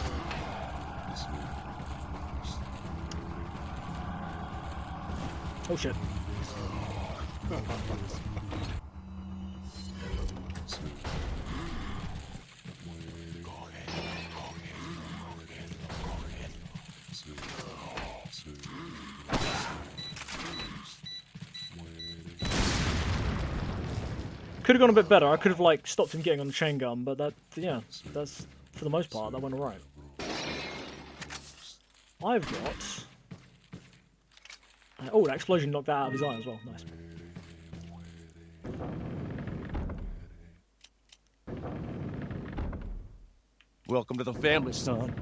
Oh shit. Could have gone a bit better. I could have like stopped him getting on the chain gun, but that, yeah, that's for the most part that went alright. I've got. Oh, that explosion knocked that out of his eye as well. Nice. Welcome to the family, son.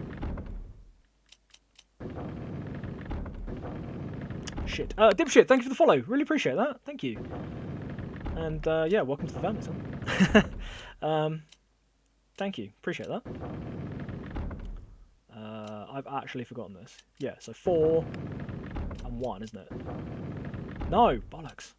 Shit. Dipshit, thank you for the follow. Really appreciate that. Thank you. And yeah, welcome to the family, son. Thank you. Appreciate that. I've actually forgotten this. Yeah, so 4 and 1, isn't it? No, bollocks.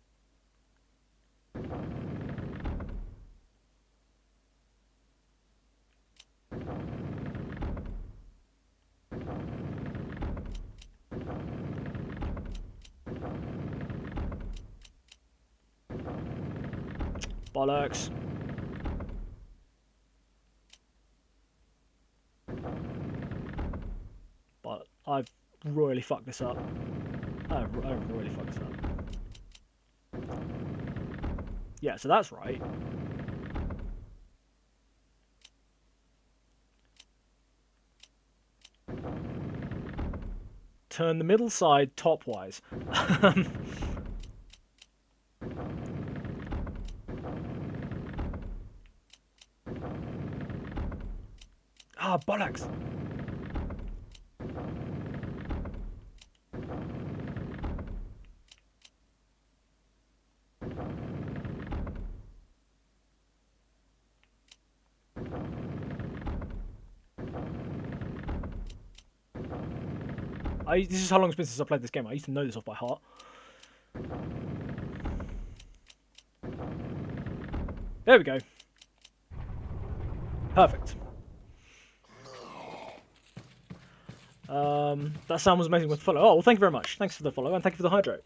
Bollocks. But I've royally fucked this up. I've royally fucked this up. Yeah, so that's right. Turn the middle side topwise. Ah, bollocks! This is how long it's been since I played this game. I used to know this off by heart. There we go. Perfect. That sound was amazing with the follow. Oh, well, thank you very much. Thanks for the follow, and thank you for the hydrate.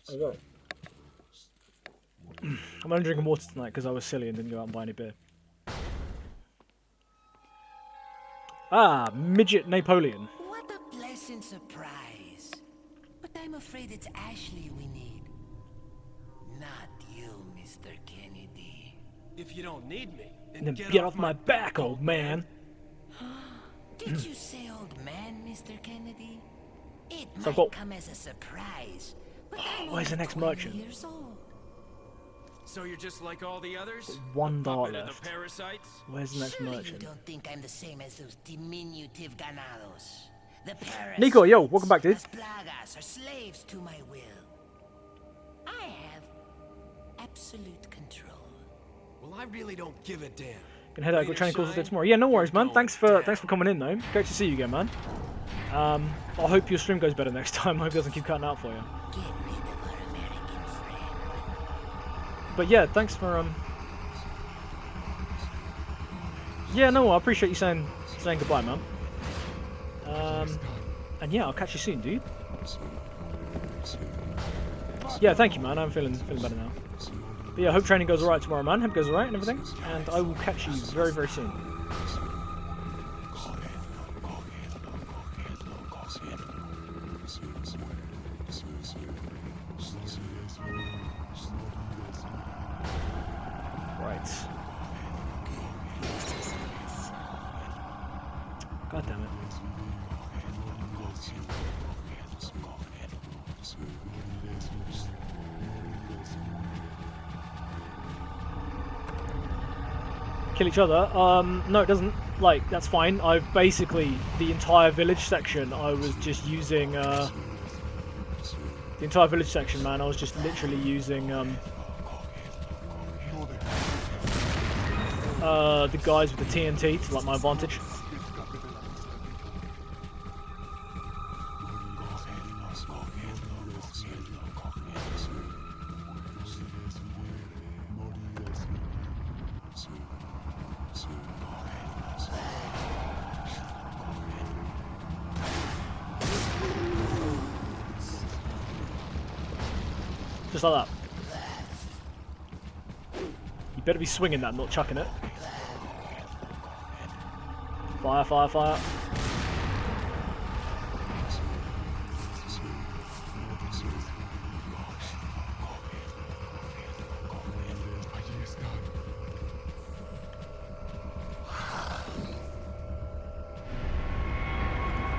I'm only drinking water tonight because I was silly and didn't go out and buy any beer. Ah, Midget Napoleon. What a pleasant surprise. But I'm afraid it's Ashley we need. Not you, Mr. Kennedy. If you don't need me, Then get off my back, old man. Did you say old man, Mr. Kennedy? It So might what- come as a surprise, but I'm Where's the only next 20 merchant? years old. So you're just like all the others? One dart Puppet of left. the parasites? Where's the next Surely you merchant? don't think I'm the same as those diminutive ganados. The parasites, Nico, yo, welcome back, dude. Las plagas are slaves to my will. I have absolute control. Well, I really don't give a damn. Gonna head out. Got training courses tomorrow. Yeah, no worries, man. Thanks for coming in, though. Great to see you again, man. I hope your stream goes better next time. I hope it doesn't keep cutting out for you. Get rid of our American friend. But yeah, thanks for Yeah, no, I appreciate you saying goodbye, man. And yeah, I'll catch you soon, dude. Yeah, thank you, man. I'm feeling better now. But yeah, hope training goes alright tomorrow, man. Hope it goes alright and everything. And I will catch you very, very soon. Right. God damn it. Kill each other? No, it doesn't. Like, that's fine. I've basically, the entire village section, I was just using, the entire village section, man, I was just literally using, the guys with the TNT to, like, my advantage. Just like that. You better be swinging that, not chucking it. Fire, fire, fire.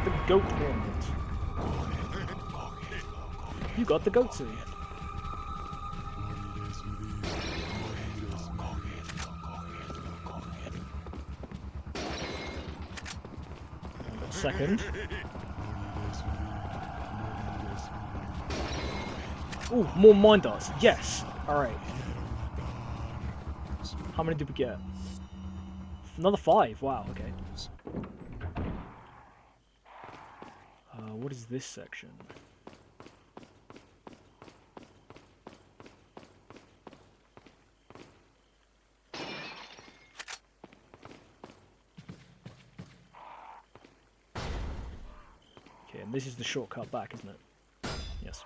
The goat ornament. You got the goatsy. Second. Ooh, more mine darts. Yes. Alright. How many did we get? Another 5. Wow, okay. What is this section? Okay, and this is the shortcut back, isn't it? Yes.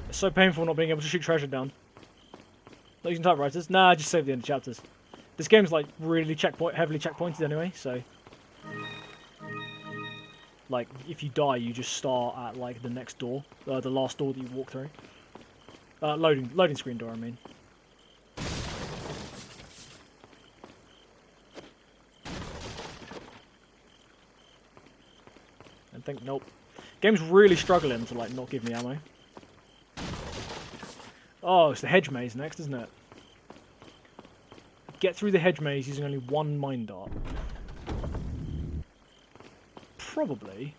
It's so painful not being able to shoot treasure down. Not using typewriters? Nah, just save the end of chapters. This game's like really heavily checkpointed anyway, so like if you die, you just start at like the next door, the last door that you walk through. Loading screen door, I mean. And think nope. Game's really struggling to like not give me ammo. Oh, it's the hedge maze next, isn't it? Get through the hedge maze using only 1 mine dart. Probably.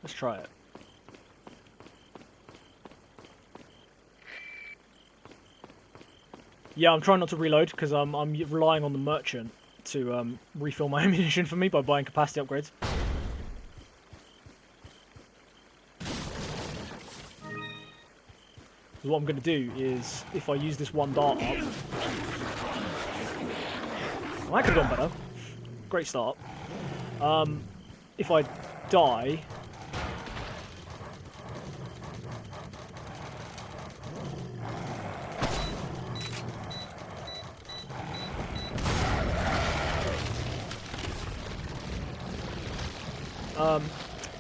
Let's try it. Yeah, I'm trying not to reload because I'm relying on the merchant to refill my ammunition for me by buying capacity upgrades. What I'm going to do is, if I use this 1 dart up... Well, that could have gone better. Great start. If I die...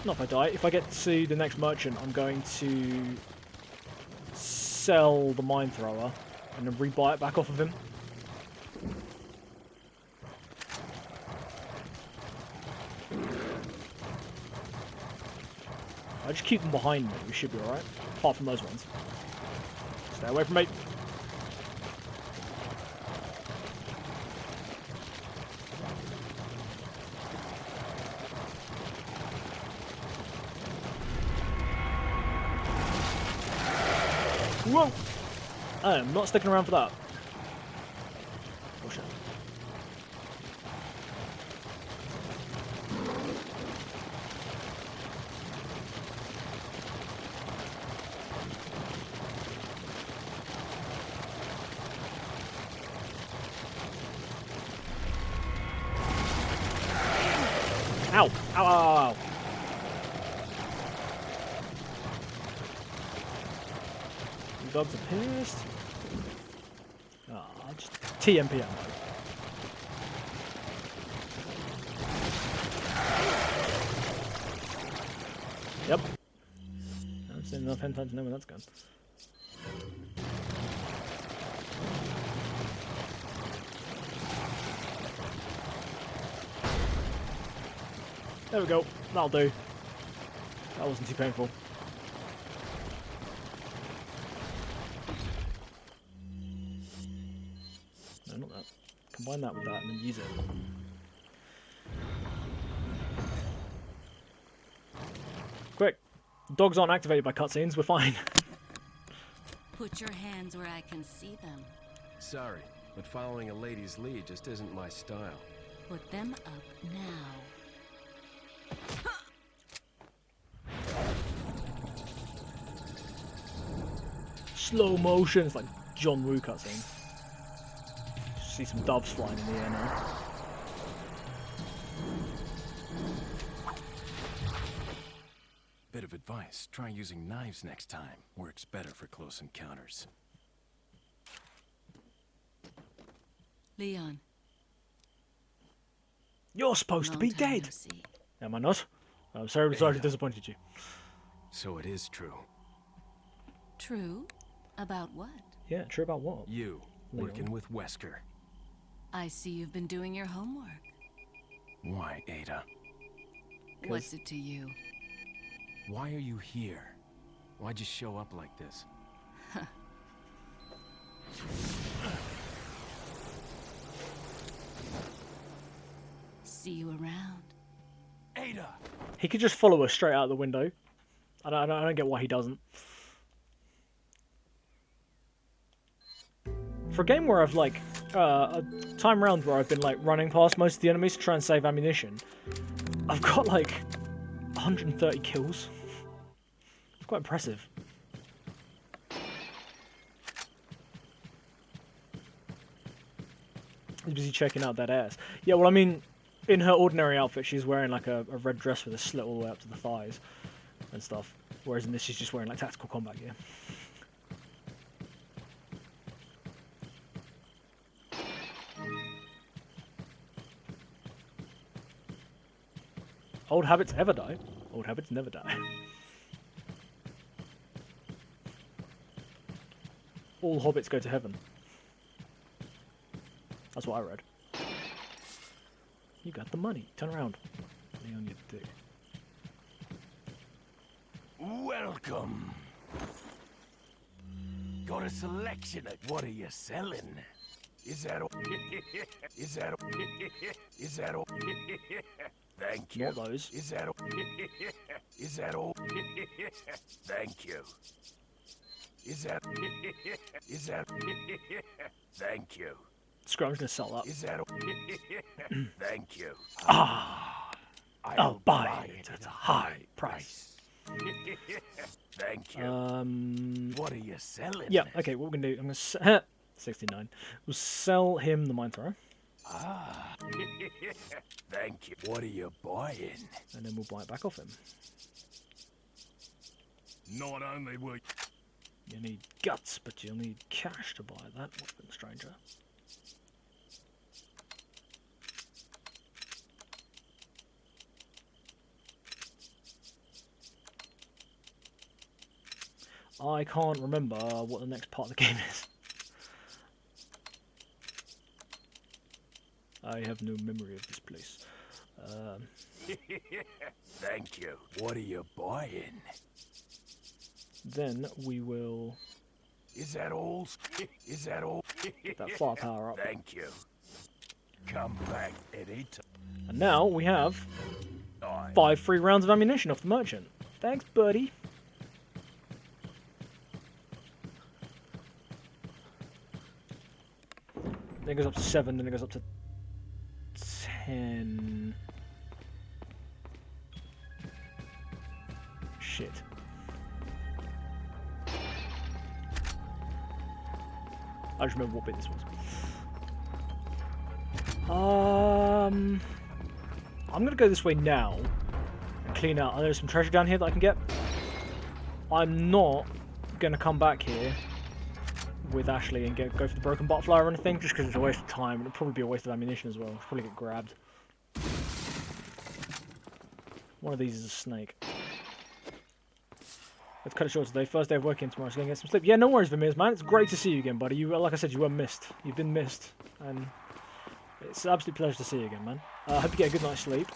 not if I die. If I get to the next merchant, I'm going to sell the mine thrower and then rebuy it back off of him. I just keep them behind me. We should be alright. Apart from those ones. Stay away from me. Whoa! I am not sticking around for that. Oh shit. Ow, ow, ow. The dogs are pissed. Ah, just TMP ammo. Yep. I've seen enough hen time to know where that's gone. There we go. That'll do. That wasn't too painful. No, not that. Combine that with that and then use it. Quick! Dogs aren't activated by cutscenes, we're fine. Put your hands where I can see them. Sorry, but following a lady's lead just isn't my style. Put them up now. Slow motion, it's like John Woo cutscene. See some doves flying in the air now. Bit of advice, try using knives next time. Works better for close encounters. Leon. You're supposed to be dead! No see. Am I not? I'm sorry to disappointed you. So it is true. True? About what? Yeah, true about what? You, Leon. working with Wesker. I see you've been doing your homework. Why, Ada? What's it to you? Why are you here? Why'd you show up like this? See you around. Ada! He could just follow us straight out the window. I don't get why he doesn't. For a game where I've like a time round where I've been like running past most of the enemies to try and save ammunition, I've got like 130 kills. It's quite impressive. He's busy checking out that ass. Yeah, well, I mean, in her ordinary outfit, she's wearing like a red dress with a slit all the way up to the thighs and stuff. Whereas in this, she's just wearing like tactical combat gear. Old habits ever die. Old habits never die. All hobbits go to heaven. That's what I read. You got the money. Turn around. Leon, you dick. Welcome. Got a selection of what are you selling? Is that all? Is that all? Is that all? Thank you. Not those. Is that all? Is that all? Thank you. Is that? Is that? Thank you. Screw, I'm just gonna sell that. Is that? Thank you. I'll buy it at a high price. Thank you. What are you selling? Yeah, okay, what we're gonna do, I'm gonna 69. We'll sell him the mine thrower. Ah. Thank you. What are you buying? And then we'll buy it back off him. Not only will You need guts, but you'll need cash to buy that, weapon stranger. I can't remember what the next part of the game is. I have no memory of this place. Thank you. What are you buying? Then we will Is that all? Is that all? get that firepower up. Thank you. Come back anytime. And now we have 5 free rounds of ammunition off the merchant. Thanks, buddy. Then it goes up to 7, then it goes up to 10. Shit. I just remember what bit this was. I'm gonna go this way now, clean out. There's some treasure down here that I can get. I'm not going to come back here with Ashley and go for the broken butterfly or anything, just because it's a waste of time, and it'll probably be a waste of ammunition as well. I'll probably get grabbed. One of these is a snake. Let's cut it short today. First day of working tomorrow, so gonna get some sleep. Yeah, no worries, Vermeers, man. It's great to see you again, buddy. You, like I said, you were missed. You've been missed, and it's an absolute pleasure to see you again, man. I hope you get a good night's sleep.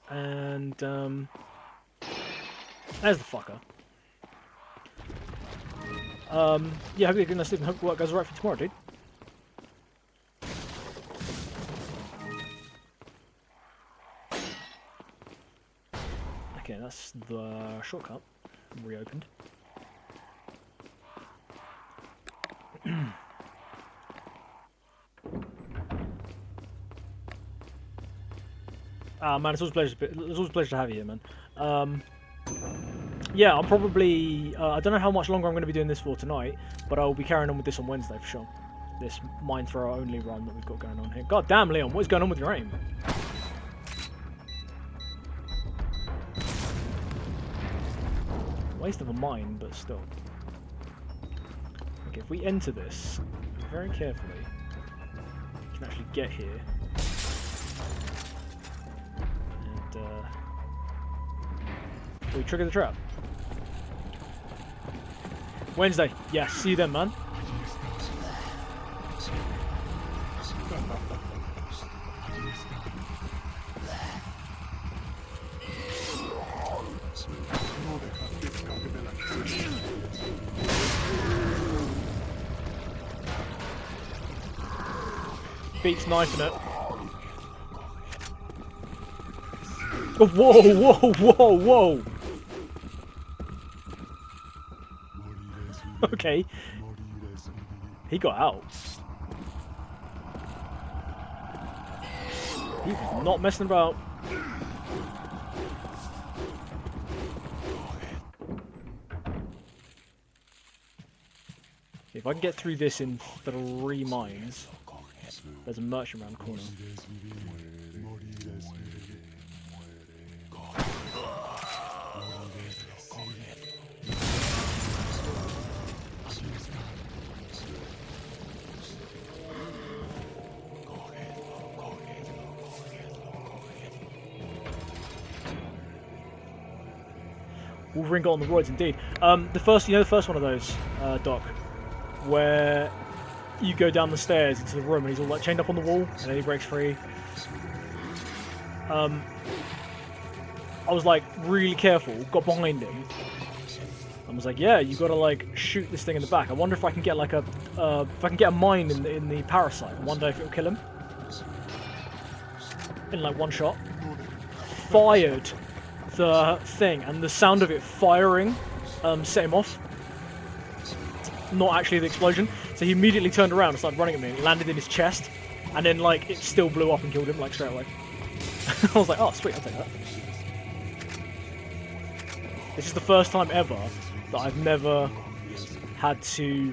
And there's the fucker. Yeah, hope you get a good night's sleep and hope work goes alright for tomorrow, dude. Okay, that's the shortcut. Reopened. Man, it's always a pleasure to have you here, man. Yeah, I'll probably I don't know how much longer I'm going to be doing this for tonight, but I'll be carrying on with this on Wednesday for sure. This mine thrower only run that we've got going on here. God damn, Leon, what is going on with your aim? Waste of a mine, but still. Okay, if we enter this very carefully, we can actually get here. And we trigger the trap. Wednesday. Yeah, see you then, man. Beats knifing it. Oh, whoa, whoa, whoa, whoa! Okay. He got out. He was not messing about. If I can get through this in 3 mines. There's a merchant around the corner. Wolverine got on the roids indeed. The first one of those, Doc, where you go down the stairs into the room and he's all like chained up on the wall and then he breaks free. I was like really careful, got behind him and was like, yeah, you gotta like shoot this thing in the back. I wonder if I can get like a if I can get a mine in the parasite. I wonder if it'll kill him in like one shot. Fired the thing and the sound of it firing set him off. Not actually the explosion. So he immediately turned around and started running at me and it landed in his chest and then like it still blew up and killed him like straight away. I was like, oh sweet, I'll take that. This is the first time ever that I've never had to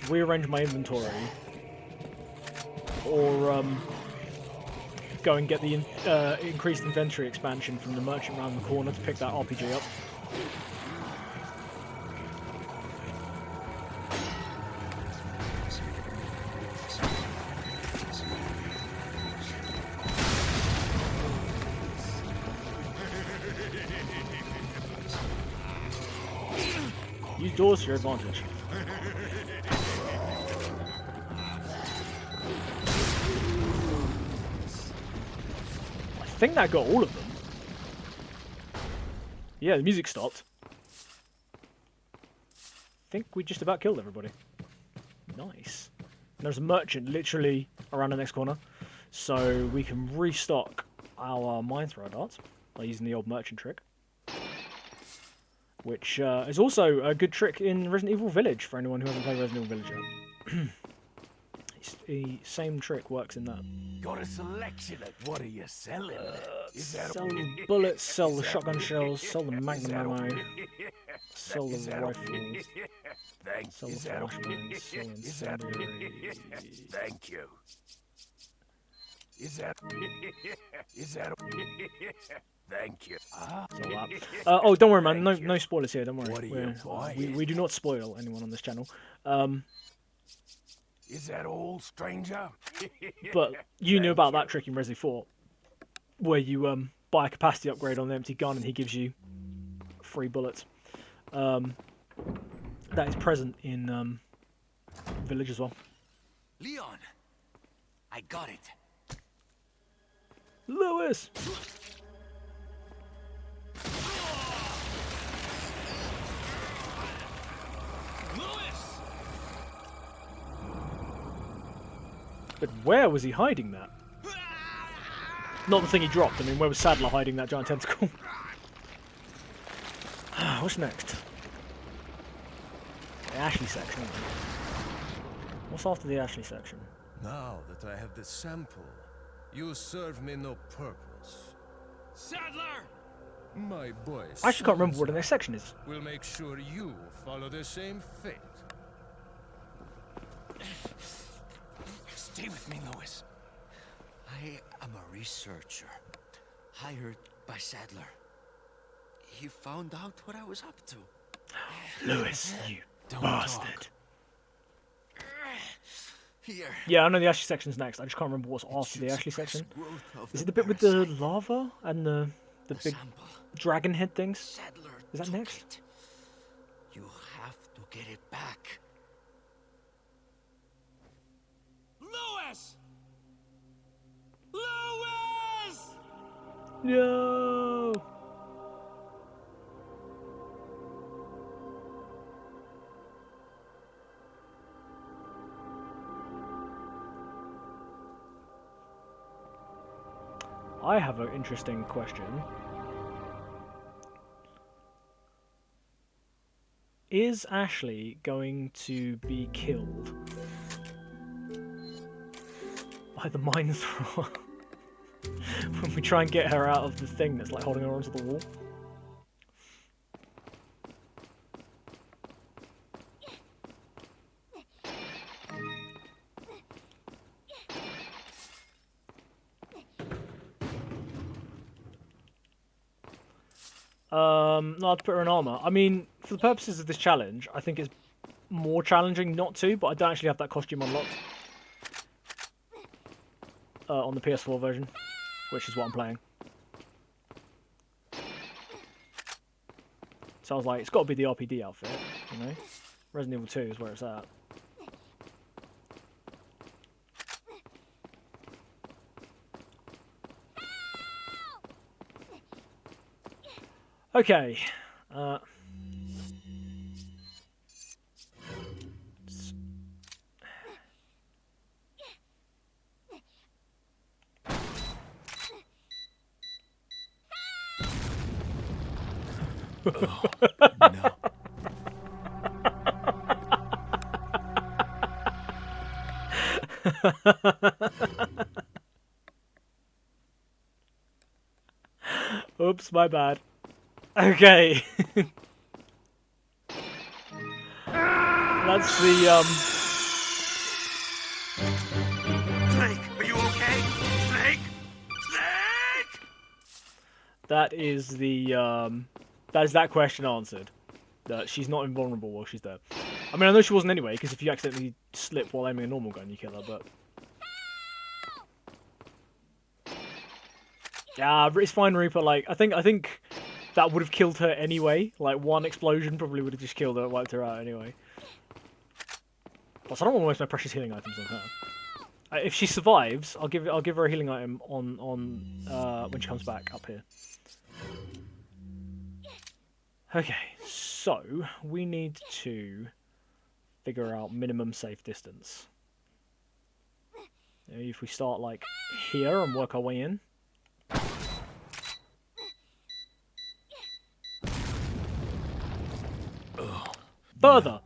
rearrange my inventory or go and get the increased inventory expansion from the merchant around the corner to pick that RPG up. Use doors to your advantage. I think that got all of them. Yeah, the music stopped. I think we just about killed everybody. Nice. And there's a merchant literally around the next corner. So we can restock our mine thrower darts by using the old merchant trick. Which is also a good trick in Resident Evil Village for anyone who hasn't played Resident Evil Village yet. The same trick works in that. Got a selection of what are you selling? Sell the bullets, sell the shotgun shells, sell the magnum ammo, sell the rifles, sell the flashbangs, sell incendiary. Thank you. Is that? Is that? Thank you. Ah. It's all that. Oh, don't worry, man. No spoilers here. Don't worry. What are you buying? We do not spoil anyone on this channel. Is that all, stranger? But you knew about that trick in Resi 4, where you buy a capacity upgrade on the empty gun and he gives you 3 bullets. That is present in Village as well. Leon, I got it. Lewis! But where was he hiding that? Not the thing he dropped. I mean, where was Sadler hiding that giant tentacle? What's next? The Ashley section. What's after the Ashley section? Now that I have the sample, you serve me no purpose. Sadler! My boy, I actually can't remember what the next section is. We'll make sure you follow the same fate. Stay with me, Lewis. I am a researcher, hired by Sadler. He found out what I was up to. Lewis, you bastard. Here. Yeah, I know the Ashley section's next. I just can't remember what's after the Ashley section. Is it the bit with the lava and the big dragon head things? Is that next? You have to get it back. Lewis! Lewis! No! I have an interesting question. Is Ashley going to be killed by the mine thrower when we try and get her out of the thing that's like holding her onto the wall? Not to put her in armor. I mean, for the purposes of this challenge, I think it's more challenging not to, but I don't actually have that costume unlocked on the PS4 version, which is what I'm playing. So I was like, it's got to be the RPD outfit, you know? Resident Evil 2 is where it's at. Okay. No. Oops, my bad. Okay. That's the Snake, are you okay? Snake? Snake! that is the that is that question answered. That she's not invulnerable while she's there. I mean, I know she wasn't anyway, because if you accidentally slip while aiming a normal gun, you kill her, but... Yeah, it's fine, Reaper. Like, I think that would have killed her anyway. Like, one explosion probably would have just killed her, wiped her out anyway. Plus, I don't want to waste my precious healing items on her. If she survives, I'll give her a healing item on when she comes back up here. Okay, so we need to figure out minimum safe distance. If we start like here and work our way in. Further!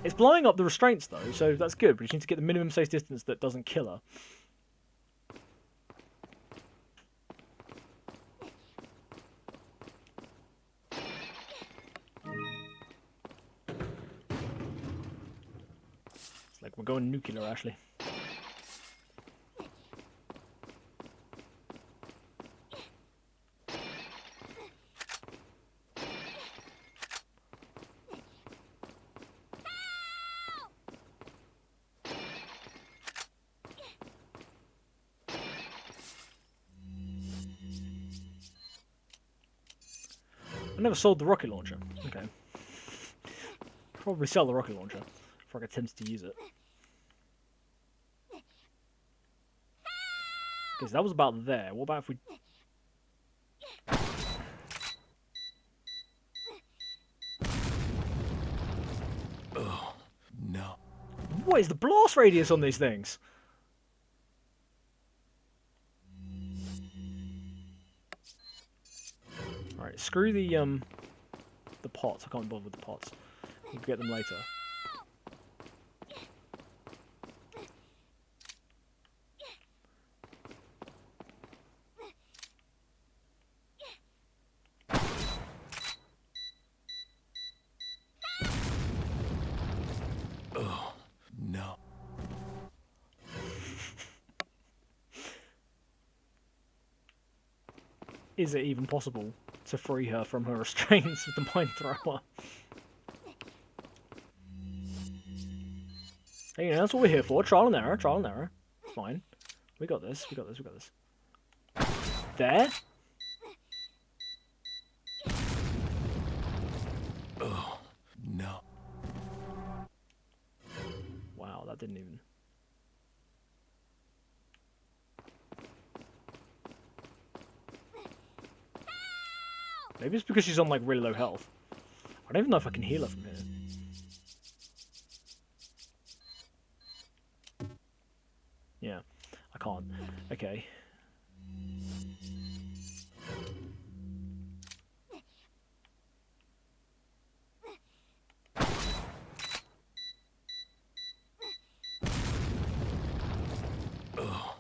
It's blowing up the restraints though, so that's good, but you need to get the minimum safe distance that doesn't kill her. It's like we're going nuclear, Ashley. I never sold the rocket launcher. Okay. Probably sell the rocket launcher if I get tempted to use it. Because that was about there. What about if we... Oh, no. What is the blast radius on these things? Alright, screw the pots. I can't bother with the pots. We'll get them later. Oh, no. Is it even possible to free her from her restraints with the mine thrower? Hey, you know, that's what we're here for. Trial and error, trial and error. Fine. We got this, we got this, we got this. There? Oh, no. Wow, that didn't even... Maybe it's because she's on, like, really low health. I don't even know if I can heal her from here. Yeah, I can't. Okay. Oh,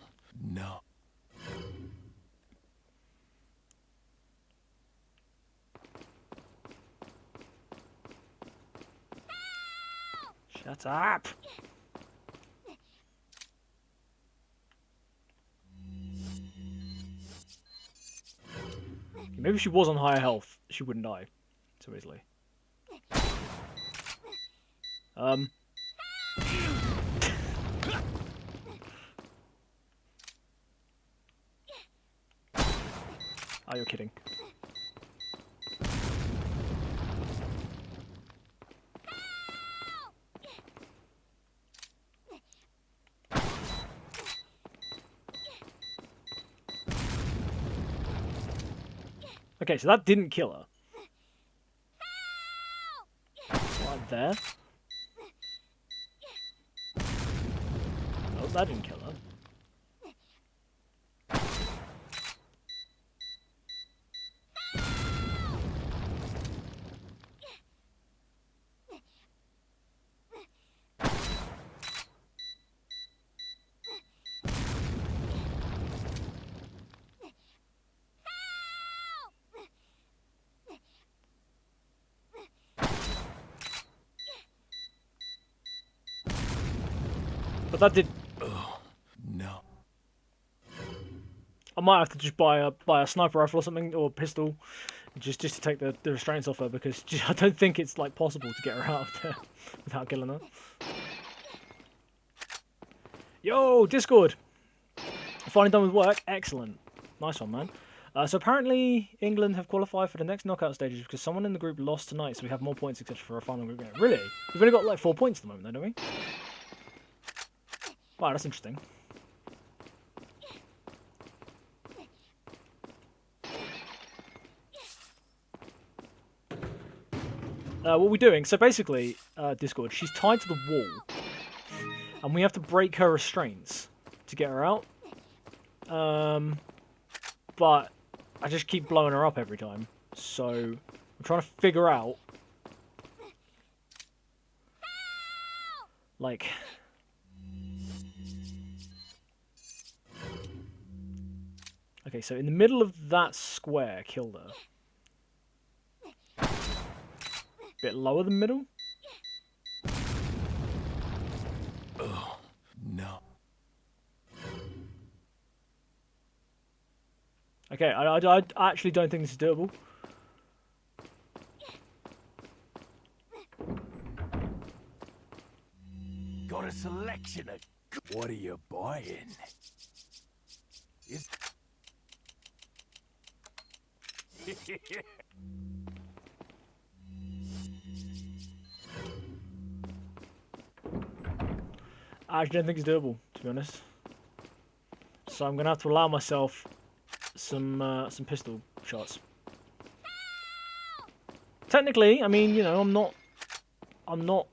no. Shut up! Maybe if she was on higher health, she wouldn't die so easily. Oh, you're kidding. Okay, so that didn't kill her. Right there. Oh, that didn't kill her. But that did... Oh, no. I might have to just buy a sniper rifle or something, or a pistol, just to take the restraints off her, because I don't think it's like possible to get her out of there without killing her. Yo, Discord! Finally done with work. Excellent. Nice one, man. So apparently England have qualified for the next knockout stages because someone in the group lost tonight, so we have more points, etc. for a final group game. Really? We've only got like 4 points at the moment, though, don't we? Wow, that's interesting. What we're doing, so basically, Discord, she's tied to the wall, and we have to break her restraints to get her out. But I just keep blowing her up every time, so I'm trying to figure out, like, okay, so in the middle of that square, killed her. Bit lower than middle. Oh, no. Okay, I actually don't think this is doable. Got a selection of... What are you buying? I actually don't think it's doable, to be honest. So I'm gonna have to allow myself some pistol shots. Technically, I mean, you know, I'm not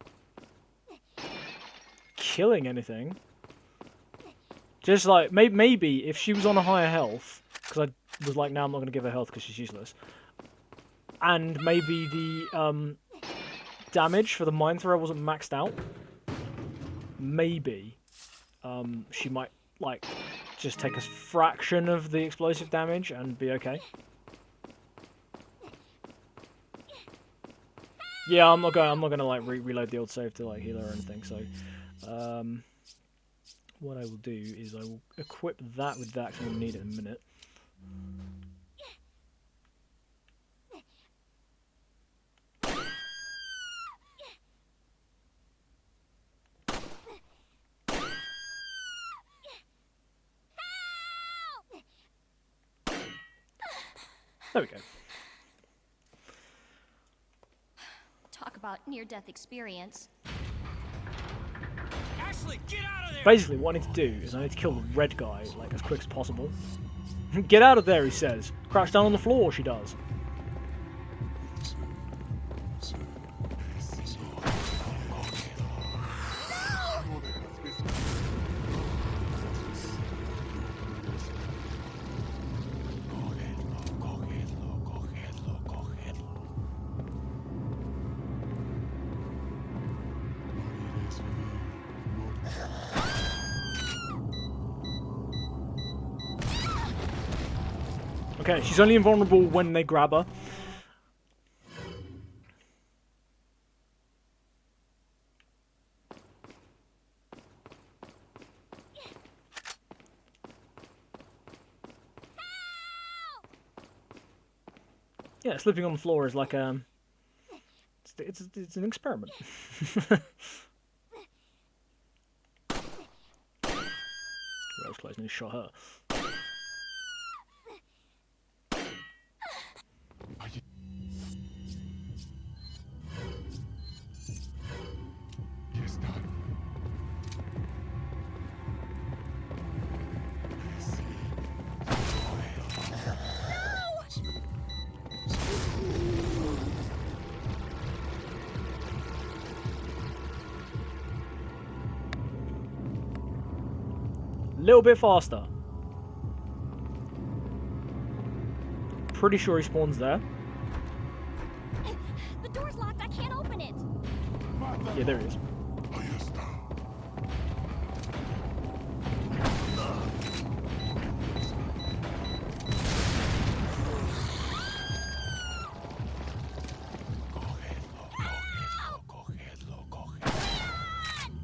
killing anything. Just like maybe if she was on a higher health, because I was like, now I'm not gonna give her health because she's useless, and maybe the damage for the mine thrower wasn't maxed out. Maybe she might like just take a fraction of the explosive damage and be okay. Yeah, I'm not gonna like reload the old save to like heal her or anything. So, what I will do is I will equip that with that because I'm gonna need it in a minute. There we go. Talk about near-death experience. Ashley, get out of there! Basically, what I need to do is I need to kill the red guy like as quick as possible. Get out of there, he says. Crouch down on the floor, she does. Okay, she's only invulnerable when they grab her. Yeah, sleeping on the floor is like it's an experiment. That was close, and he shot her. Little bit faster. Pretty sure he spawns there. The door's locked. I can't open it. Yeah, there he is.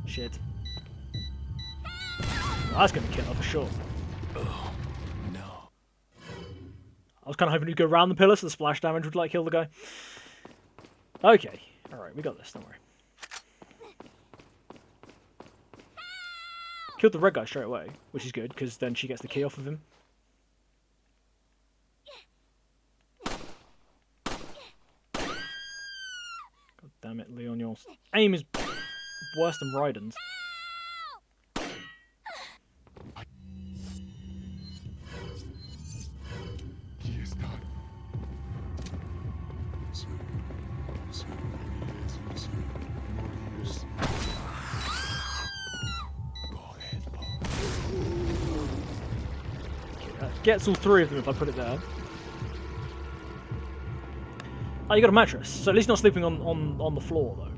Shit. That's gonna kill her for sure. Oh, no. I was kind of hoping you'd go around the pillar so the splash damage would like kill the guy. Okay, alright, we got this, don't worry. Killed the red guy straight away, which is good, because then she gets the key off of him. God damn it, Leon, your aim is worse than Raiden's. Gets all three of them if I put it there. Oh, you got a mattress, so at least not sleeping on the floor though.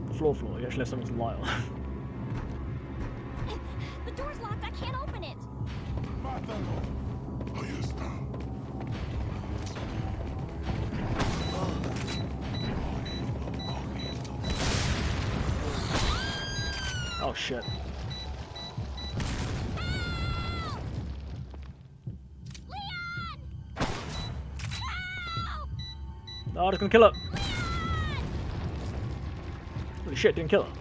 The floor, you actually have something to lie on. The door's locked. I can't open it. Oh shit. Oh, it's gonna kill her. Holy shit, didn't kill her.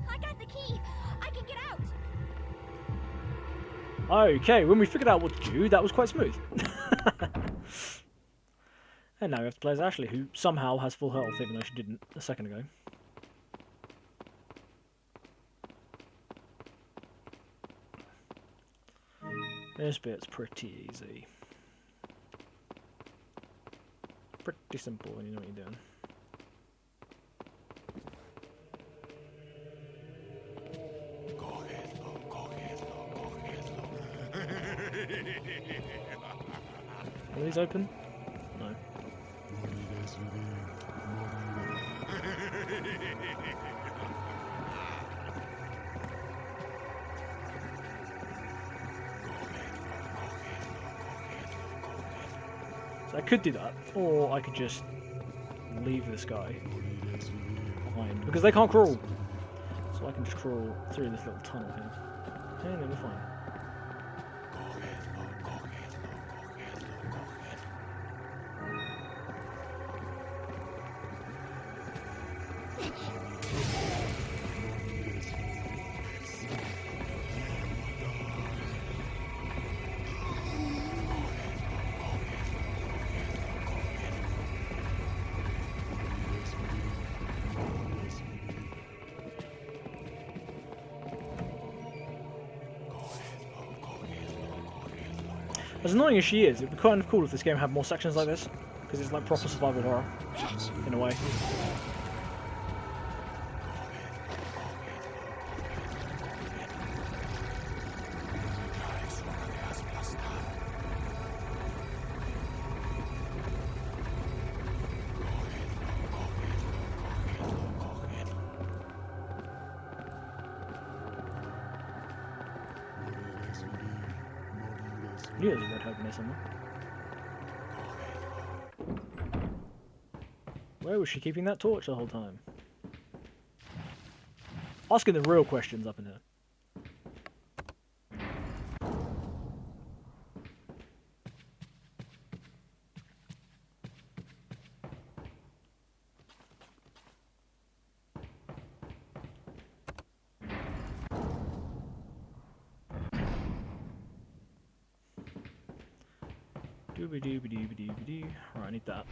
I got the key. I can get out. Okay, when we figured out what to do, that was quite smooth. And now we have to play as Ashley, who somehow has full health, even though she didn't a second ago. This bit's pretty easy. Pretty simple when you know what you're doing. Are these open? No. So I could do that, or I could just leave this guy behind, because they can't crawl. So I can just crawl through this little tunnel here, and then we're fine. As annoying as she is, it'd be kind of cool if this game had more sections like this, because it's like proper survival horror, in a way. I knew there was a red hope in there somewhere. Where was she keeping that torch the whole time? Asking the real questions up in here. Dooby-dooby-dooby-dooby-doo. Right, I need that.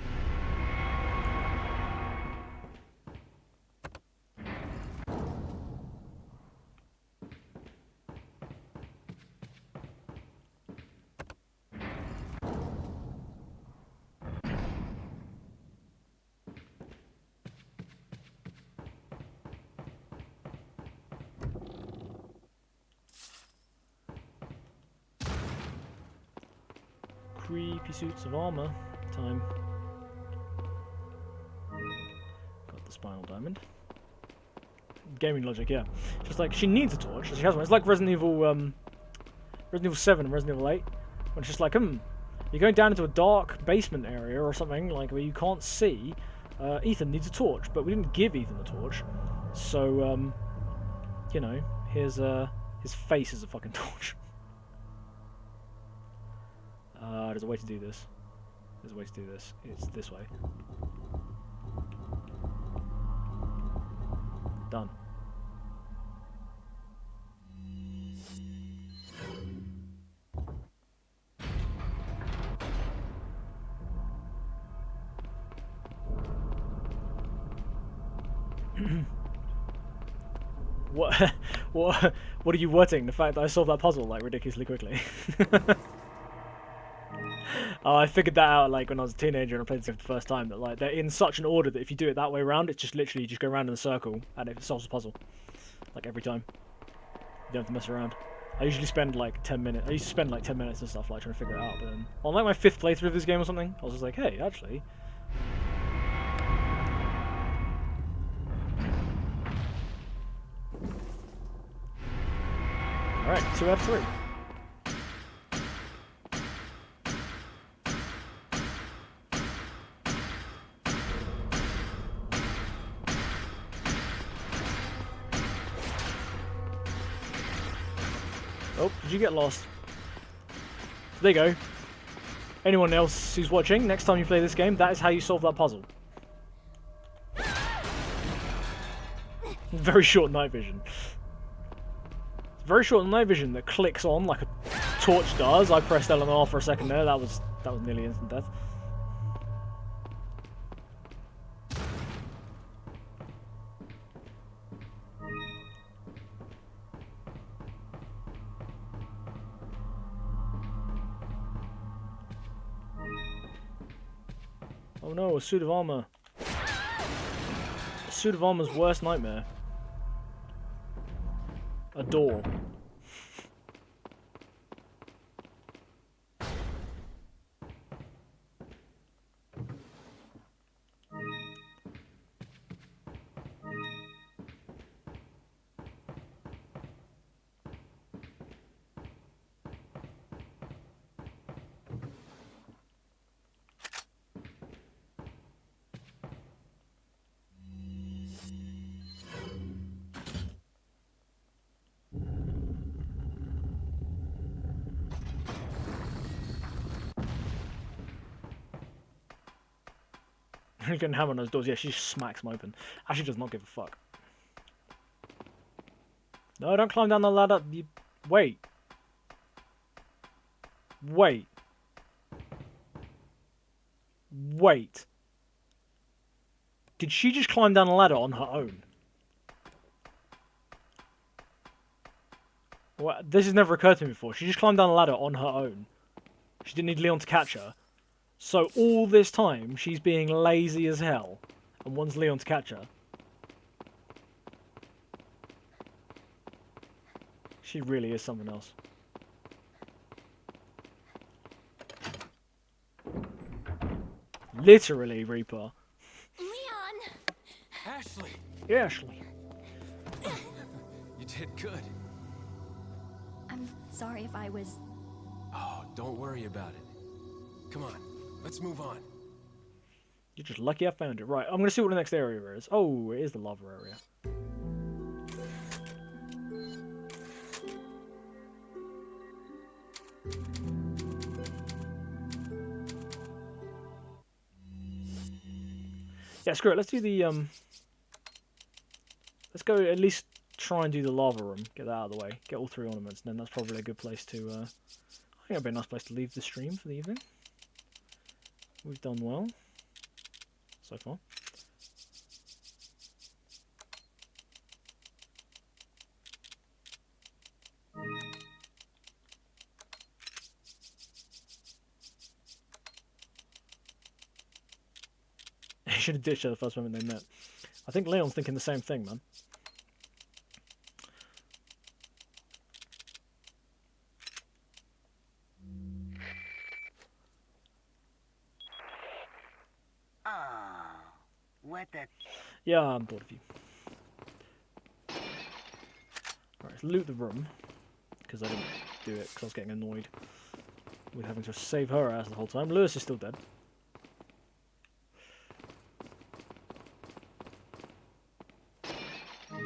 Creepy suits of armor. Time. Got the spinal diamond. Gaming logic, yeah. Just like, she needs a torch, so she has one. It's like Resident Evil 7 and Resident Evil 8. When it's just like, you're going down into a dark basement area or something, like, where you can't see. Ethan needs a torch, but we didn't give Ethan the torch. So, you know, his face is a fucking torch. There's a way to do this. There's a way to do this. It's this way. Done. What are you wording? The fact that I solved that puzzle like ridiculously quickly. Oh, I figured that out like when I was a teenager and I played this for the first time, that like they're in such an order that if you do it that way around, it's just literally just go around in a circle and it solves the puzzle. Like every time. You don't have to mess around. I usually spend like 10 minutes. I used to spend like 10 minutes and stuff like trying to figure it out, but then on like my 5th playthrough of this game or something, I was just like, hey, actually. Alright, 2 out of 3. Oh, did you get lost? There you go. Anyone else who's watching, next time you play this game, that is how you solve that puzzle. Very short night vision. Very short night vision that clicks on like a torch does. I pressed L and R for a second there. That was nearly instant death. Oh no, a suit of armor. A suit of armor's worst nightmare. A door. You're getting hammer on those doors. Yeah, she just smacks them open. Actually does not give a fuck. No, don't climb down the ladder. You... Wait. Wait. Wait. Did she just climb down the ladder on her own? Well, this has never occurred to me before. She just climbed down the ladder on her own. She didn't need Leon to catch her. So all this time, she's being lazy as hell and wants Leon to catch her. She really is something else. Literally, Reaper. Leon! Ashley! Yeah, Ashley. You did good. I'm sorry if I was... Oh, don't worry about it. Come on, let's move on. You're just lucky I found it. Right, I'm going to see what the next area is. Oh, it is the lava area. Yeah, screw it. Let's do the, let's go at least try and do the lava room. Get that out of the way. Get all 3 ornaments, and then that's probably a good place to, I think that'd be a nice place to leave the stream for the evening. We've done well so far. He should have ditched her the first moment they met. I think Leon's thinking the same thing, man. What the... Yeah, I'm bored of you. Alright, let's loot the room. Because I didn't do it, because I was getting annoyed with having to save her ass the whole time. Lewis is still dead. So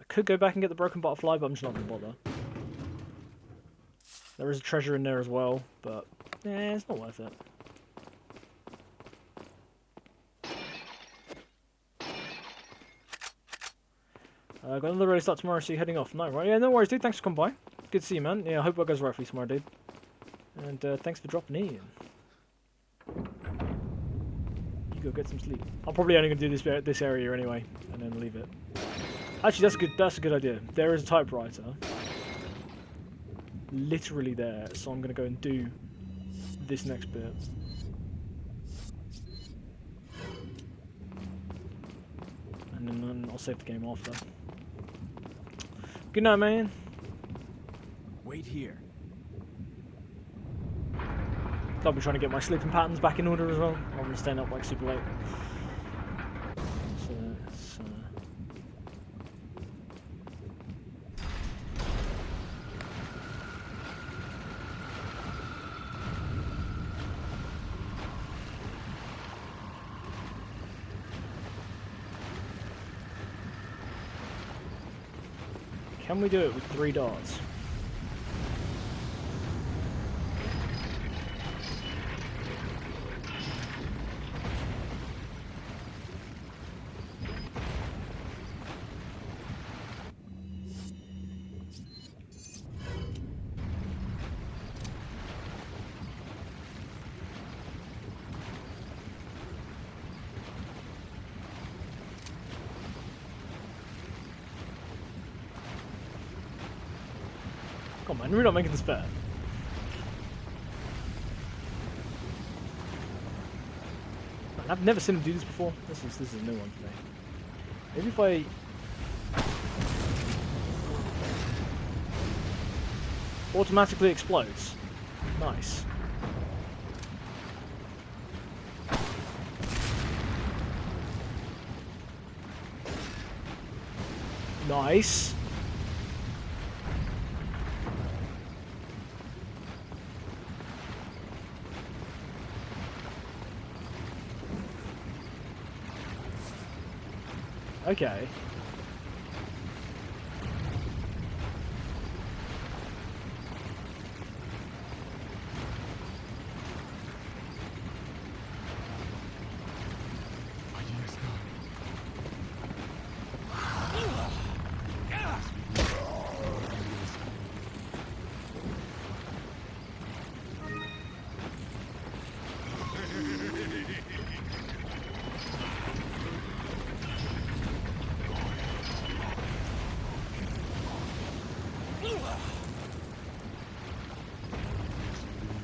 I could go back and get the broken butterfly, but I'm just not going to bother. There is a treasure in there as well, but it's not worth it. Got another race start tomorrow, so you're heading off. No, right? Yeah, no worries, dude. Thanks for coming by. Good to see you, man. Yeah, I hope it goes right for you tomorrow, dude. And thanks for dropping in. You go get some sleep. I'm probably only going to do this area anyway, and then leave it. Actually, that's good. That's a good idea. There is a typewriter, literally there. So I'm going to go and do this next bit. And then I'll save the game after. Good night, man. Wait here. I'll be trying to get my sleeping patterns back in order as well. I'm going to staying up like super late. So it's, can we do it with 3 darts? Come on, we're not making this fair. I've never seen him do this before. This is a new one for me. Maybe if I... automatically explodes. Nice. Nice. Okay.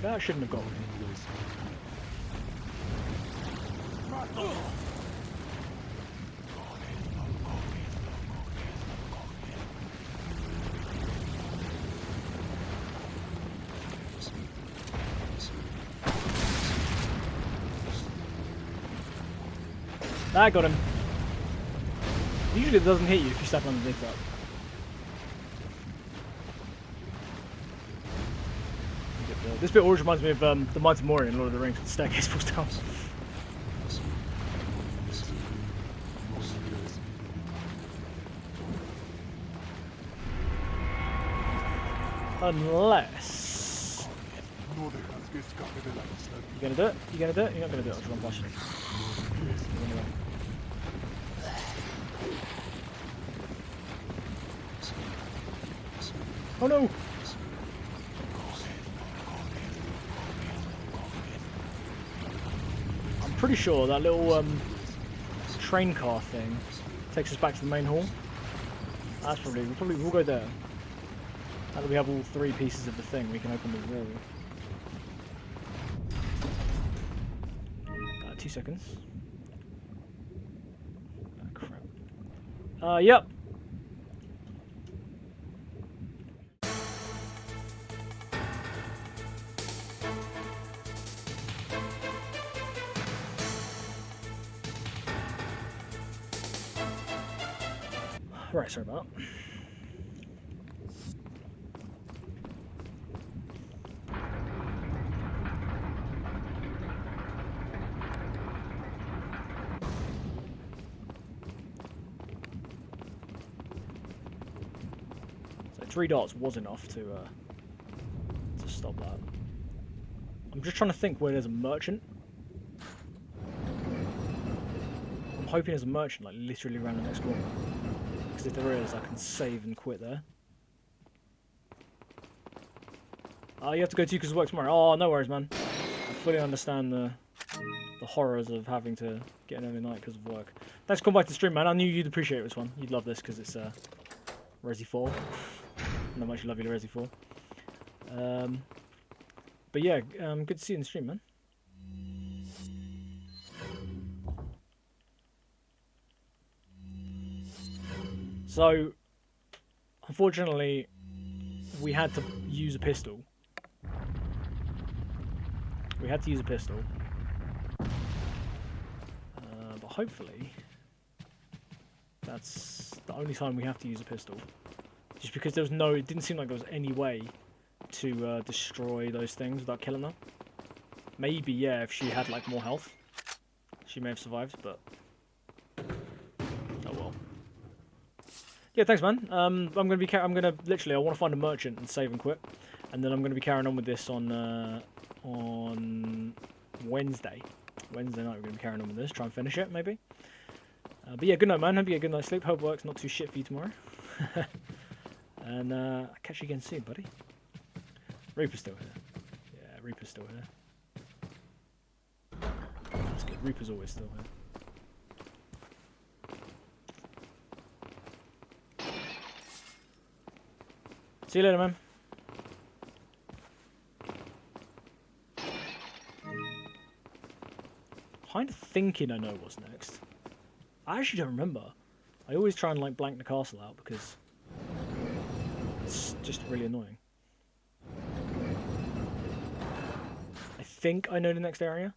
That shouldn't have got me. That got him. Usually it doesn't hit you if you step underneath that. This bit always reminds me of the Mighty Moria in Lord of the Rings, with the staircase falls down. Unless... You gonna do it? You gonna do it? You're not gonna do it, I'll just run past you. Oh no! I'm pretty sure that little train car thing takes us back to the main hall. That's probably we'll go there. Now that we have all three pieces of the thing, we can open the wall. 2 seconds. Oh, crap. Yep. Right, sorry about that. So 3 dots was enough to stop that. I'm just trying to think where there's a merchant. I'm hoping there's a merchant like literally around the next corner. Because if there is, I can save and quit there. You have to go too because of work tomorrow. Oh, no worries, man. I fully understand the horrors of having to get an early night because of work. Thanks for coming back to the stream, man. I knew you'd appreciate this one. You'd love this because it's Resi 4. Not much love you to Resi 4. But yeah, good to see you in the stream, man. So, unfortunately, we had to use a pistol. But hopefully, that's the only time we have to use a pistol. Just because there was no, it didn't seem like there was any way to destroy those things without killing them. Maybe, yeah, if she had like more health, she may have survived, but oh well. Yeah, thanks, man. I'm gonna literally, I want to find a merchant and save and quit, and then I'm gonna be carrying on with this on Wednesday. Wednesday night we're gonna be carrying on with this. Try and finish it, maybe. But yeah, good night, man. Hope you get a good night's sleep. Hope work's not too shit for you tomorrow. And I'll catch you again soon, buddy. Reaper's still here. Yeah, Reaper's still here. That's good. Reaper's always still here. See you later, man. kind of thinking I know what's next. I actually don't remember. I always try and like blank the castle out because it's just really annoying. I think I know the next area.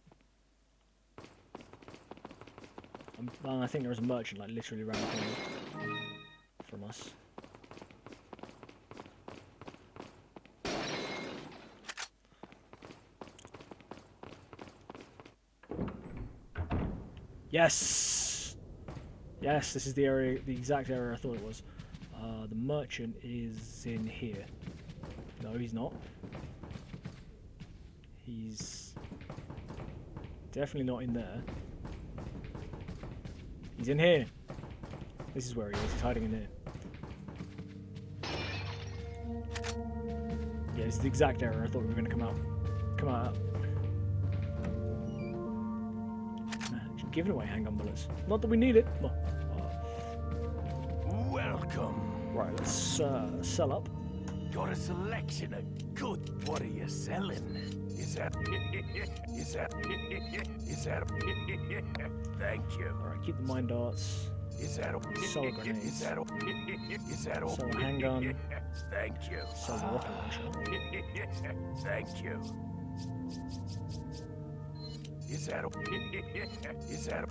Well, I think there was a merchant like literally around the corner from us. Yes! Yes, this is the area, the exact area I thought it was. The merchant is in here. No, he's not. He's definitely not in there. He's in here. This is where he is. He's hiding in here. Yeah, this is the exact area I thought we were going to come out. Come out. Man, giving away handgun bullets. Not that we need it. Well, Welcome. right, let's sell up. Got a selection of good. What are you selling? Is that? Is that? Thank you. Alright, keep the mine darts. Is that? Sell grenades. Is that? Is that? Sell a handgun. Thank you. Sell the rocket launcher. Thank you. Is that? Is that?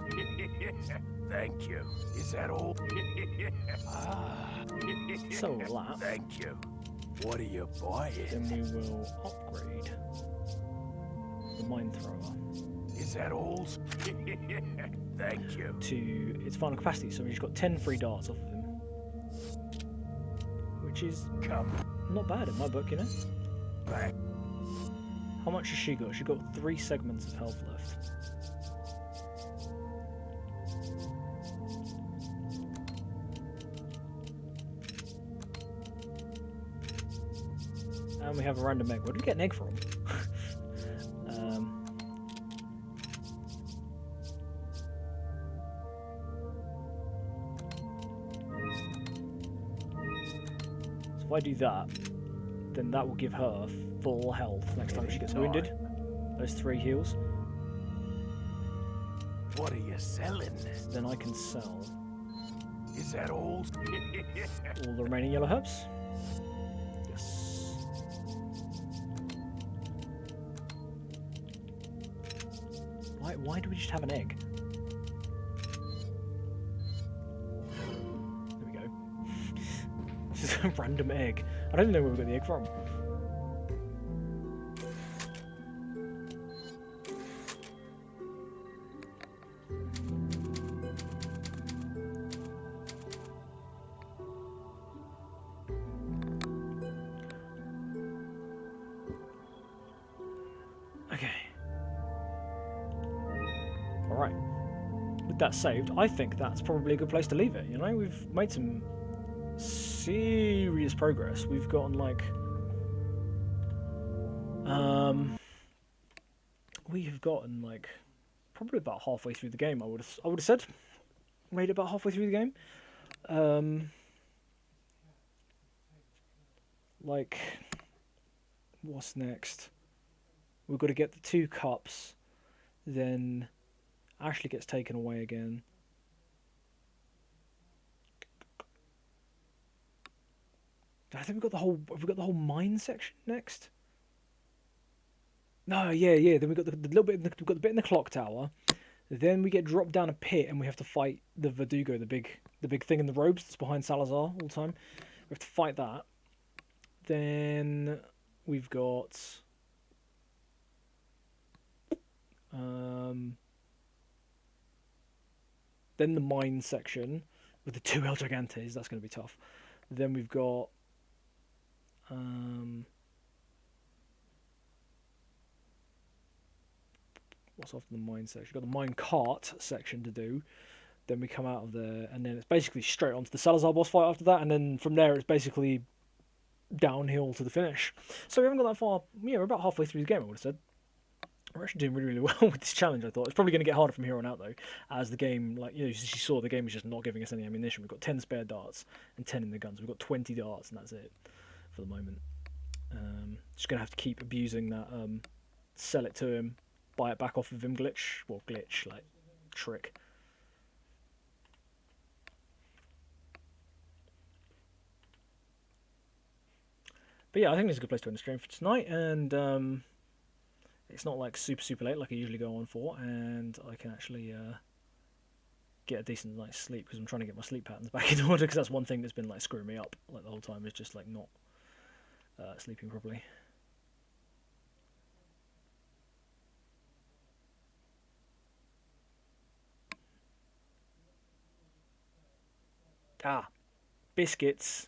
Thank you. Is that all? Sell all that. Thank you. What are you buying? Then we will upgrade the mine thrower. Is that all? Thank you. To its final capacity, so we've got 10 free darts off of him. Which is not bad in my book, you know? Back. How much has she got? She got 3 segments of health left. And we have a random egg. Where did we get an egg from? So if I do that, then that will give her full health next time she gets wounded. Those 3 heals. What are you selling? So then I can sell Is that all? all the remaining yellow herbs. Yes. Why do we just have an egg? There we go. Just a random egg. I don't even know where we got the egg from. Okay. Alright. With that saved, I think that's probably a good place to leave it, you know? We've made some serious progress. We've gotten like... we have gotten like probably about halfway through the game, I would have said. Made it about halfway through the game. Like, what's next? We've got to get the 2 cups, then Ashley gets taken away again. I think we've got the whole mine section next. No, yeah. Then we got the little bit. We've got the bit in the clock tower. Then we get dropped down a pit and we have to fight the Verdugo, the big thing in the robes that's behind Salazar all the time. We have to fight that. Then we've got then the mine section with the 2 El Gigantes. That's going to be tough. Then we've got what's after the mine section? We've got the mine cart section to do. Then we come out of there, and then it's basically straight onto the Salazar boss fight after that, and then from there it's basically downhill to the finish. So we haven't got that far. Yeah, we're about halfway through the game, I would have said. We're actually doing really, really well with this challenge, I thought. It's probably going to get harder from here on out, though, as the game, like, you know, as you saw, the game is just not giving us any ammunition. We've got 10 spare darts and 10 in the guns. We've got 20 darts, and that's it for the moment. Just going to have to keep abusing that, sell it to him, buy it back off of him glitch. Well, glitch, like, trick. But yeah, I think this is a good place to end the stream for tonight, and it's not like super late like I usually go on for, and I can actually get a decent night's sleep because I'm trying to get my sleep patterns back in order, because that's one thing that's been like screwing me up like the whole time, is just like not sleeping properly. Biscuits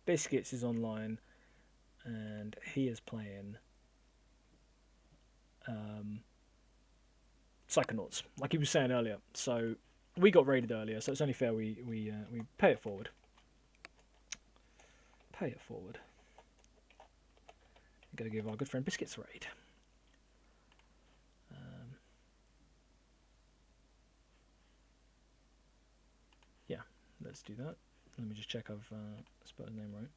is online, and he is playing Psychonauts, like he was saying earlier. So we got raided earlier, so it's only fair we pay it forward. I'm gonna give our good friend Biscuits a raid. Yeah, let's do that. Let me just check I've spelled his name right.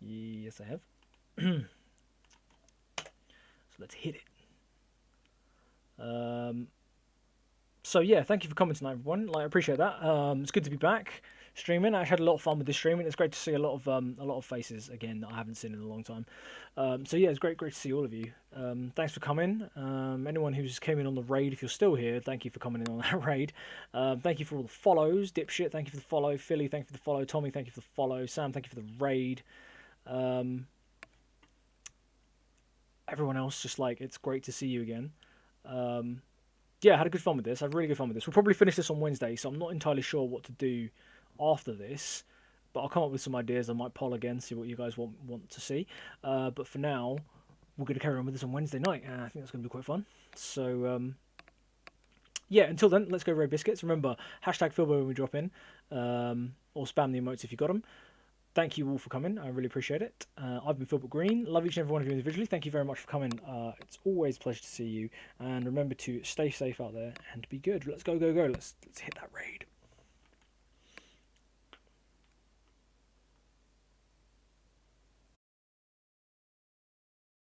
Yes, I have. So let's hit it. So yeah, thank you for coming tonight, everyone. Like, I appreciate that. It's good to be back streaming. I had a lot of fun with this streaming. It's great to see a lot of faces again that I haven't seen in a long time. So yeah, it's great to see all of you. Thanks for coming. Anyone who's came in on the raid, if you're still here, thank you for coming in on that raid. Thank you for all the follows, Dipshit. Thank you for the follow, Philly. Thank you for the follow, Tommy. Thank you for the follow, Sam. Thank you for the raid. Everyone else, just like, it's great to see you again. Yeah, I had a good fun with this. I had really good fun with this. We'll probably finish this on Wednesday, so I'm not entirely sure what to do after this, but I'll come up with some ideas. I might poll again, see what you guys want to see. But for now, we're going to carry on with this on Wednesday night, and I think that's going to be quite fun. So, yeah, until then, let's go raid Biscuits. Remember, hashtag Philbo when we drop in, or spam the emotes if you got them. Thank you all for coming. I really appreciate it. I've been Philbert Green. Love each and every one of you individually. Thank you very much for coming. It's always a pleasure to see you. And remember to stay safe out there and be good. Let's go. Let's hit that raid.